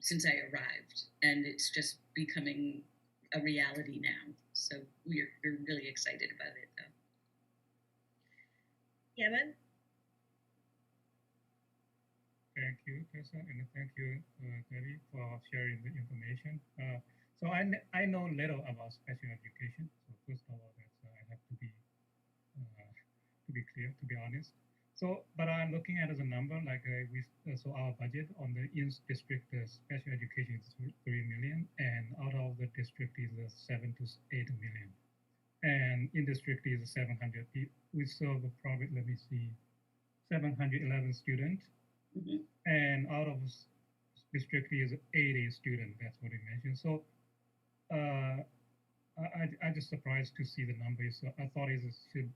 since I arrived, and it's just becoming a reality now. So we're really excited about it, though. Yemen? Thank you, Tessa, and thank you, Debbie, for sharing the information. So I know little about special education. So first of all, I have to be clear, to be honest. So, but I'm looking at the number, like so our budget on the in-district special education is 3 million, and out of the district is 7 to 8 million. And in-district is 700. We serve probably, let me see, 711 students. Mm-hmm. And out of district is 80 students, that's what you mentioned. So I just surprised to see the numbers. I thought it should,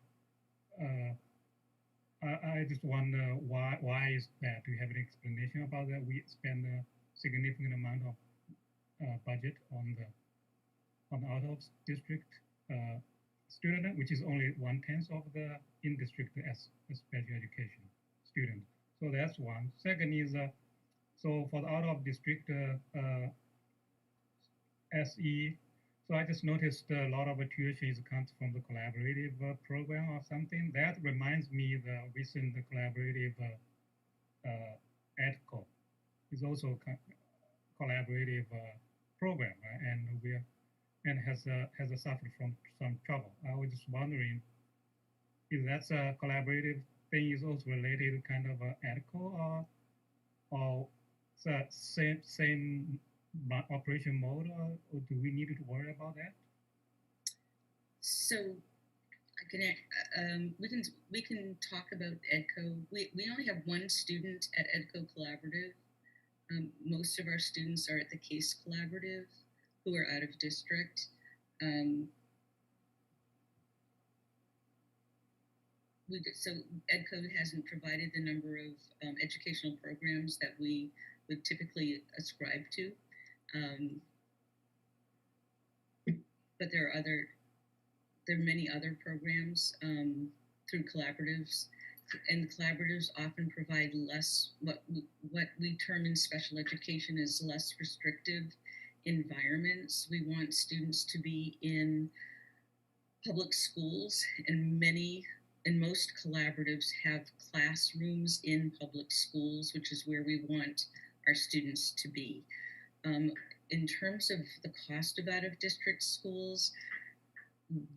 I just wonder why is that? Do you have an explanation about that? We spend a significant amount of budget on the out of district student, which is only 1/10 of the in district as special education student. So that's one. Second is so for the out of district SE. So I just noticed a lot of tuition comes from the collaborative program or something. That reminds me the recent collaborative EDCO is also collaborative program, right? And has suffered from some trouble. I was just wondering if that's a collaborative thing is also related to kind of EDCO or the same operation mode, or do we need to worry about that? So we can talk about EDCO. We only have one student at EDCO Collaborative. Most of our students are at the CASE Collaborative, who are out of district. So EDCO hasn't provided the number of educational programs that we would typically ascribe to. But there are many other programs through collaboratives, and collaboratives often provide less, what we term in special education as less restrictive environments. We want students to be in public schools, and most collaboratives have classrooms in public schools, which is where we want our students to be. In terms of the cost of out-of-district schools,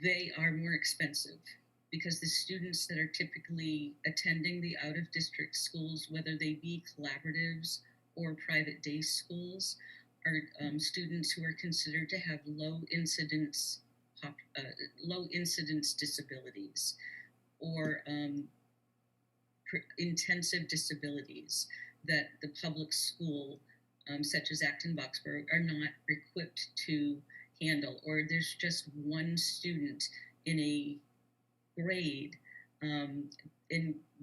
they are more expensive because the students that are typically attending the out-of-district schools, whether they be collaboratives or private day schools, are students who are considered to have low incidence disabilities or intensive disabilities that the public school, such as Acton Boxborough, are not equipped to handle, or there's just one student in a grade, and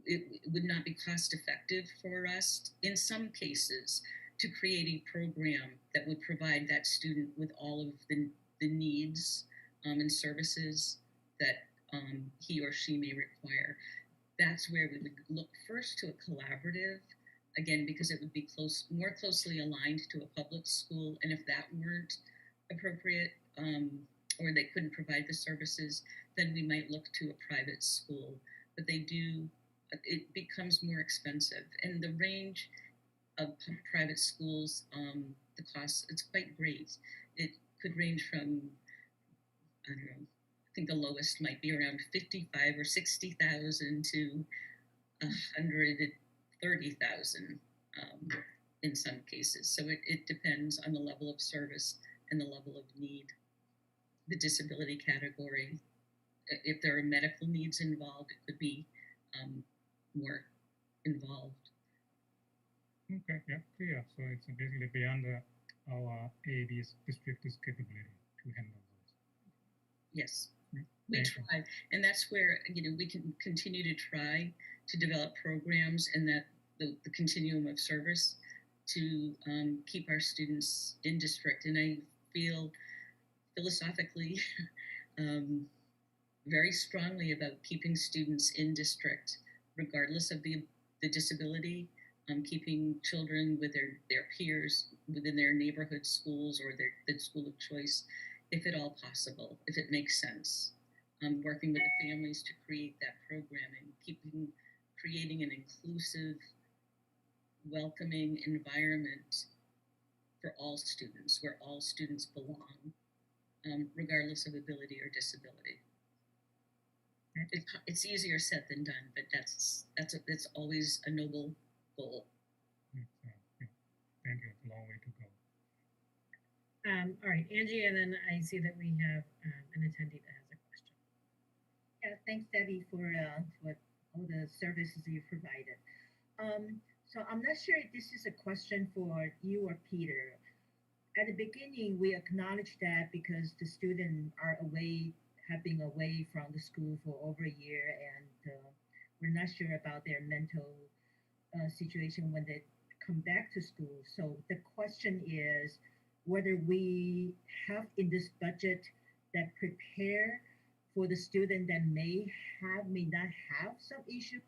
it would not be cost effective for us in some cases to create a program that would provide that student with all of the needs and services that he or she may require. That's where we would look first to a collaborative, again, because it would be more closely aligned to a public school. And if that weren't appropriate, or they couldn't provide the services, then we might look to a private school. But it becomes more expensive. And the range of private schools, the cost, it's quite great. It could range from I don't know, I think the lowest might be around 55 or 60,000 to 130,000 in some cases. So it depends on the level of service and the level of need, the disability category. If there are medical needs involved, it could be more involved. Okay, yeah, clear. So it's basically beyond our AB's district's capability to handle those. Yes, Yeah, we thank you. try, and that's where we can continue to try to develop programs and that the continuum of service to keep our students in district. And I feel philosophically very strongly about keeping students in district, regardless of the disability. Keeping children with their peers within their neighborhood schools or the school of choice, if at all possible, if it makes sense. Working with the families to create that programming, creating an inclusive, welcoming environment for all students, where all students belong, regardless of ability or disability. It's easier said than done, but that's always a noble goal. Yeah, thank you. It's a long way to go. All right, Angie, and then I see that we have an attendee that has a question. Yeah, thanks, Debbie, for all the services you provided. So I'm not sure if this is a question for you or Peter. At the beginning, we acknowledged that because the students have been away from the school for over a year, and we're not sure about their mental situation when they come back to school. So the question is whether we have in this budget that prepare for the student that may not have some issue,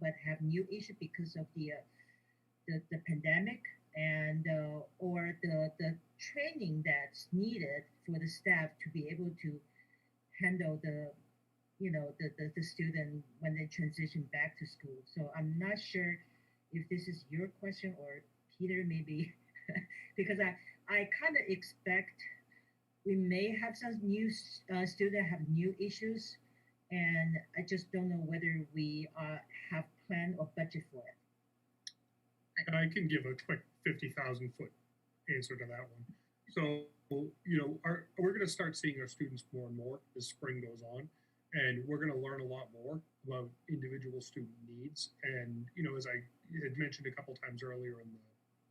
but have new issue because of the pandemic, and or the training that's needed for the staff to be able to handle the student when they transition back to school. So I'm not sure if this is your question or Peter maybe, because I kind of expect we may have some new students have new issues, and I just don't know whether we have plan or budget for it. I can give a quick 50,000 foot answer to that one. So, we're going to start seeing our students more and more as spring goes on, and we're going to learn a lot more about individual student needs. And, as I had mentioned a couple times earlier in the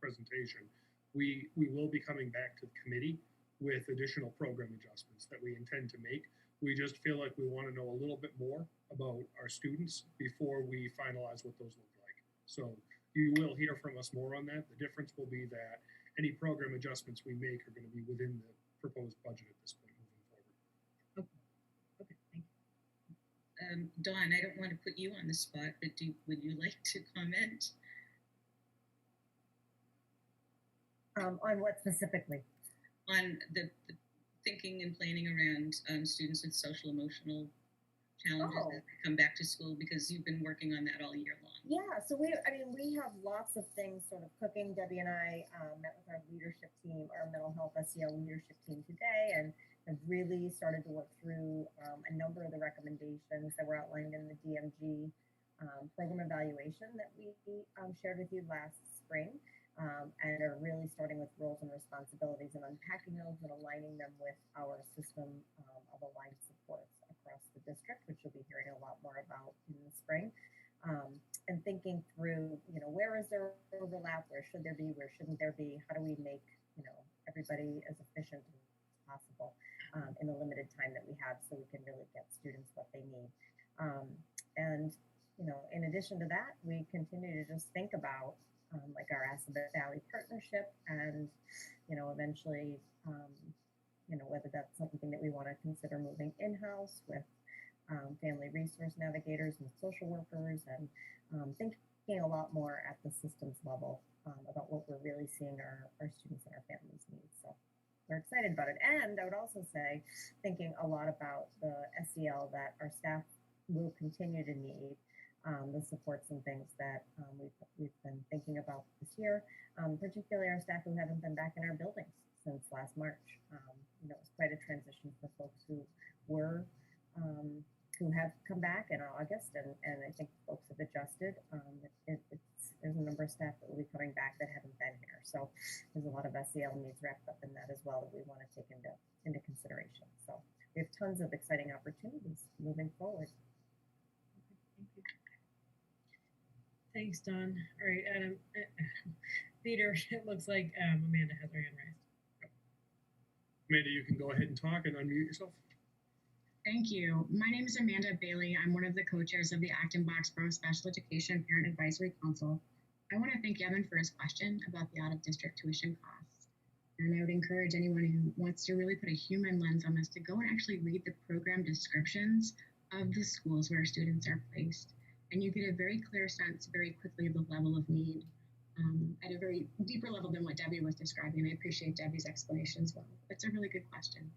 presentation, we will be coming back to the committee with additional program adjustments that we intend to make. We just feel like we want to know a little bit more about our students before we finalize what those look like. So you will hear from us more on that. The difference will be that any program adjustments we make are going to be within the proposed budget at this point moving forward. Okay, thank you. Dawn, I don't want to put you on the spot, but would you like to comment? On what specifically? On the thinking and planning around students with social emotional challenges that come back to school, because you've been working on that all year long. Yeah, so we have lots of things sort of cooking. Debbie and I met with our leadership team, our mental health SEL leadership team today, and have really started to work through a number of the recommendations that were outlined in the DMG program evaluation that we shared with you last spring. And are really starting with roles and responsibilities and unpacking those and aligning them with our system of aligned supports across the district, which you'll be hearing a lot more about in the spring. And thinking through, where is there overlap, where should there be, where shouldn't there be, how do we make, everybody as efficient as possible in the limited time that we have so we can really get students what they need. And, in addition to that, we continue to just think about like our Asset Valley partnership, and eventually, whether that's something that we want to consider moving in-house with family resource navigators and social workers, and thinking a lot more at the systems level about what we're really seeing our students and our families need. So we're excited about it. And I would also say, thinking a lot about the SEL that our staff will continue to need. The supports and things that we've been thinking about this year, particularly our staff who haven't been back in our buildings since last March. It's quite a transition for folks who August, and I think folks have adjusted. There's a number of staff that will be coming back that haven't been here, so there's a lot of SEL needs wrapped up in that as well that we want to take into consideration. So we have tons of exciting opportunities moving forward. Thank you. Thanks, Don. All right, Adam. Peter, it looks like Amanda has her hand raised. Amanda, you can go ahead and talk and unmute yourself. Thank you. My name is Amanda Bailey. I'm one of the co-chairs of the Acton Boxborough Special Education Parent Advisory Council. I want to thank Evan for his question about the out-of-district tuition costs. And I would encourage anyone who wants to really put a human lens on this to go and actually read the program descriptions of the schools where students are placed. And you get a very clear sense very quickly of the level of need at a very deeper level than what Debbie was describing. And I appreciate Debbie's explanation as well. It's a really good question.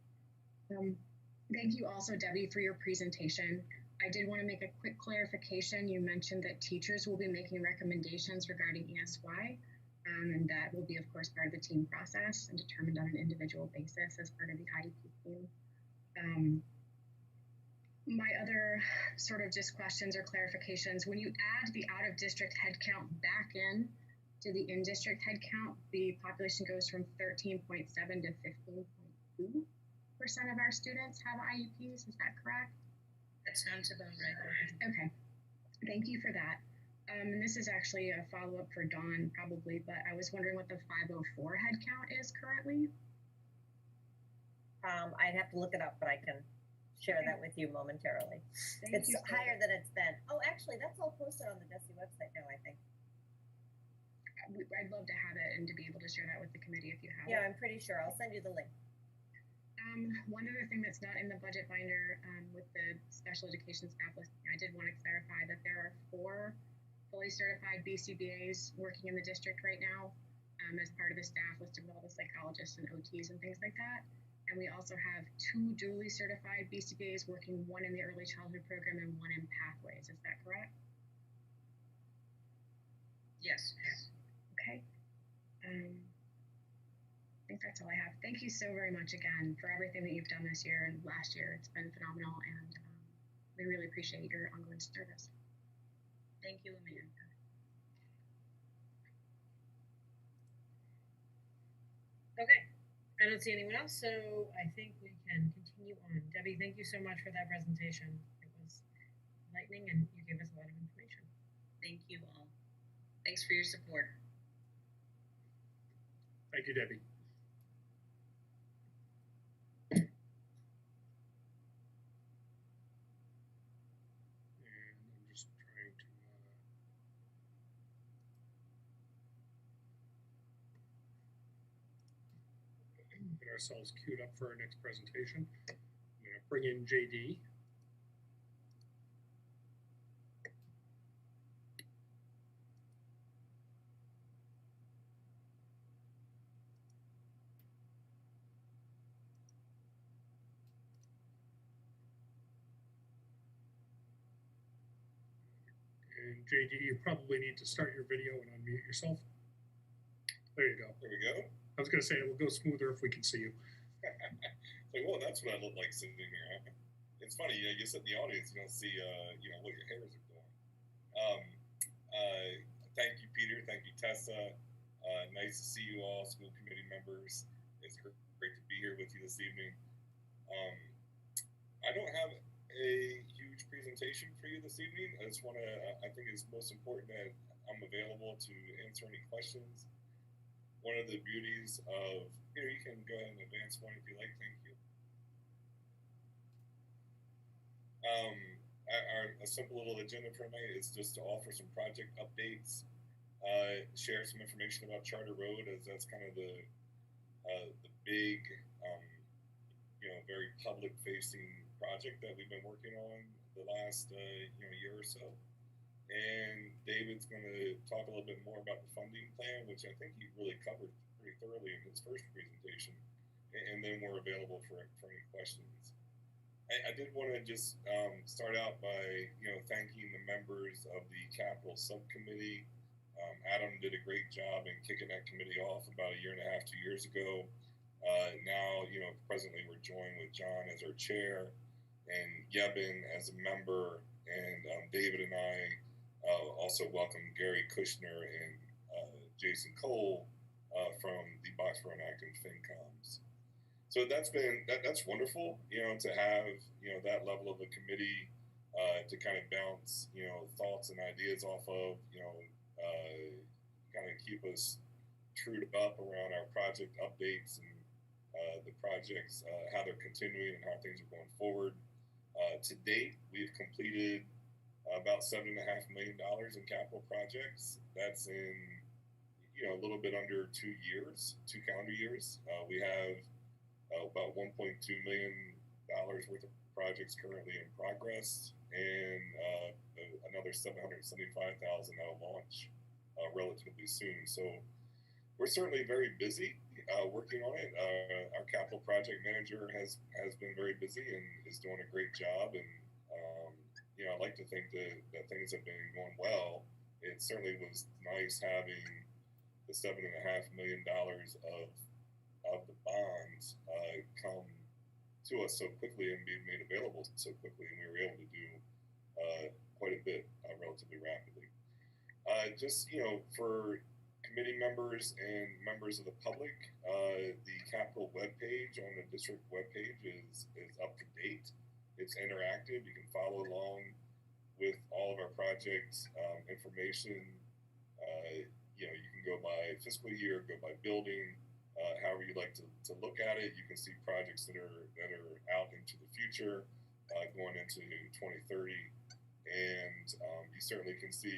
Thank you also, Debbie, for your presentation. I did want to make a quick clarification. You mentioned that teachers will be making recommendations regarding ESY, and that will be, of course, part of the team process and determined on an individual basis as part of the IEP team. My other sort of just questions or clarifications, when you add the out-of-district headcount back in to the in-district headcount, the population goes from 13.7 to 15.2% of our students have IEPs. Is that correct? That sounds about right. Okay. Thank you for that. And this is actually a follow-up for Dawn, probably, but I was wondering what the 504 headcount is currently. I'd have to look it up, but I can share that with you momentarily. Thank it's you higher than it's been. Oh, actually, that's all posted on the DESE website now, I think. I'd love to have it and to be able to share that with the committee if you have it. Yeah, I'm pretty sure. I'll send you the link. One other thing that's not in the budget binder with the special education staff list, I did want to clarify that there are 4 fully certified BCBAs working in the district right now as part of the staff list of all the psychologists and OTs and things like that. And we also have 2 duly certified BCBAs working, one in the early childhood program and one in pathways. Is that correct? Yes. Okay. I think that's all I have. Thank you so very much again for everything that you've done this year and last year. It's been phenomenal, and we really appreciate your ongoing service. Thank you, Amanda. Okay, I don't see anyone else, so I think we can continue on. Debbie, thank you so much for that presentation. It was enlightening, and you gave us a lot of information. Thank you all. Thanks for your support. Thank you, Debbie. Get ourselves queued up for our next presentation. I'm going to bring in JD. And JD, you probably need to start your video and unmute yourself. There you go. There we go. I was going to say it will go smoother if we can see you. Like, well, that's what I look like sitting here. It's funny, you sit in the audience, you don't see, what your hairs are doing. Thank you, Peter. Thank you, Tessa. Nice to see you all, school committee members. It's great to be here with you this evening. I don't have a huge presentation for you this evening. I just want to, I think it's most important that I'm available to answer any questions. One of the beauties of, you can go ahead and advance one if you like, thank you. A simple little agenda for tonight is just to offer some project updates, share some information about Charter Road, as that's kind of the big, very public-facing project that we've been working on the last year or so. And David's going to talk a little bit more about the funding plan, which I think he really covered pretty thoroughly in his first presentation. And then we're available for any questions. I did want to just start out by thanking the members of the Capital Subcommittee. Adam did a great job in kicking that committee off about 1.5 years, 2 years ago. Now, presently we're joined with John as our chair. and Yevon as a member, and David and I also welcome Gary Kushner and Jason Cole from the Boxborough and Acton FinComs. So that's wonderful, to have, that level of a committee to kind of bounce, thoughts and ideas off of, kind of keep us trued up around our project updates and the projects, how they're continuing and how things are going forward. To date, we've completed about $7.5 million in capital projects. That's in, a little bit under 2 calendar years. We have about $1.2 million worth of projects currently in progress, and another $775,000 that'll launch relatively soon. So we're certainly very busy working on it. Our capital project manager has been very busy and is doing a great job. And I'd like to think that things have been going well. It certainly was nice having the $7.5 million of the bonds come to us so quickly and being made available so quickly, and we were able to do quite a bit relatively rapidly. Just for committee members and members of the public, the capital webpage on the district webpage is up to date. It's interactive. You can follow along with all of our projects information. You can go by fiscal year, go by building, however you'd like to look at it. You can see projects that are out into the future, going into 2030, and you certainly can see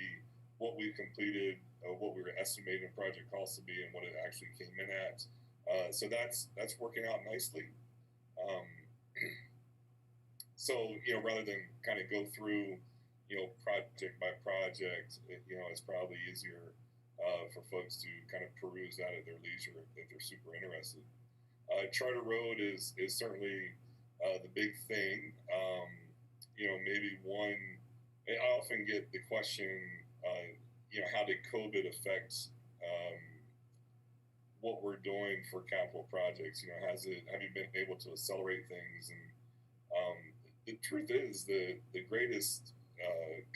what we've completed, what we were estimating project costs to be, and what it actually came in at. So that's working out nicely. So rather than kind of go through project by project, it's probably easier for folks to kind of peruse that at their leisure if they're super interested. Charter Road is certainly the big thing. Maybe one, I often get the question, how did COVID affect what we're doing for capital projects? Have you been able to accelerate things? And the truth is the greatest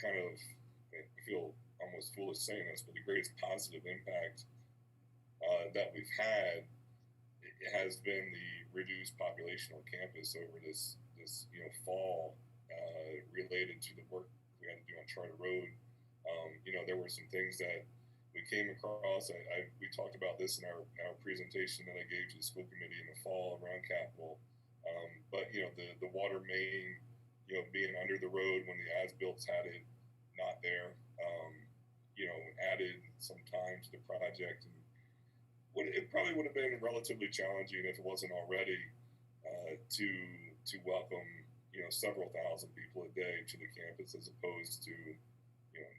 kind of, I feel almost foolish saying this, but the greatest positive impact that we've had has been the reduced population on campus over this fall related to the work we had to do on Charter Road. There were some things that we came across. We talked about this in our presentation that I gave to the school committee in the fall around capital. But the water main, being under the road when the as-built had it not there, added some time to the project, and it probably would have been relatively challenging if it wasn't already to welcome several thousand people a day to the campus as opposed to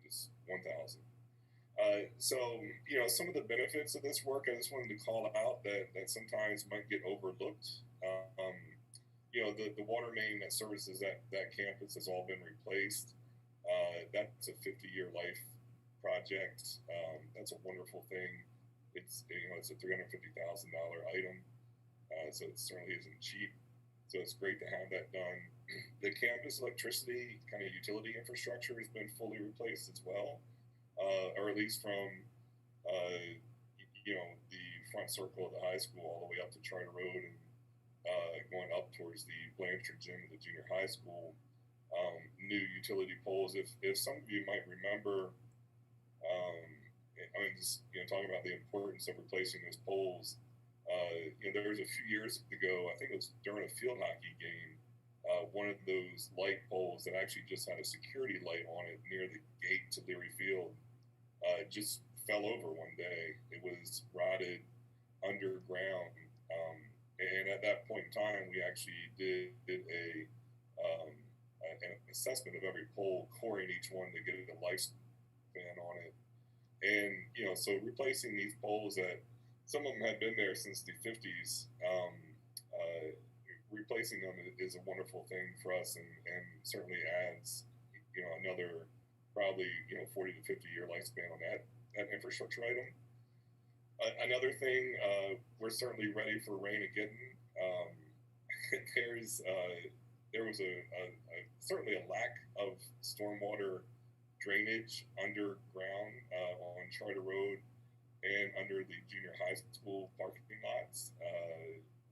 just 1,000. So some of the benefits of this work I just wanted to call out that sometimes might get overlooked. The water main that services that campus has all been replaced. That's a 50-year life project. That's a wonderful thing. It's a $350,000 item, so it certainly isn't cheap. So it's great to have that done. The campus electricity kind of utility infrastructure has been fully replaced as well, or at least from the front circle of the high school all the way up to Charter Road and going up towards the Blanchard Gym of the junior high school. New utility poles. If some of you might remember, talking about the importance of replacing those poles. There was a few years ago, I think it was during a field hockey game, one of those light poles that actually just had a security light on it near the gate to Leary Field just fell over one day. It was rotted underground, and at that point in time, we actually did an assessment of every pole, coring each one to get a lifespan on it. And so replacing these poles that some of them had been there since the 50s, replacing them is a wonderful thing for us, and certainly adds another probably 40 to 50 year lifespan on that infrastructure item. Another thing, we're certainly ready for rain again. There's there was certainly a lack of stormwater drainage underground on Charter Road and under the junior high school parking lots.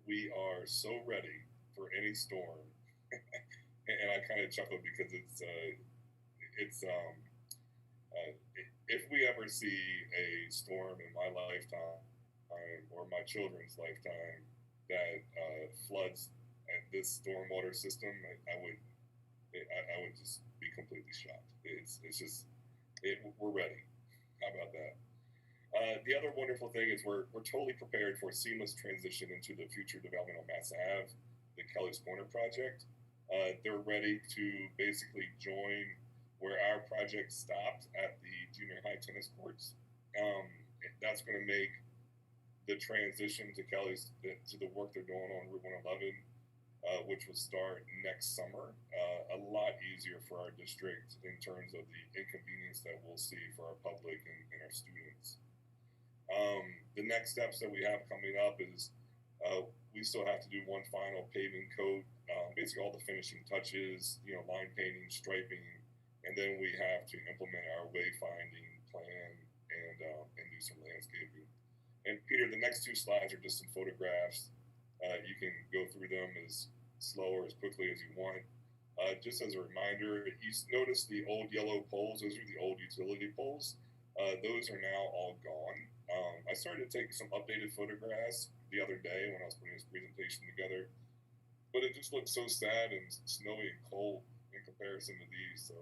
We are so ready for any storm, and I kind of chuckle because if we ever see a storm in my lifetime or my children's lifetime that floods this stormwater system, I would just be completely shocked. We're ready. How about that? The other wonderful thing is we're totally prepared for seamless transition into the future development on Mass Ave, the Kelly's Corner project. They're ready to basically join where our project stopped at the junior high tennis courts. That's going to make the transition to Kelly's, to the work they're doing on Route 111, which will start next summer, a lot easier for our district in terms of the inconvenience that we'll see for our public and our students. The next steps that we have coming up is we still have to do one final paving coat, basically all the finishing touches, line painting, striping, and then we have to implement our wayfinding plan and do some landscaping. And Peter, the next two slides are just some photographs. You can go through them as slow or as quickly as you want. Just as a reminder, you notice the old yellow poles, those are the old utility poles. Those are now all gone. I started to take some updated photographs the other day when I was putting this presentation together, but it just looked so sad and snowy and cold in comparison to these. So,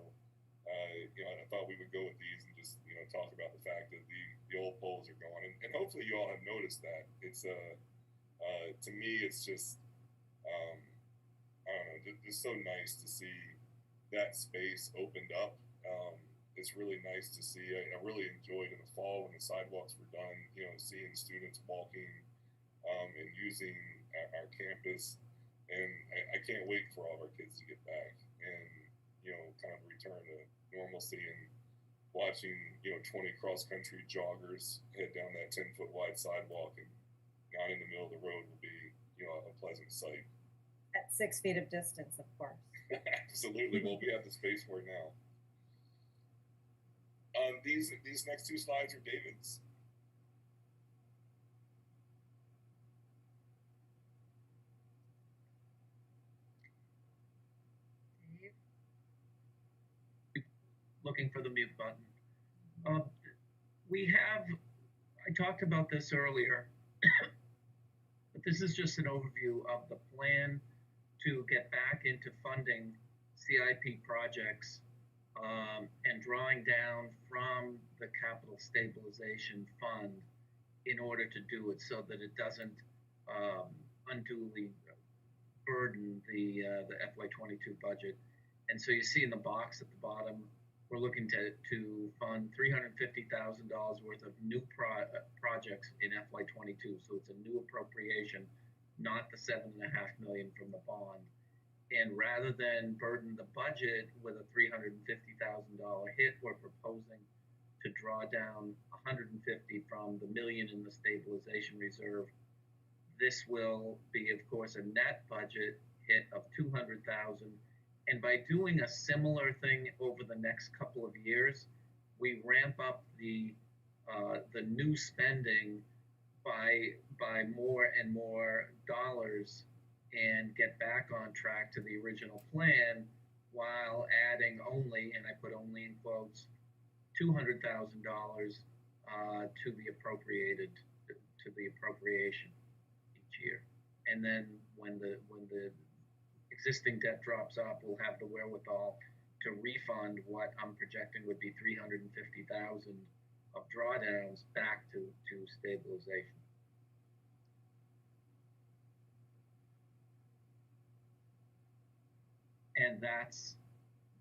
I thought we would go with these and just, talk about the fact that the old poles are gone. And hopefully you all have noticed that. It's, to me, it's just, I don't know, it's so nice to see that space opened up. It's really nice to see. I really enjoyed in the fall when the sidewalks were done, seeing students walking and using our campus. And I can't wait for all of our kids to get back and, kind of return to normalcy, and watching, 20 cross-country joggers head down that 10-foot wide sidewalk and not in the middle of the road will be, a pleasant sight. At 6 feet of distance, of course. Absolutely. Well, we have the space for it now. These next two slides are David's. Looking for the mute button. I talked about this earlier, but this is just an overview of the plan to get back into funding CIP projects and drawing down from the capital stabilization fund in order to do it so that it doesn't unduly burden the FY22 budget. And so you see in the box at the bottom, we're looking to fund $350,000 worth of new projects in FY22. So it's a new appropriation, not the $7.5 million from the bond. And rather than burden the budget with a $350,000 hit, we're proposing to draw down $150,000 from the $1 million in the stabilization reserve. This will be, of course, a net budget hit of $200,000. And by doing a similar thing over the next couple of years, we ramp up the new spending by more and more dollars and get back on track to the original plan, while adding only, and I put only in quotes, $200,000 to the appropriation each year. And then when the existing debt drops off, we'll have the wherewithal to refund what I'm projecting would be $350,000 of drawdowns back to stabilization. And that's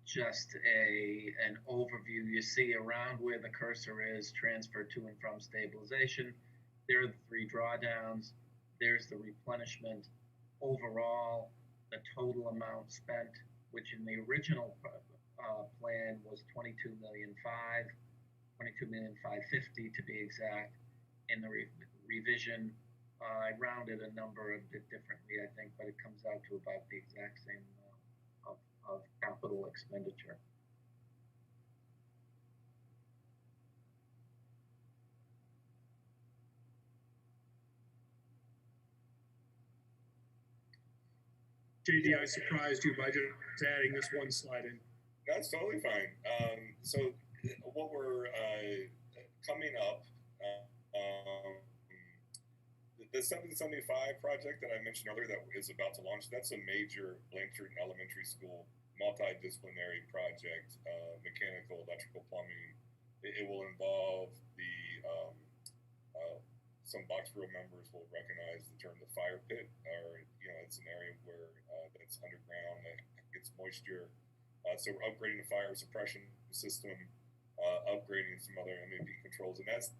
just an overview. You see around where the cursor is, transfer to and from stabilization. There are the 3 drawdowns. There's the replenishment. Overall, the total amount spent, which in the original plan was $22,550,000 to be exact. In the revision, I rounded a number a bit differently, I think, but it comes out to about the exact same amount. of capital expenditure. JD, I surprised you by just adding this one slide in. That's totally fine. So what we're coming up, the 775 project that I mentioned earlier that is about to launch, that's a major Blanchard Elementary School multidisciplinary project, mechanical, electrical, plumbing. It will involve the, some Boxborough members will recognize the term the fire pit, or, it's an area where that's underground that gets moisture. So we're upgrading the fire suppression system, upgrading some other MEP controls, and that's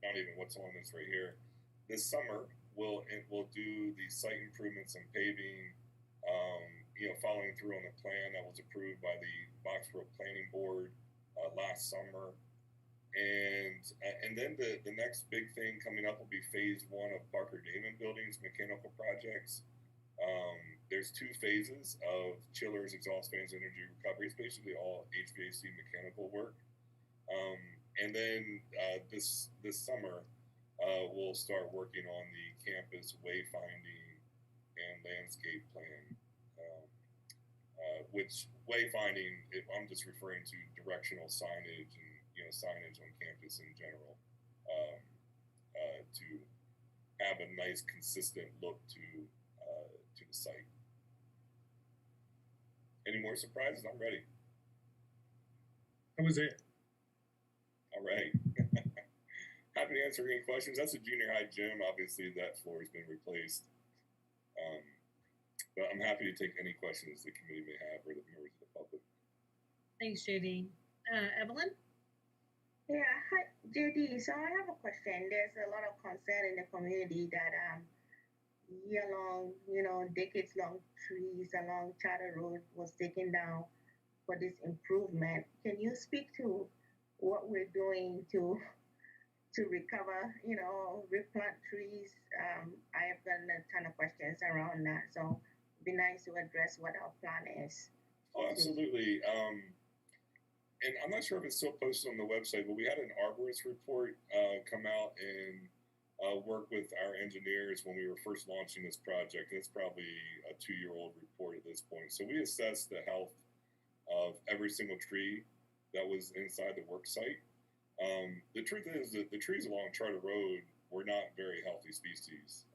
not even what's on this right here. This summer, we'll do the site improvements and paving, following through on the plan that was approved by the Boxborough Planning Board last summer. And then the next big thing coming up will be phase 1 of Parker Damon Building's mechanical projects. There's 2 phases of chillers, exhaust fans, energy recovery. It's basically all HVAC mechanical work. And then this summer, we'll start working on the campus wayfinding and landscape plan. Which wayfinding, I'm just referring to directional signage and signage on campus in general, to have a nice, consistent look to the site. Any more surprises? I'm ready. That was it. All right. Happy to answer any questions. That's a junior high gym. Obviously, that floor has been replaced. But I'm happy to take any questions the committee may have or the members of the public. Thanks, JD. Evelyn? Yeah, hi, JD. So I have a question. There's a lot of concern in the community that year-long, decades-long trees along Charter Road was taken down for this improvement. Can you speak to what we're doing to recover, replant trees? I have gotten a ton of questions around that, so it'd be nice to address what our plan is. Oh, absolutely. And I'm not sure if it's still posted on the website, but we had an arborist report come out and work with our engineers when we were first launching this project. It's probably a 2-year-old report at this point. So we assessed the health of every single tree that was inside the work site. The truth is that the trees along Charter Road were not very healthy species.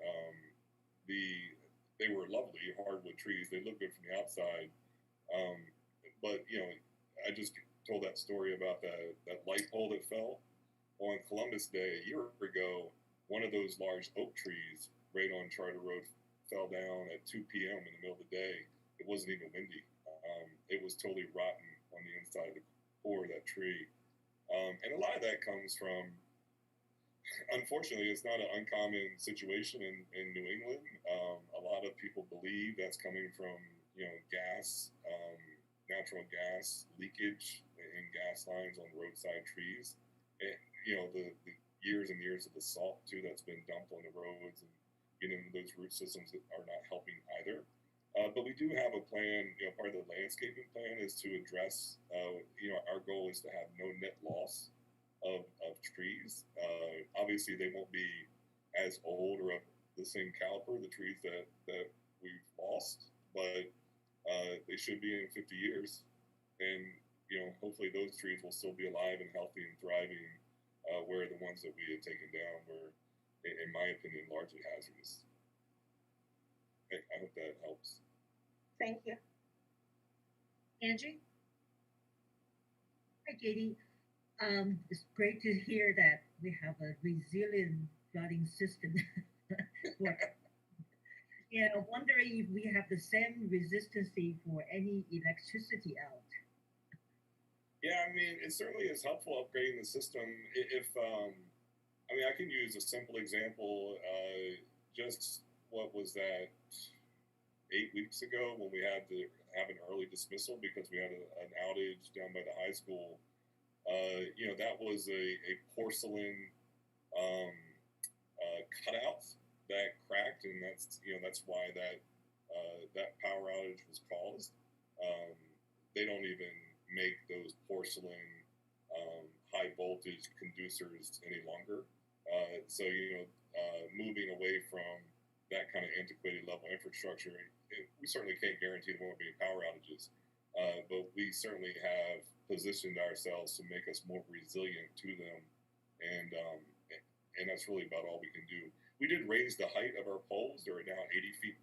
They were lovely hardwood trees. They looked good from the outside. But, I just told that story about that light pole that fell on Columbus Day a year ago. One of those large oak trees right on Charter Road fell down at 2 p.m. in the middle of the day. It wasn't even windy. It was totally rotten on the inside of the core of that tree. And a lot of that comes from, unfortunately, it's not an uncommon situation in New England. A lot of people believe that's coming from, gas, natural gas leakage in gas lines on roadside trees. And, the years and years of the salt, too, that's been dumped on the roads and getting into those root systems that are not helping either. But we do have a plan, part of the landscaping plan is to address, our goal is to have no net loss of trees. Obviously, they won't be as old or of the same caliber, the trees that we've lost, but they should be in 50 years. And, hopefully those trees will still be alive and healthy and thriving, where the ones that we had taken down were, in my opinion, largely hazardous. I hope that helps. Thank you. Angie? Hi, JD. It's great to hear that we have a resilient flooding system. Wondering if we have the same resistance for any electricity out. Yeah, I mean, it certainly is helpful upgrading the system. I can use a simple example. Just what was that, 8 weeks ago when we had to have an early dismissal because we had an outage down by the high school. That was a porcelain cutout that cracked, and that's why that power outage was caused. they don't even make those porcelain high voltage conducers any longer. So, moving away from that kind of antiquated level infrastructure, we certainly can't guarantee there won't be power outages, but we certainly have positioned ourselves to make us more resilient to them, and that's really about all we can do. We did raise the height of our poles. They're now 80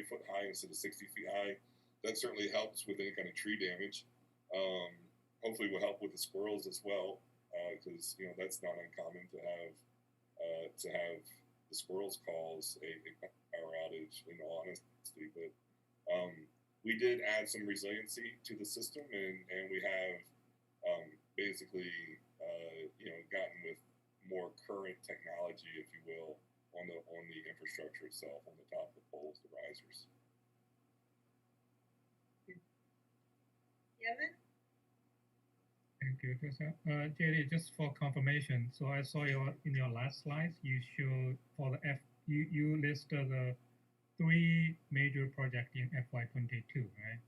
foot high instead of 60 feet high. That certainly helps with any kind of tree damage. Hopefully will help with the squirrels as well, because that's not uncommon to have the squirrels cause a power outage, in all honesty. But we did add some resiliency to the system, and we have basically gotten with more current technology, if you will, on the infrastructure itself, on the top of the poles, the risers. Kevin? Thank you, Tessa. JD, just for confirmation, so I saw in your last slides, you showed for the you listed the 3 major projects in FY22, right?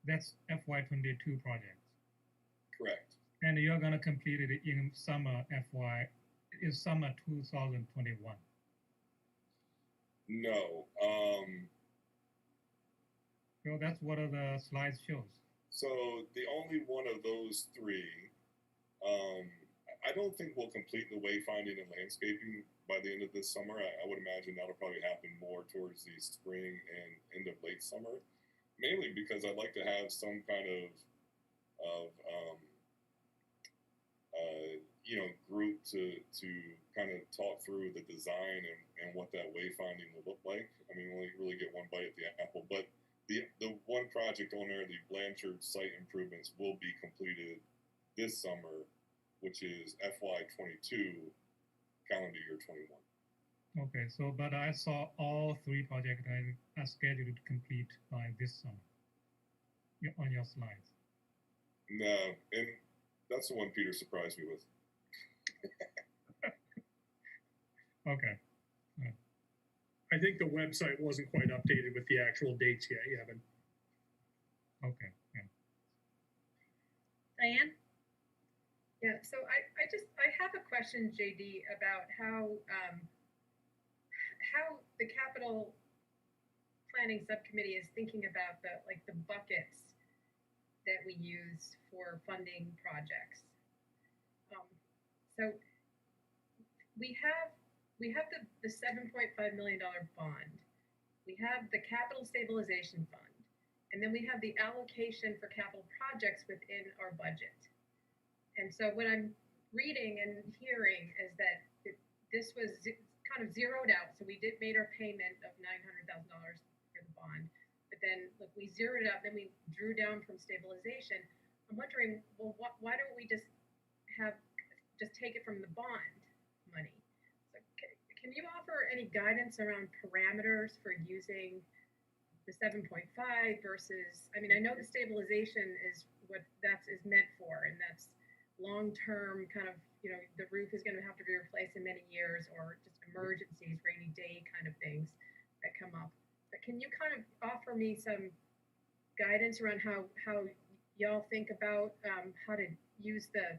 That's FY22 projects. Correct. And you're gonna complete it in summer 2021. No. So that's what the slide shows. So the only one of those 3, I don't think we'll complete the wayfinding and landscaping by the end of this summer. I would imagine that'll probably happen more towards the spring and end of late summer, mainly because I'd like to have some kind of group to kind of talk through the design and what that wayfinding will look like. I mean, we really get one bite at the apple, but the one project on there, the Blanchard site improvements, will be completed this summer, which is FY22 calendar year 21. Okay, so but I saw all 3 projects are scheduled to complete by this summer on your slides. No, and that's the one Peter surprised me with. Okay. I think the website wasn't quite updated with the actual dates yet, Evan. Okay. Yeah. Diane? Yeah, so I have a question, JD, about how the capital planning subcommittee is thinking about the buckets that we use for funding projects. So we have the $7.5 million bond. We have the capital stabilization fund, and then we have the allocation for capital projects within our budget. And so what I'm reading and hearing is that this was kind of zeroed out. So we made our payment of $900,000 for the bond, but then look, we zeroed it out, then we drew down from stabilization. I'm wondering, well, why don't we just take it from the bond money? So can you offer any guidance around parameters for using the 7.5 versus, I mean, I know the stabilization is what that is meant for, and that's long-term kind of, the roof is going to have to be replaced in many years, or just emergencies, rainy day kind of things that come up. But can you kind of offer me some guidance around how y'all think about how to use the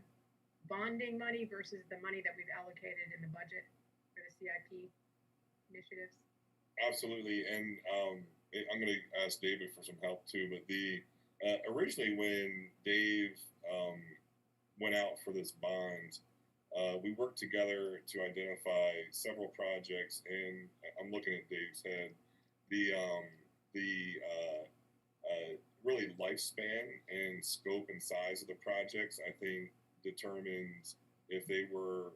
bonding money versus the money that we've allocated in the budget for the CIP initiatives? Absolutely, and I'm going to ask David for some help too. But originally when Dave went out for this bond, we worked together to identify several projects, and I'm looking at Dave's head. The really lifespan and scope and size of the projects, I think, determines if they were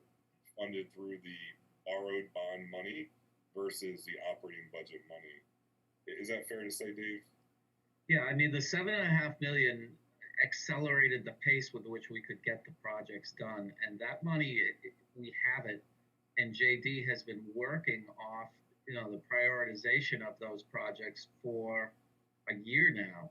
funded through the borrowed bond money versus the operating budget money. Is that fair to say, Dave? Yeah, I mean, the $7.5 million accelerated the pace with which we could get the projects done, and that money, we have it, and JD has been working off, the prioritization of those projects for a year now,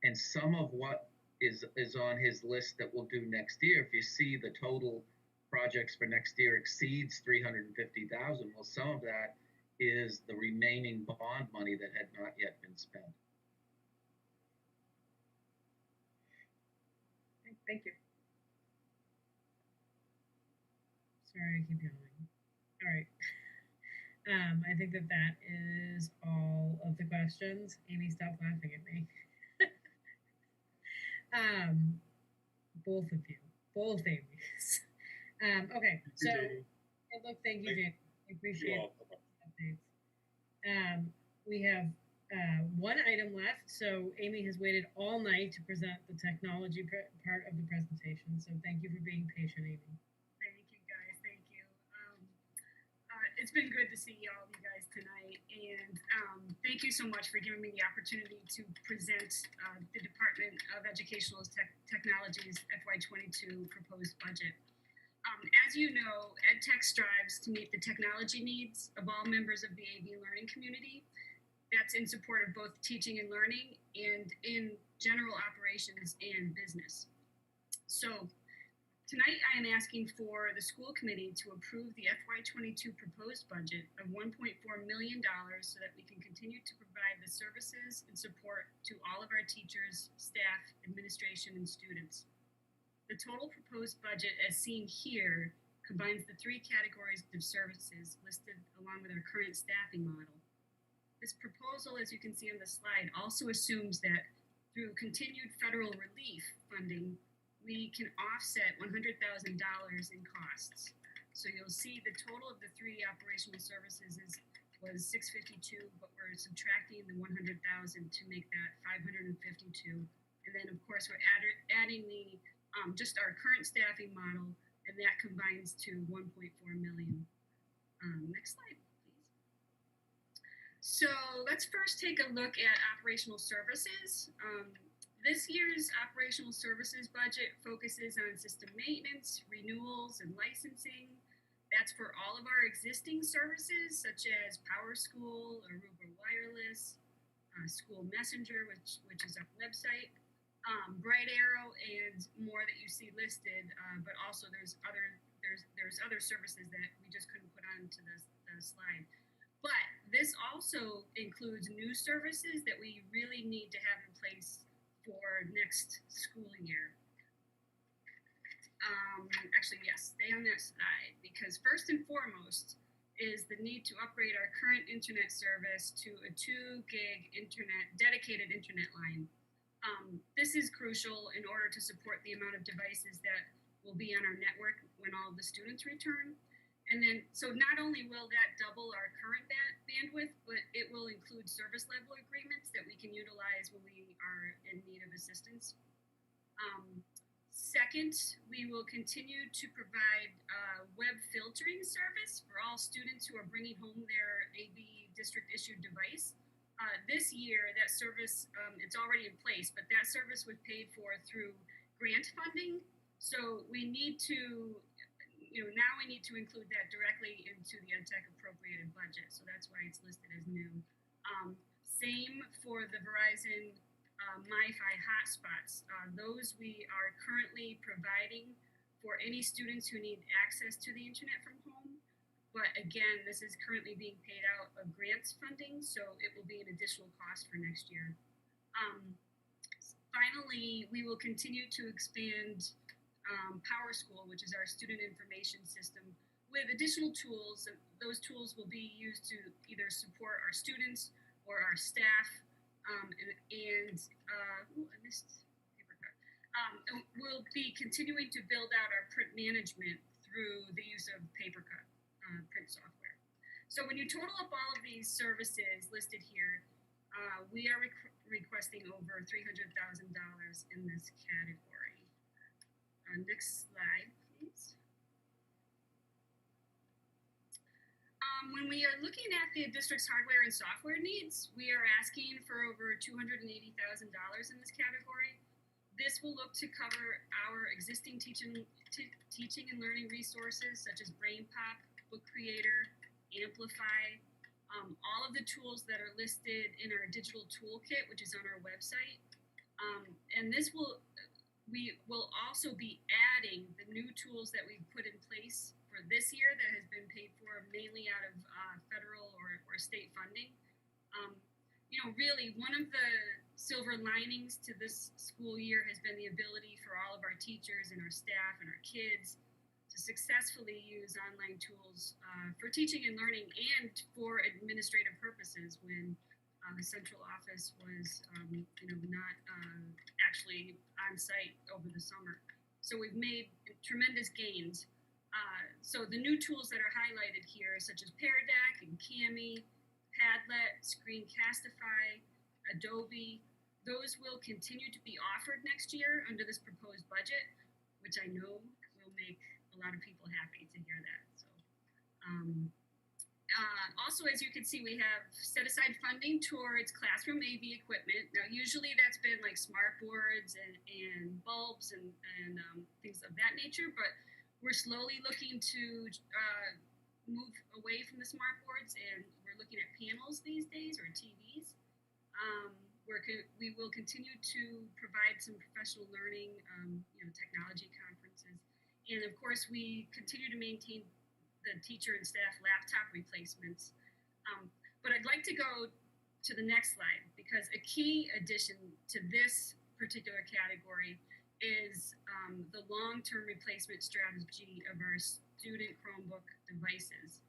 and some of what is on his list that we'll do next year, if you see the total projects for next year exceeds $350,000, well, some of that is the remaining bond money that had not yet been spent. Thank you. Sorry, I keep yawning. All right. I think that is all of the questions. Amy, stop laughing at me. Both of you, both Amy's. Okay, so look, thank you, Jane. I appreciate updates. We have one item left. So Amy has waited all night to present the technology part of the presentation. So thank you for being patient, Amy. Thank you, guys. Thank you. It's been good to see all of you guys tonight, and thank you so much for giving me the opportunity to present the Department of Educational Technology's FY22 proposed budget. As you know, EdTech strives to meet the technology needs of all members of the AV learning community. That's in support of both teaching and learning and in general operations and business. So tonight I am asking for the school committee to approve the FY22 proposed budget of $1.4 million so that we can continue to provide the services and support to all of our teachers, staff, administration, and students. The total proposed budget as seen here combines the three categories of services listed along with our current staffing model. This proposal, as you can see on the slide, also assumes that through continued federal relief funding, we can offset $100,000 in costs. So you'll see the total of the three operational services was $652, but we're subtracting the $100,000 to make that $552. And then of course we're adding the just our current staffing model, and that combines to $1.4 million. Next slide, please. So let's first take a look at operational services. This year's operational services budget focuses on system maintenance, renewals, and licensing. That's for all of our existing services, such as PowerSchool, Aruba Wireless, School Messenger, which is our website, Bright Arrow, and more that you see listed. But also there's other services that we just couldn't put onto the slide. But this also includes new services that we really need to have in place for next school year. Actually, yes, stay on that slide, because first and foremost is the need to upgrade our current internet service to a 2 gig dedicated internet line. This is crucial in order to support the amount of devices that will be on our network when all of the students return. And then, so not only will that double our current bandwidth, but it will include service level agreements that we can utilize when we are in need of assistance. Second, we will continue to provide web filtering service for all students who are bringing home their AV district issued device. This year, that service, it's already in place, but that service was paid for through grant funding. So we need to, now we need to include that directly into the EdTech appropriated budget. So that's why it's listed as new. Same for the Verizon MiFi hotspots. Those we are currently providing for any students who need access to the internet from home. But again, this is currently being paid out of grants funding, so it will be an additional cost for next year. Finally, we will continue to expand PowerSchool, which is our student information system, with additional tools. Those tools will be used to either support our students or our staff, I missed paper cut. We'll be continuing to build out our print management through the use of paper cut print software. So when you total up all of these services listed here, we are requesting over $300,000 in this category. Next slide, please. When we are looking at the district's hardware and software needs, we are asking for over $280,000 in this category. This will look to cover our existing teaching and learning resources such as BrainPop, Book Creator, Amplify, all of the tools that are listed in our digital toolkit, which is on our website. And we will also be adding the new tools that we've put in place for this year that has been paid for mainly out of federal or state funding. Really one of silver linings to this school year has been the ability for all of our teachers and our staff and our kids to successfully use online tools for teaching and learning and for administrative purposes when the central office was, not actually on site over the summer. So we've made tremendous gains. So the new tools that are highlighted here, such as Pear Deck and Cami, Padlet, Screencastify, Adobe, those will continue to be offered next year under this proposed budget, which I know will make a lot of people happy to hear that. So, also, as you can see, we have set aside funding towards classroom AV equipment. Now, usually that's been like smart boards and bulbs and things of that nature, but we're slowly looking to move away from the smart boards, and we're looking at panels these days, or TVs. We will continue to provide some professional learning, technology conferences. And of course, we continue to maintain the teacher and staff laptop replacements. But I'd like to go to the next slide, because a key addition to this particular category is the long-term replacement strategy of our student Chromebook devices.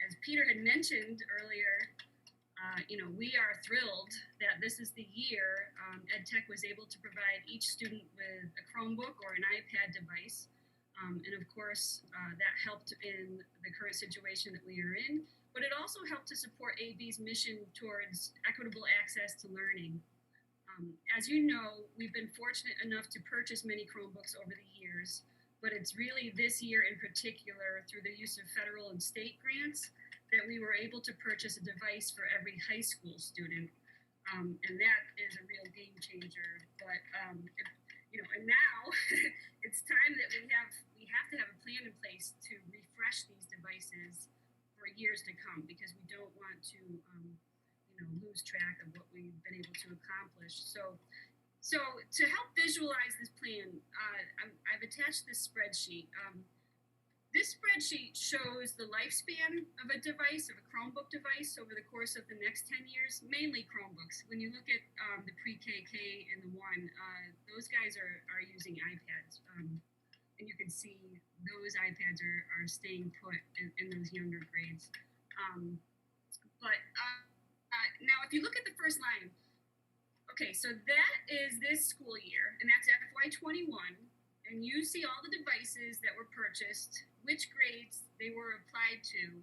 As Peter had mentioned earlier, we are thrilled that this is the year EdTech was able to provide each student with a Chromebook or an iPad device. And of course, that helped in the current situation that we are in, but it also helped to support AB's mission towards equitable access to learning. As you know, we've been fortunate enough to purchase many Chromebooks over the years, but it's really this year in particular, through the use of federal and state grants, that we were able to purchase a device for every high school student. And that is a real game changer. But, and now it's time that we have to have a plan in place to refresh these devices for years to come, because we don't want to, lose track of what we've been able to accomplish. So to help visualize this plan, I've attached this spreadsheet. This spreadsheet shows the lifespan of a device, of a Chromebook device, over the course of the next 10 years, mainly Chromebooks. When you look at the pre-K, K, and the 1, those guys are using iPads. And you can see those iPads are staying put in those younger grades. Now, if you look at the first line, okay, so that is this school year, and that's FY21. And you see all the devices that were purchased, which grades they were applied to,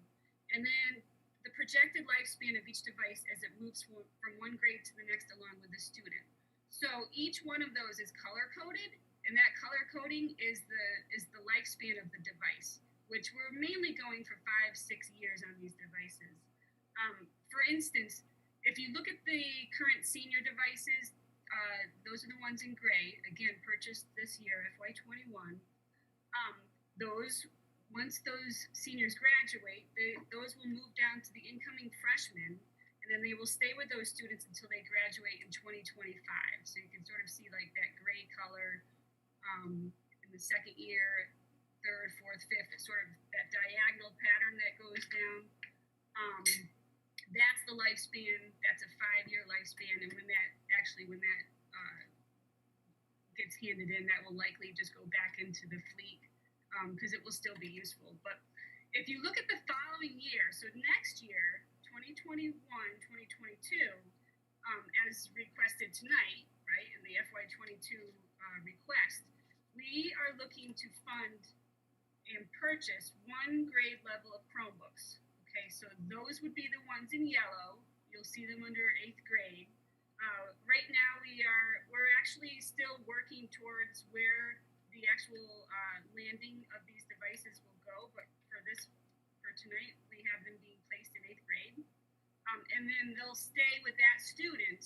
and then the projected lifespan of each device as it moves from one grade to the next along with the student. So each one of those is color-coded, and that color coding is the lifespan of the device, which we're mainly going for 5-6 years on these devices. For instance, if you look at the current senior devices, those are the ones in gray, again, purchased this year, FY21. Once those seniors graduate, those will move down to the incoming freshmen, and then they will stay with those students until they graduate in 2025. So you can sort of see like that gray color in the second year, third, fourth, fifth, it's sort of that diagonal pattern that goes down. That's the lifespan. That's a 5-year lifespan, and when that gets handed in, that will likely just go back into the fleet because it will still be useful. But if you look at the following year, so next year, 2021, 2022, as requested tonight, right, in the FY22 request, we are looking to fund and purchase 1 grade level of Chromebooks. Okay, so those would be the ones in yellow. You'll see them under 8th grade. Right now, we're actually still working towards where the actual landing of these devices will go. But for tonight, we have them being placed in 8th grade, and then they'll stay with that student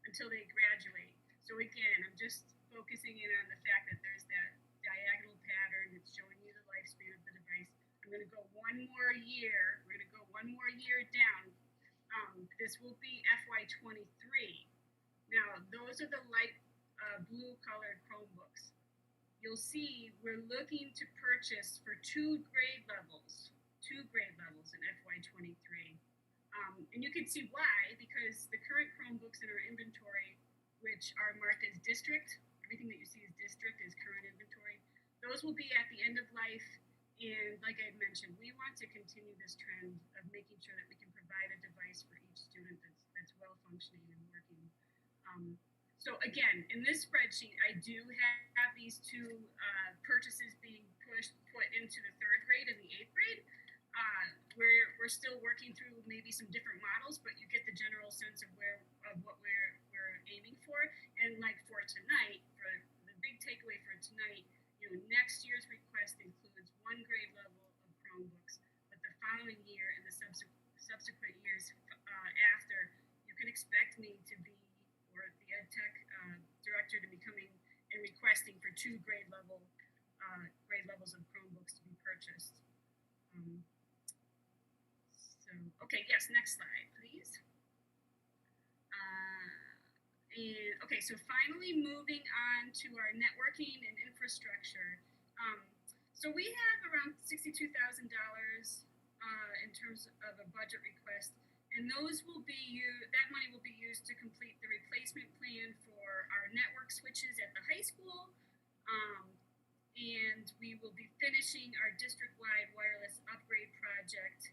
until they graduate. So again, I'm just focusing in on the fact that there's that diagonal pattern that's showing you the lifespan of the device. I'm going to go one more year. We're going to go one more year down. This will be FY23. Now, those are the light blue colored Chromebooks. You'll see we're looking to purchase for 2 grade levels in FY23. And you can see why, because the current Chromebooks in our inventory, which are marked as district, everything that you see as district is current inventory, those will be at the end of life. And like I mentioned, we want to continue this trend of making sure that we can provide a device for each student that's well functioning and working. So again, in this spreadsheet, I do have these two purchases being put into the 3rd grade and the 8th grade. We're still working through maybe some different models, but you get the general sense of what we're aiming for. And like for tonight, for the big takeaway for tonight, next year's request includes 1 grade level of Chromebooks, but the following year and the subsequent years after, you can expect me to be, or the ed tech director, to be coming and requesting for 2 grade levels of Chromebooks to be purchased. Okay, yes, next slide, please. Okay, so finally moving on to our networking and infrastructure. So we have around $62,000 in terms of a budget request, and that money will be used to complete the replacement plan for our network switches at the high school, and we will be finishing our district-wide wireless upgrade project,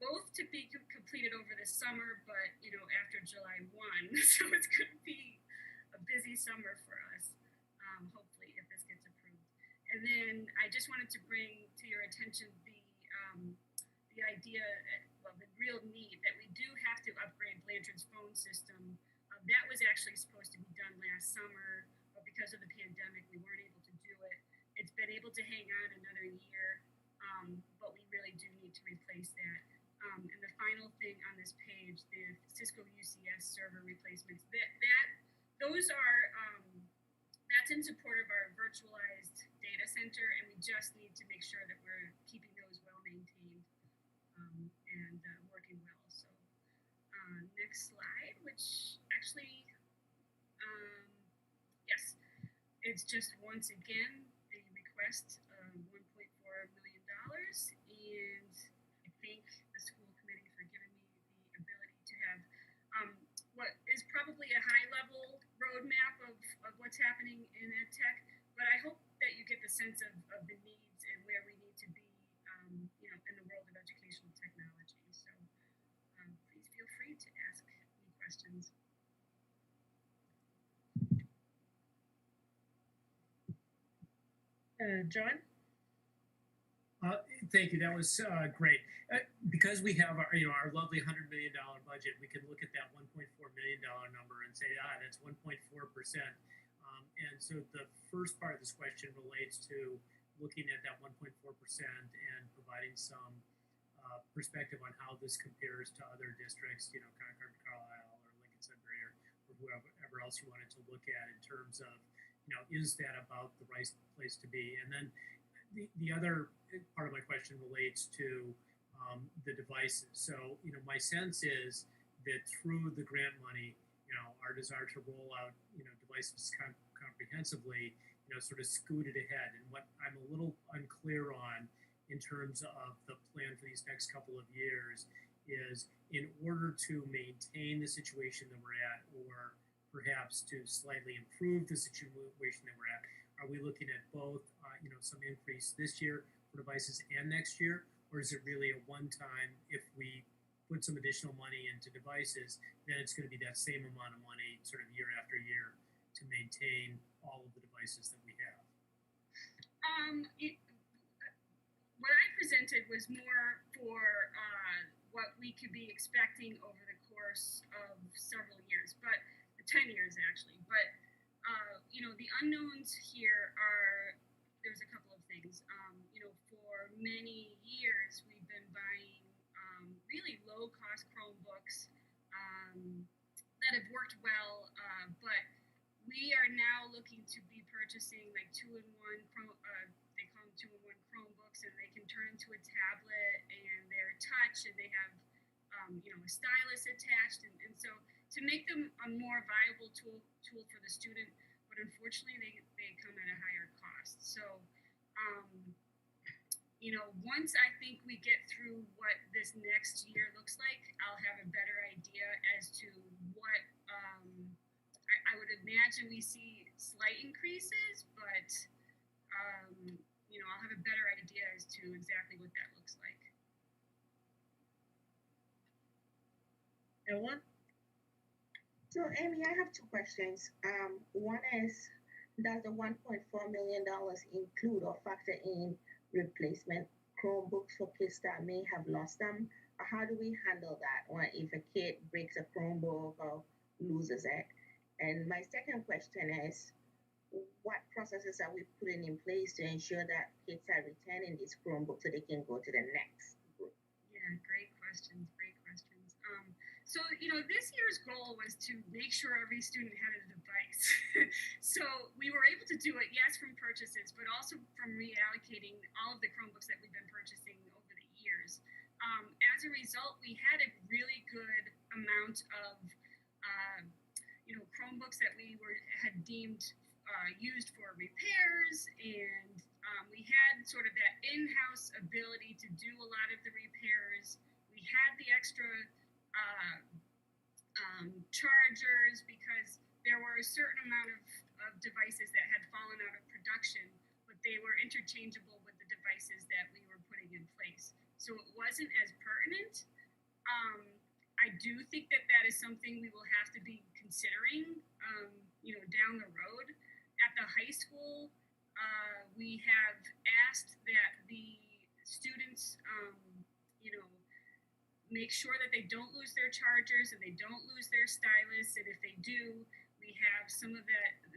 both to be completed over the summer, but after July 1, so it's going to be a busy summer for us, hopefully, if this gets approved. And then I just wanted to bring to your attention the idea, the real need that we do have to upgrade Blanchard's phone system. That was actually supposed to be done last summer, but because of the pandemic, we weren't able to do it. It's been able to hang on another year, but we really do need to replace that. And the final thing on this page, the Cisco UCS server replacements, that's in support of our virtualized data center, and we just need to make sure that we're keeping those well maintained and working well. So next slide, which actually, yes, it's just once again the request of $1.4 million, and I thank the school committee for giving me the ability to have what is probably a high-level roadmap of what's happening in ed tech, but I hope that you get the sense of the needs and where we need to be, in the world of educational technology. So please feel free to ask me questions. John? Thank you. That was great. Because we have our lovely $100 million budget, we can look at that $1.4 million number and say, that's 1.4%. And so the first part of this question relates to looking at that 1.4% and providing some perspective on how this compares to other districts, Concord, Carlisle, or Lincoln Sudbury, or whoever else you wanted to look at in terms of, is that about the right place to be? And then the other part of my question relates to the devices. So, my sense is that through the grant money, our desire to roll out, devices comprehensively, sort of scooted ahead. And what I'm a little unclear on in terms of the plan for these next couple of years is, in order to maintain the situation that we're at, or perhaps to slightly improve the situation that we're at, are we looking at both, some increase this year for devices and next year? Or is it really a one-time, if we put some additional money into devices, then it's going to be that same amount of money sort of year after year to maintain all of the devices that we have? What I presented was more for what we could be expecting over the course of several years, but 10 years actually. But the unknowns here are, there's a couple of things. For many years, we've been buying really low-cost Chromebooks that have worked well, but we are now looking to be purchasing like two-in-one, they call them two-in-one Chromebooks, and they can turn into a tablet, and they're touch, and they have a stylus attached, and so to make them a more viable tool for the student, but unfortunately they come at a higher cost. So once I think we get through what this next year looks like, I'll have a better idea as to what I would imagine we see slight increases, but I'll have a better idea as to exactly what that looks like. Ellen? So, Amy, I have two questions. One is, does the $1.4 million include or factor in replacement Chromebooks for kids that may have lost them? Or how do we handle that if a kid breaks a Chromebook or loses it? And my second question is, what processes are we putting in place to ensure that kids are returning these Chromebooks so they can go to the next group? Yeah, great questions. So, this year's goal was to make sure every student had a device. So we were able to do it, yes, from purchases, but also from reallocating all of the Chromebooks that we've been purchasing over the years. As a result, we had a really good amount of, Chromebooks that we had deemed used for repairs, and we had sort of that in-house ability to do a lot of the repairs. We had the extra chargers because there were a certain amount of devices that had fallen out of production, but they were interchangeable with the devices that we were putting in place. So it wasn't as pertinent. I do think that is something we will have to be considering, down the road. At the high school, we have asked that the students, make sure that they don't lose their chargers and they don't lose their stylus. And if they do, we have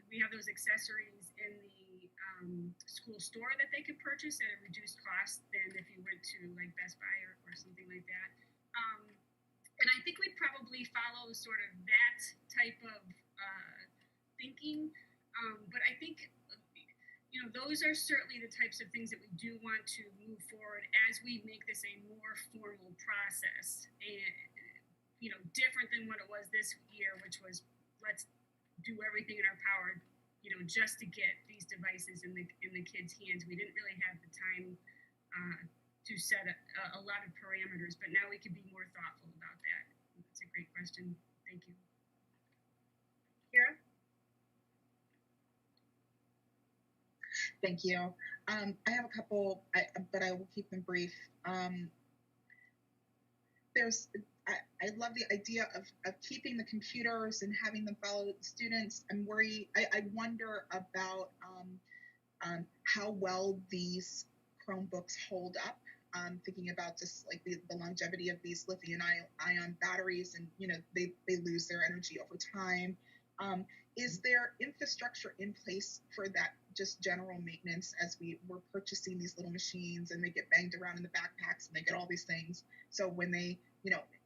we have those accessories in the school store that they could purchase at a reduced cost than if you went to like Best Buy or something like that. And I think we'd probably follow sort of that type of thinking. But I think, those are certainly the types of things that we do want to move forward as we make this a more formal process, and different than what it was this year, which was let's do everything in our power, just to get these devices in the kids' hands. We didn't really have the time to set a lot of parameters, but now we can be more thoughtful about that. That's a great question. Thank you. Kira? Thank you. I have a couple, but I will keep them brief. I love the idea of keeping the computers and having them follow the students. I'm worried. I wonder about how well these Chromebooks hold up. Thinking about just like the longevity of these lithium-ion batteries, and they lose their energy over time. Is there infrastructure in place for that, just general maintenance, as we're purchasing these little machines and they get banged around in the backpacks and they get all these things? So when they,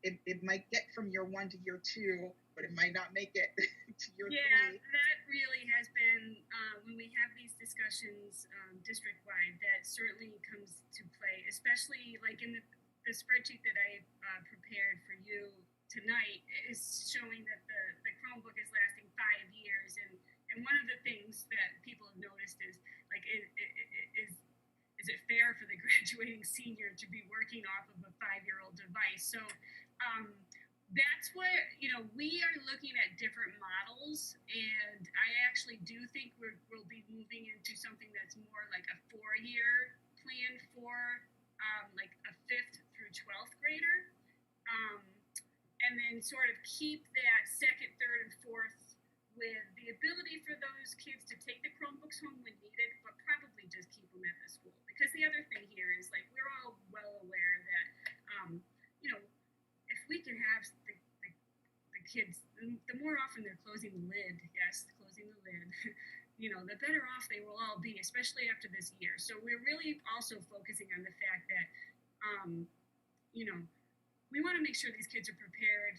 it might get from year 1 to year 2, but it might not make it to year 3. Yeah, that really has been, when we have these discussions district-wide, that certainly comes to play, especially like in the spreadsheet that I prepared for you tonight is showing that the Chromebook is lasting 5 years, and one of the things that people have noticed is like is it fair for the graduating senior to be working off of a 5-year-old device? So that's where we are looking at different models, and I actually do think we'll be moving into something that's more like a 4-year plan for like a 5th through 12th grader. And then sort of keep that 2nd, 3rd, and 4th with the ability for those kids to take the Chromebooks home when needed, but probably just keep them at the school. Because the other thing here is, like, we're all well aware that, if we can have the kids, the more often they're closing the lid, the better off they will all be, especially after this year. So we're really also focusing on the fact that, we want to make sure these kids are prepared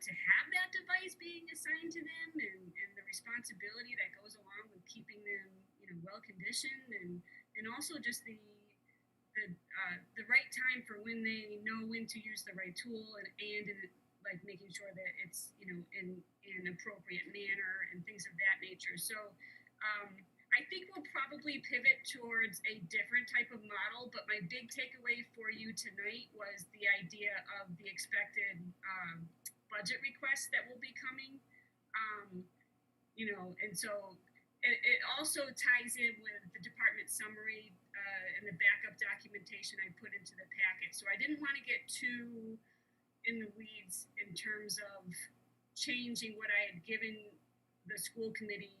to have that device being assigned to them, and the responsibility that goes along with keeping them, well conditioned, and also just the right time for when they know when to use the right tool, and like making sure that it's in an appropriate manner and things of that nature. So I think we'll probably pivot towards a different type of model, but my big takeaway for you tonight was the idea of the expected budget requests that will be coming. And so it also ties in with the department summary and the backup documentation I put into the packet. So I didn't want to get too in the weeds in terms of changing what I had given the school committee,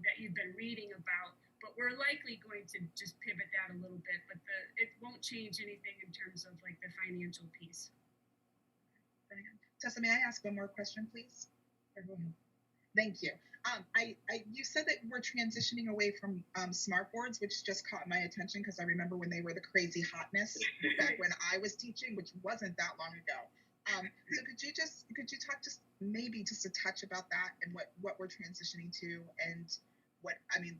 that you've been reading about, but we're likely going to just pivot that a little bit, but it won't change anything in terms of like the financial piece. Tessa, may I ask one more question, please? Sure, go ahead. Thank you. You said that we're transitioning away from smart boards, which just caught my attention because I remember when they were the crazy hotness back when I was teaching, which wasn't that long ago. So could you talk just a touch about that and what we're transitioning to, and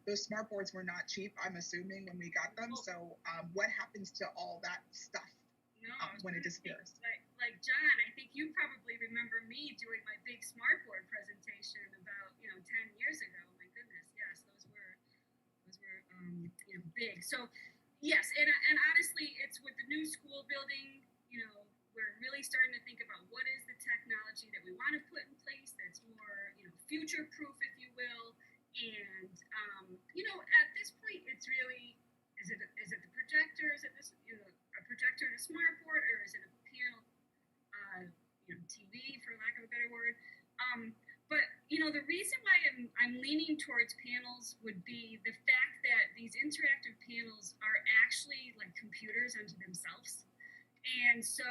those smart boards were not cheap, I'm assuming, when we got them. So what happens to all that stuff when it disappears? Like John, I think you probably remember me doing my big smart board presentation about 10 years ago. My goodness, yes, those were big. So yes, and honestly, it's with the new school building. We're really starting to think about what is the technology that we want to put in place that's more, future-proof, if you will. And, at this point, it's really, is it the projector? Is it this, a projector and a smart board, or is it a panel, TV, for lack of a better word? But, the reason why I'm leaning towards panels would be the fact that these interactive panels are actually like computers unto themselves. And so,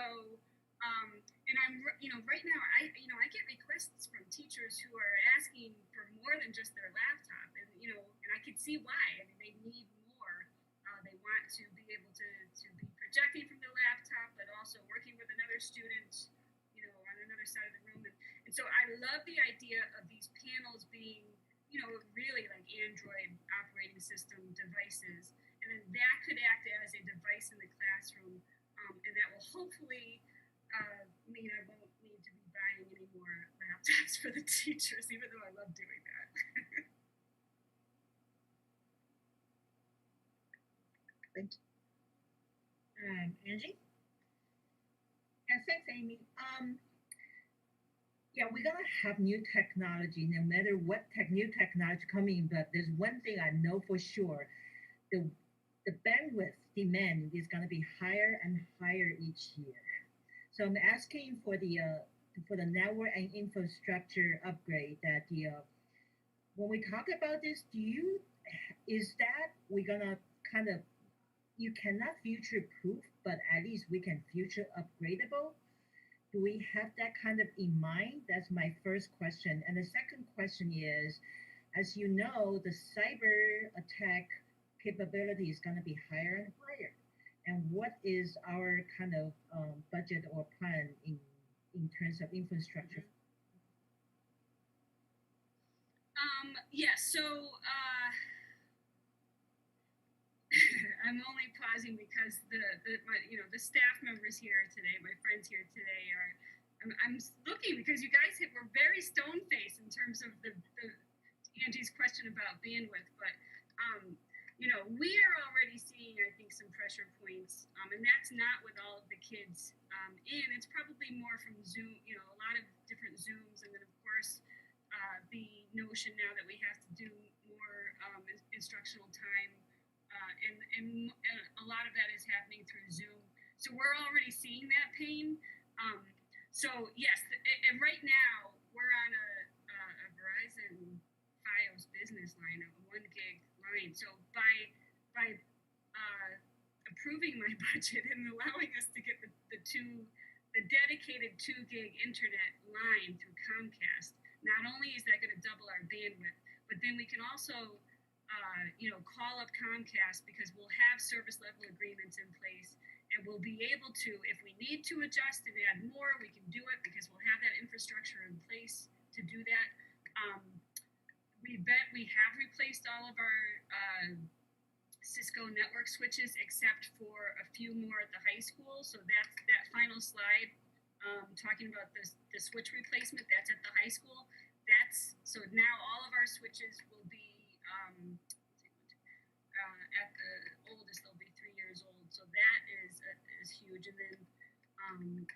and I'm, right now, I get requests from teachers who are asking for more than just their laptop, and and I can see why. I mean, they need more. They want to be able to be projecting from their laptop, but also working with another student, on another side of the room. And so, I love the idea of these panels being, really like Android operating system devices, and then that could act as a device in the classroom. And that will hopefully mean I won't need to be buying any more laptops for the teachers, even though I love doing that. Thank you. Angie? And thanks, Amy. Yeah, we're gonna have new technology, no matter what new technology coming. But there's one thing I know for sure: the bandwidth demand is going to be higher and higher each year. So I'm asking for the network and infrastructure upgrade that when we talk about this, is that we're gonna kind of, you cannot future proof, but at least we can future upgradable? Do we have that kind of in mind? That's my first question. And the second question is, as you know, the cyber attack capability is going to be higher and higher. And what is our kind of budget or plan in terms of infrastructure? Yes. So I'm only pausing because the staff members here today, my friends here today, I'm looking because you guys were very stone-faced in terms of the Angie's question about bandwidth, but we are already seeing, I think, some pressure points, and that's not with all of the kids in. It's probably more from Zoom, a lot of different Zooms, and then, of course, the notion now that we have to do more instructional time, and a lot of that is happening through Zoom. So we're already seeing that pain. So, yes, and right now, we're on a Verizon Fios business line, a 1 gig line. So by approving my budget and allowing us to get the dedicated 2 gig internet line through Comcast, not only is that going to double our bandwidth, but then we can also call up Comcast because we'll have service level agreements in place, and we'll be able to, if we need to adjust and add more, we can do it because we'll have that infrastructure in place to do that. We have replaced all of our Cisco network switches except for a few more at the high school. So that's that final slide talking about the switch replacement, that's at the high school. So now all of our switches will be at the oldest, they'll be 3 years old. So that is huge. And then,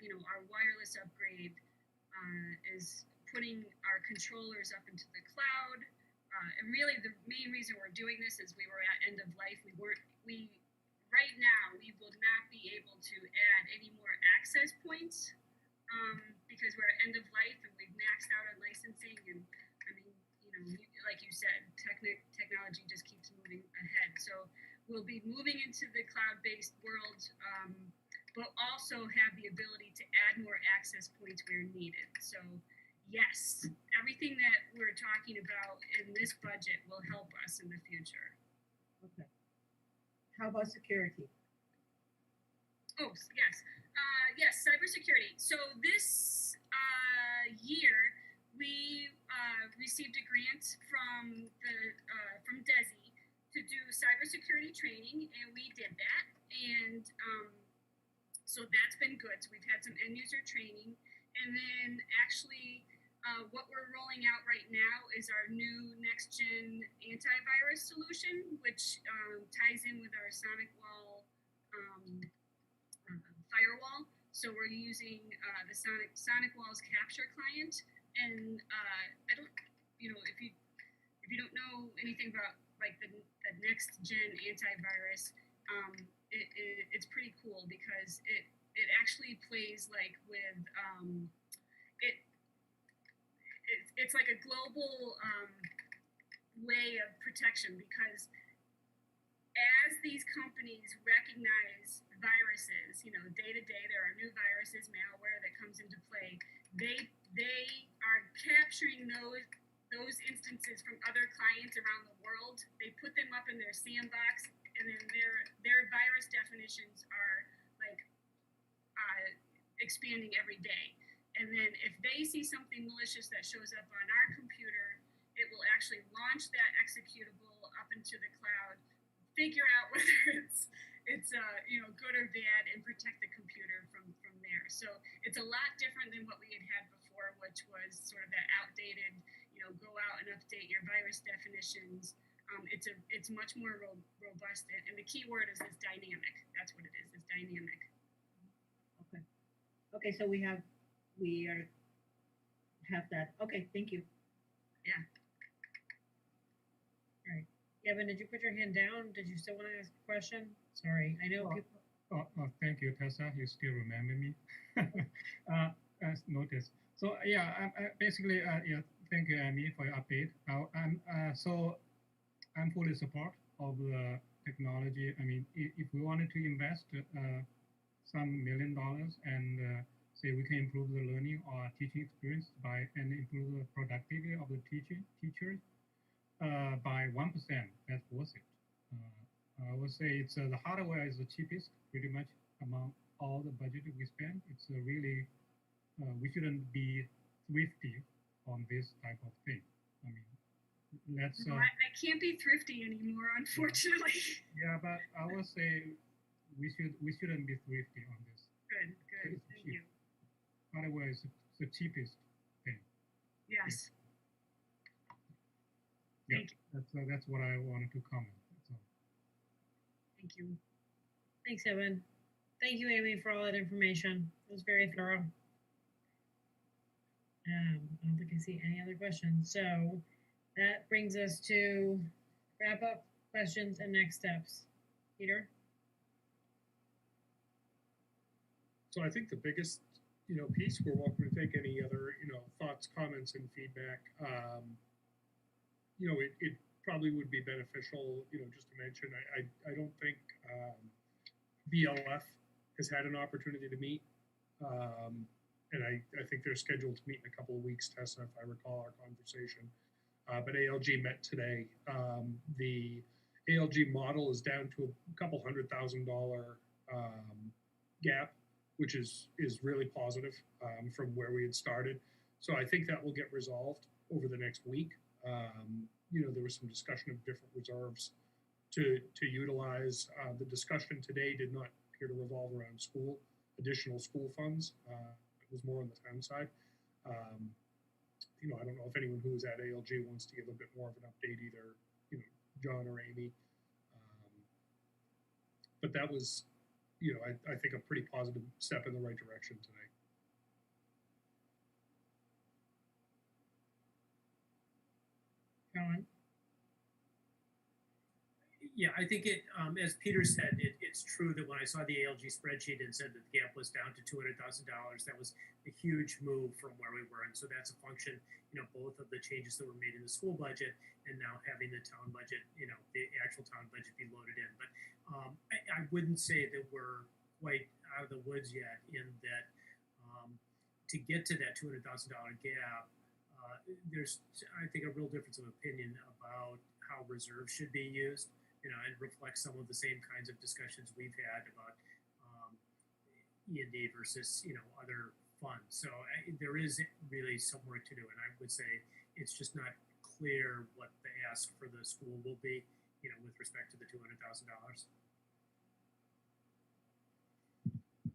you know, our wireless upgrade is putting our controllers up into the cloud. And really, the main reason we're doing this is we were at end of life. Right now, we will not be able to add any more access points because we're at end of life and we've maxed out on licensing. And I mean, you know, like you said, technology just keeps moving ahead. So we'll be moving into the cloud-based world, but also have the ability to add more access points where needed. So yes, everything that we're talking about in this budget will help us in the future. Okay. How about security? Oh, yes. Yes, cybersecurity. So this year, we received a grant from DESI to do cybersecurity training, and we did that. And so that's been good. So we've had some end user training. And then actually, what we're rolling out right now is our new next-gen antivirus solution, which ties in with our Sonic Wall firewall. So we're using the Sonic Wall's capture client, and I don't, you know, if you don't know anything about like the next-gen antivirus, it's pretty cool because it actually plays like with it's like a global way of protection, because as these companies recognize viruses, you know, day to day there are new viruses, malware that comes into play. They are capturing those instances from other clients around the world. They put them up in their sandbox, and then their virus definitions are like expanding every day. And then if they see something malicious that shows up on our computer, it will actually launch that executable up into the cloud, figure out whether it's you know, good or bad, and protect the computer from there. So it's a lot different than what we had before, which was sort of that outdated, you know, go out and update your virus definitions. It's much more robust, and the key word is it's dynamic. That's what it is. It's dynamic. Okay. Okay. So we have that. Okay. Thank you. Yeah. All right. Evan, did you put your hand down? Did you still want to ask a question? Sorry, I know people. Thank you, Tessa. You still remember me. As noticed. So yeah, basically, yeah. Thank you, Amy, for your update. I'm fully support of the technology. I mean, if we wanted to invest some $1 million and say we can improve the learning or teaching experience and improve the productivity of the teachers by 1%, that's worth it. I would say it's the hardware is the cheapest, pretty much among all the budget we spend. It's really we shouldn't be thrifty on this type of thing. I mean, let's. I can't be thrifty anymore, unfortunately. Yeah, but I would say we shouldn't be thrifty on this. Good. Thank you. Hardware is the cheapest thing. Yes. Yeah, that's what I wanted to comment. That's all. Thank you. Thanks, Evan. Thank you, Amy, for all that information. It was very thorough. I don't think I see any other questions. So that brings us to wrap up questions and next steps. Peter? So I think the biggest, piece, we're welcome to take any other, thoughts, comments, and feedback. It probably would be beneficial, just to mention, I don't think BLF has had an opportunity to meet. And I think they're scheduled to meet in a couple of weeks, Tessa, if I recall our conversation. But ALG met today. The ALG model is down to a couple $100,000 gap, which is really positive from where we had started. So I think that will get resolved over the next week. There was some discussion of different reserves to utilize. The discussion today did not appear to revolve around additional school funds. It was more on the town side. I don't know if anyone who was at ALG wants to give a bit more of an update, either John or Amy. but that was, I think a pretty positive step in the right direction tonight. Colin? Yeah, I think as Peter said, it's true that when I saw the ALG spreadsheet and said that the gap was down to $200,000, that was a huge move from where we were. And so that's a function, both of the changes that were made in the school budget and now having the town budget, the actual town budget be loaded in. But I wouldn't say that we're quite out of the woods yet in that to get to that $200,000 gap, there's, I think, a real difference of opinion about how reserves should be used. And reflect some of the same kinds of discussions we've had about E&D versus, other funds. So there is really some work to do. And I would say it's just not clear what the ask for the school will be, with respect to the $200,000.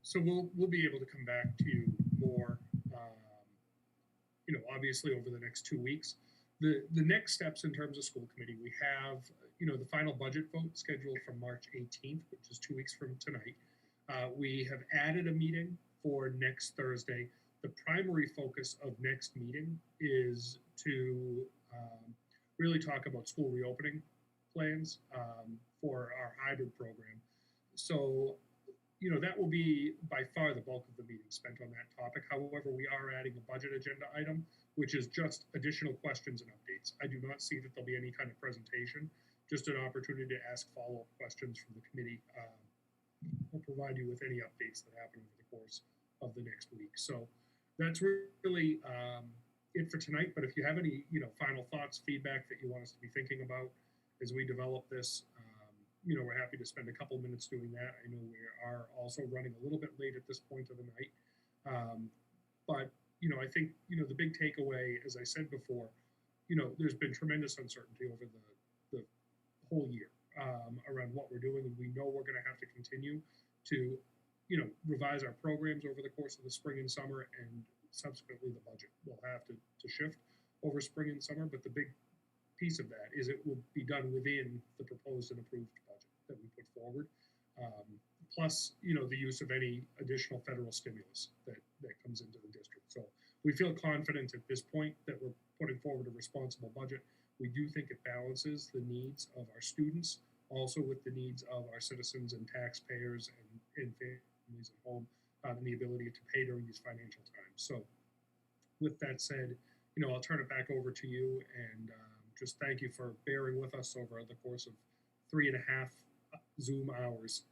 So we'll be able to come back to you more, obviously over the next 2 weeks. The next steps in terms of school committee, we have, the final budget vote scheduled for March 18th, which is 2 weeks from tonight. We have added a meeting for next Thursday. The primary focus of next meeting is to really talk about school reopening plans for our hybrid program. So, that will be by far the bulk of the meeting spent on that topic. However, we are adding a budget agenda item, which is just additional questions and updates. I do not see that there'll be any kind of presentation, just an opportunity to ask follow-up questions from the committee. We'll provide you with any updates that happen over the course of the next week. So that's really it for tonight. But if you have any, final thoughts, feedback that you want us to be thinking about as we develop this, we're happy to spend a couple minutes doing that. I know we are also running a little bit late at this point of the night. But, I think, the big takeaway, as I said before, there's been tremendous uncertainty over the whole year around what we're doing. And we know we're going to have to continue to, revise our programs over the course of the spring and summer, and subsequently the budget will have to shift over spring and summer. But the big piece of that is it will be done within the proposed and approved budget that we put forward, plus the use of any additional federal stimulus that comes into the district. So we feel confident at this point that we're putting forward a responsible budget. We do think it balances the needs of our students also with the needs of our citizens and taxpayers and families at home, and the ability to pay during these financial times. So with that said, I'll turn it back over to you, and just thank you for bearing with us over the course of 3.5 Zoom hours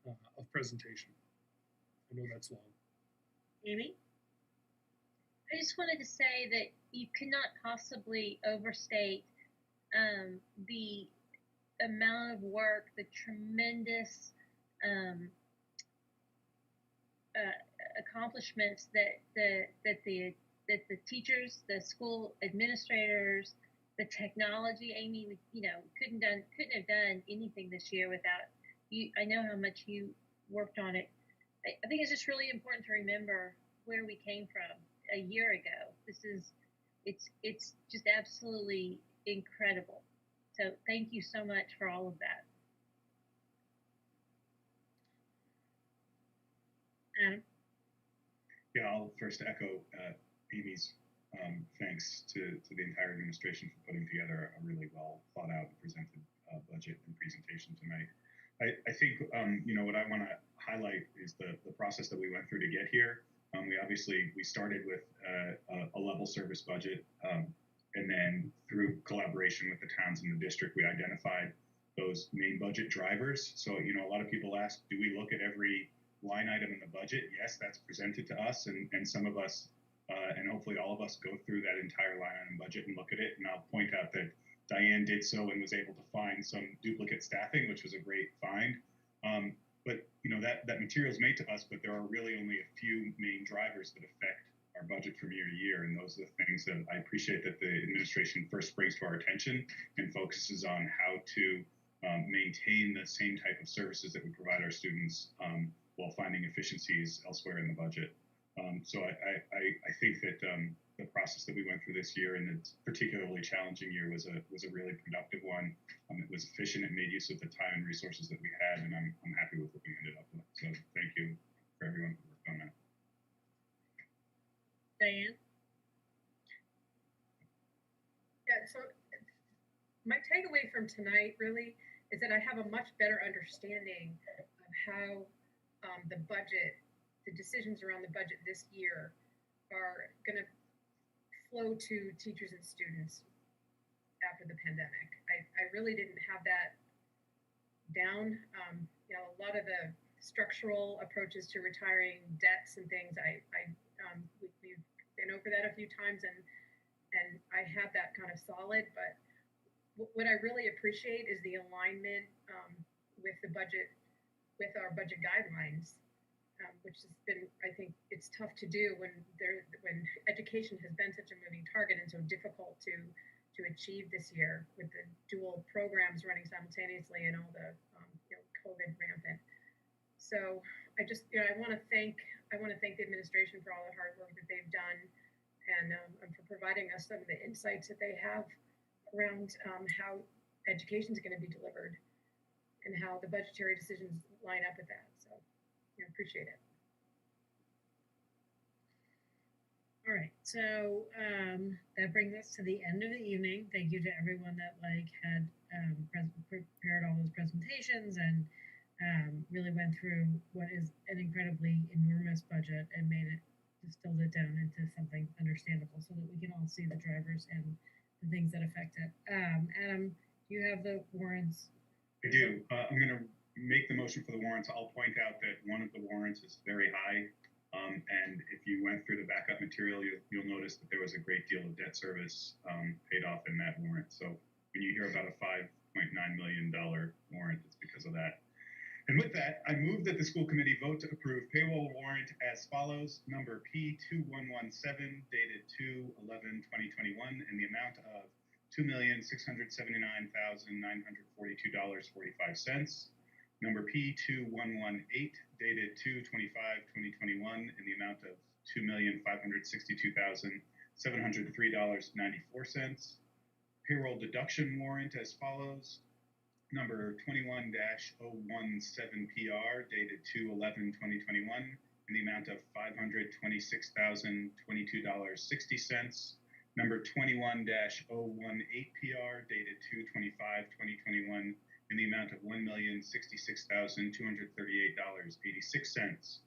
of presentation. I know that's long. Amy? I just wanted to say that you cannot possibly overstate the amount of work, the tremendous accomplishments that the teachers, the school administrators, the technology. Amy, couldn't have done anything this year without you. I know how much you worked on it. I think it's just really important to remember where we came from a year ago. It's just absolutely incredible. So thank you so much for all of that. Adam? Yeah, I'll first echo Amy's thanks to the entire administration for putting together a really well thought out and presented budget and presentation tonight. I think, what I want to highlight is the process that we went through to get here. We started with a level service budget, and then through collaboration with the towns in the district, we identified those main budget drivers. So, a lot of people ask, do we look at every line item in the budget? Yes, that's presented to us, and some of us, and hopefully all of us, go through that entire line item budget and look at it. And I'll point out that Diane did so and was able to find some duplicate staffing, which was a great find. But that material is made to us, but there are really only a few main drivers that affect our budget from year to year, and those are the things that I appreciate that the administration first brings to our attention and focuses on how to maintain the same type of services that we provide our students while finding efficiencies elsewhere in the budget. So I think that the process that we went through this year, and it's particularly challenging year was a really productive one. It was efficient. It made use of the time and resources that we had, and I'm happy with what we ended up with. So thank you for everyone who worked on that. Diane? Yeah, so my takeaway from tonight really is that I have a much better understanding of how the budget, the decisions around the budget this year are going to flow to teachers and students after the pandemic. I really didn't have that down. You know, a lot of the structural approaches to retiring debts and things, we've been over that a few times, and I have that kind of solid, but what I really appreciate is the alignment with the budget, with our budget guidelines, which has been, I think, it's tough to do when education has been such a moving target and so difficult to achieve this year with the dual programs running simultaneously and all the COVID rampant. So I just, I want to thank the administration for all the hard work that they've done, and for providing us some of the insights that they have around how education is going to be delivered and how the budgetary decisions line up with that. So I appreciate it. All right, so that brings us to the end of the evening. Thank you to everyone that had prepared all those presentations and really went through what is an incredibly enormous budget and distilled it down into something understandable so that we can all see the drivers and the things that affect it. Adam, do you have the warrants? I do. I'm going to make the motion for the warrants. I'll point out that one of the warrants is very high. And if you went through the backup material, you'll notice that there was a great deal of debt service paid off in that warrant. So when you hear about a $5.9 million warrant, it's because of that. And with that, I move that the school committee vote to approve payroll warrant as follows. Number P2117, dated 2/11/2021, in the amount of $2,679,942.45. Number P2118, dated 2/25/2021, in the amount of $2,562,703.94. Payroll deduction warrant as follows. Number 21-017PR, dated 2/11/2021, in the amount of $526,022.60. Number 21-018PR, dated 2/25/2021, in the amount of $1,066,238.86.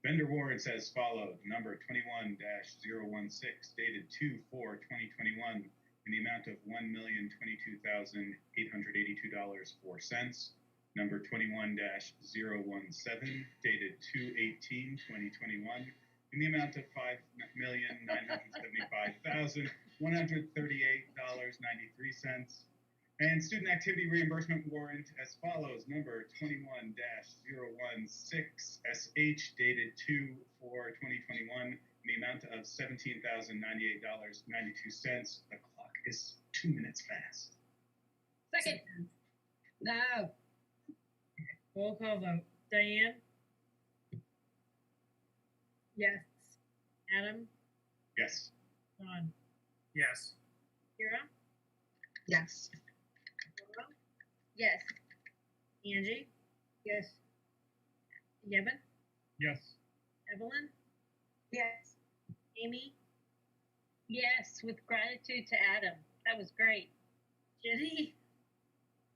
Vendor warrants as followed. Number 21-016, dated 2/4/2021, in the amount of $1,022,882.04. Number 21-017, dated 2/18/2021, in the amount of $5,975,138.93. And student activity reimbursement warrant as follows. Number 21-016SH, dated 2/4/2021, in the amount of $17,098.92. The clock is 2 minutes fast. Second. No. Roll call vote. Diane? Yes. Adam? Yes. John? Yes. Kira? Yes. Laura? Yes. Angie? Yes. Yevon? Yes. Evelyn? Yes. Amy? Yes, with gratitude to Adam. That was great. Jenny?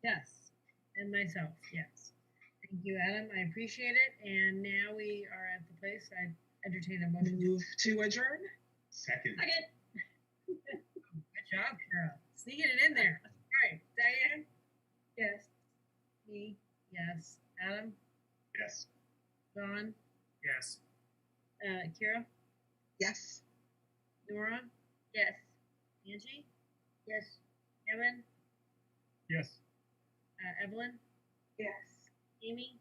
Yes. And myself, yes. Thank you, Adam. I appreciate it. And now we are at the place I entertain a motion. Move to adjourn. Second. Good job, Kira. Sneaking it in there. All right, Diane? Yes. Me? Yes. Adam? Yes. John? Yes. Kira? Yes. Nora? Yes. Angie? Yes. Evan? Yes. Evelyn? Yes. Amy?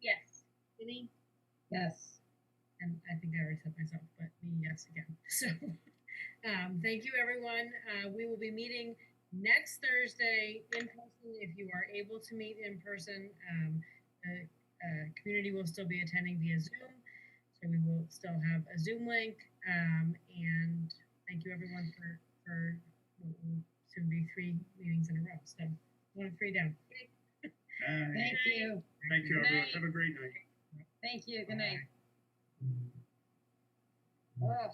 Yes. Jenny? Yes. And I think I already said myself, but me, yes, again. So thank you, everyone. We will be meeting next Thursday in person if you are able to meet in person. The community will still be attending via Zoom, so we will still have a Zoom link. And Thank you everyone for what will soon be 3 meetings in a row. So 1 and 3 down. Thank you. Thank you, Good everyone. night. Have a great night. Thank you. Good night. Ugh.